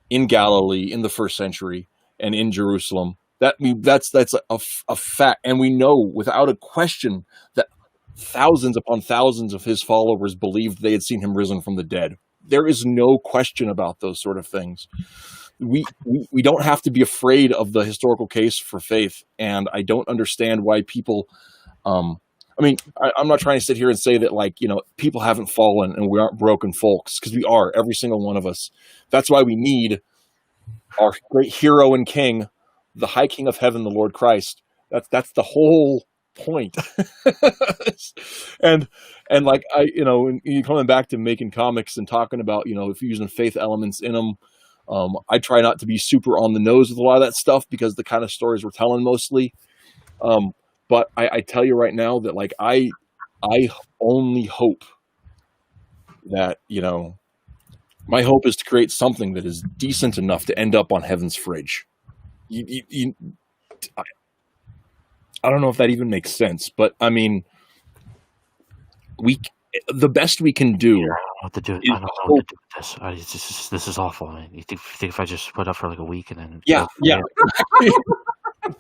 in Galilee in the first century and in Jerusalem. That's a fact, and we know without a question that thousands upon thousands of his followers believed they had seen him risen from the dead. There is no question about those sort of things. we don't have to be afraid of the historical case for faith. And I don't understand why people. I mean, I'm not trying to sit here and say that, like, people haven't fallen and we aren't broken folks, because we are, every single one of us. That's why we need our great hero and king, the high king of heaven, the Lord Christ. That's the whole point. and like, coming back to making comics and talking about, if you're using faith elements in them, I try not to be super on the nose with a lot of that stuff, because the kind of stories we're telling mostly. But I tell you right now that, like, I only hope that, my hope is to create something that is decent enough to end up on heaven's fridge. I don't know if that even makes sense, but I mean, the best we can do. I don't know what to do. I don't know what to do with this. This is awful. Man. You think if I just put up for like a week and then yeah.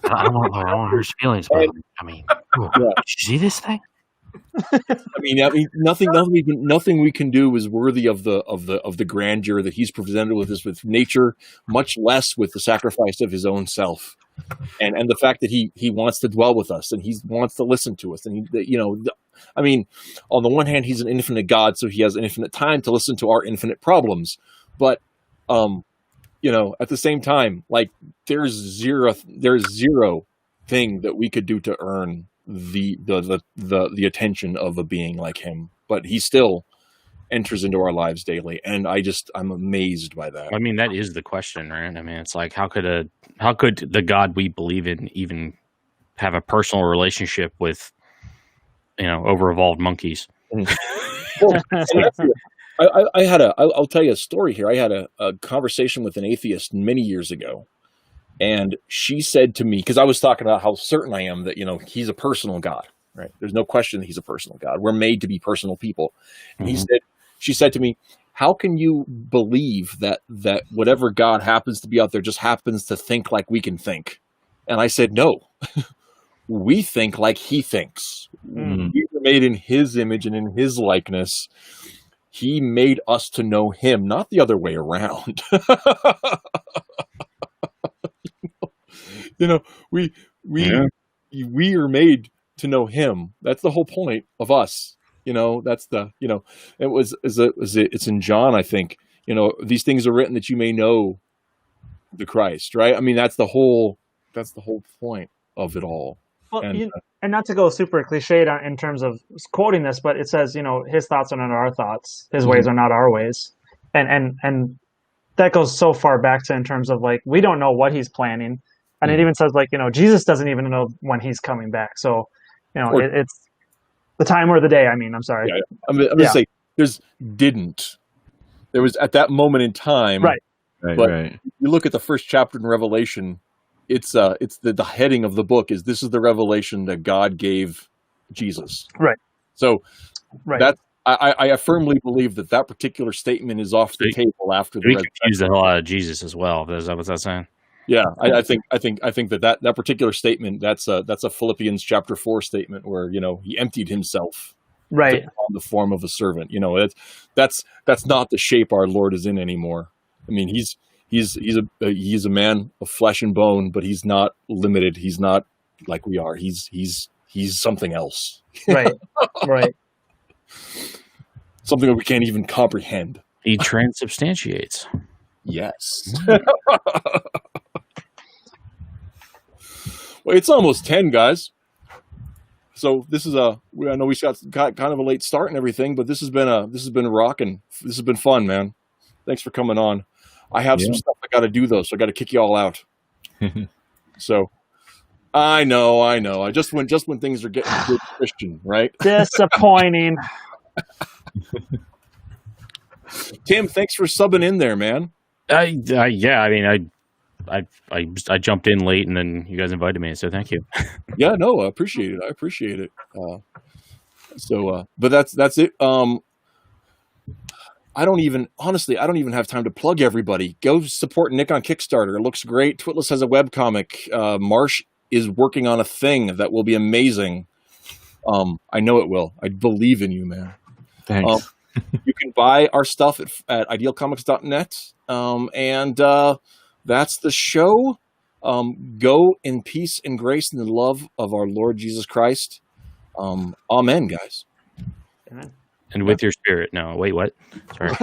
I don't want to hurt his feelings, but I mean, did you see this thing? I mean, nothing we can do is worthy of the grandeur that he's presented with us, with nature, much less with the sacrifice of his own self, and the fact that he wants to dwell with us and he wants to listen to us, and I mean, on the one hand, he's an infinite God, so he has infinite time to listen to our infinite problems, but at the same time, like, there's zero thing that we could do to earn the attention of a being like him, but he still enters into our lives daily, and I'm amazed by that. I mean, that is the question, right? I mean, it's like, how could the God we believe in even have a personal relationship with over-evolved monkeys? Well, I'll tell you a story here. I had a conversation with an atheist many years ago, and she said to me, because I was talking about how certain I am that, he's a personal God, right? There's no question that he's a personal God. We're made to be personal people. And she said to me, how can you believe that whatever God happens to be out there just happens to think like we can think? And I said, no, we think like he thinks. We were made in his image and in his likeness. He made us to know him, not the other way around. We are made to know him. That's the whole point of us. That's it's in John, I think. These things are written that you may know the Christ, right? I mean, that's the whole point of it all. Well, and not to go super cliched in terms of quoting this, but it says, his thoughts are not our thoughts, his ways are not our ways, and that goes so far back to in terms of, like, we don't know what he's planning, and it even says, like, Jesus doesn't even know when he's coming back. So, it's the time or the day. I mean, I'm sorry. Yeah, I'm gonna say there was at that moment in time, Right. You look at the first chapter in Revelation. It's the heading of the book is, this is the revelation that God gave Jesus. Right. So right. That's I firmly believe that particular statement is off the table after the resurrection. Confuse the hell out of Jesus as well. Is that what that's saying? Yeah, I think that particular statement, that's a Philippians chapter 4 statement where he emptied himself, right, on the form of a servant. That's not the shape our Lord is in anymore. I mean, he's a man of flesh and bone, but he's not limited. He's not like we are. He's something else. Right. Right. Something that we can't even comprehend. He transubstantiates. Yes. Well, it's almost 10, guys. So this is I know we got kind of a late start and everything, but this has been rocking. This has been fun, man. Thanks for coming on. I have some stuff I got to do though, so I got to kick you all out. So I know. Just when things are getting good Christian, right? Disappointing. Tim, thanks for subbing in there, man. Yeah. I mean, I jumped in late, and then you guys invited me, so thank you. Yeah, no, I appreciate it. But that's it. I don't even have time to plug everybody. Go support Nick on Kickstarter. It looks great. Twitless has a webcomic. Marsh is working on a thing that will be amazing. I know it will. I believe in you, man. Thanks. You can buy our stuff at idealcomics.net. And that's the show. Go in peace and grace and the love of our Lord Jesus Christ. Amen, guys. And with your spirit. No, wait, what? Sorry.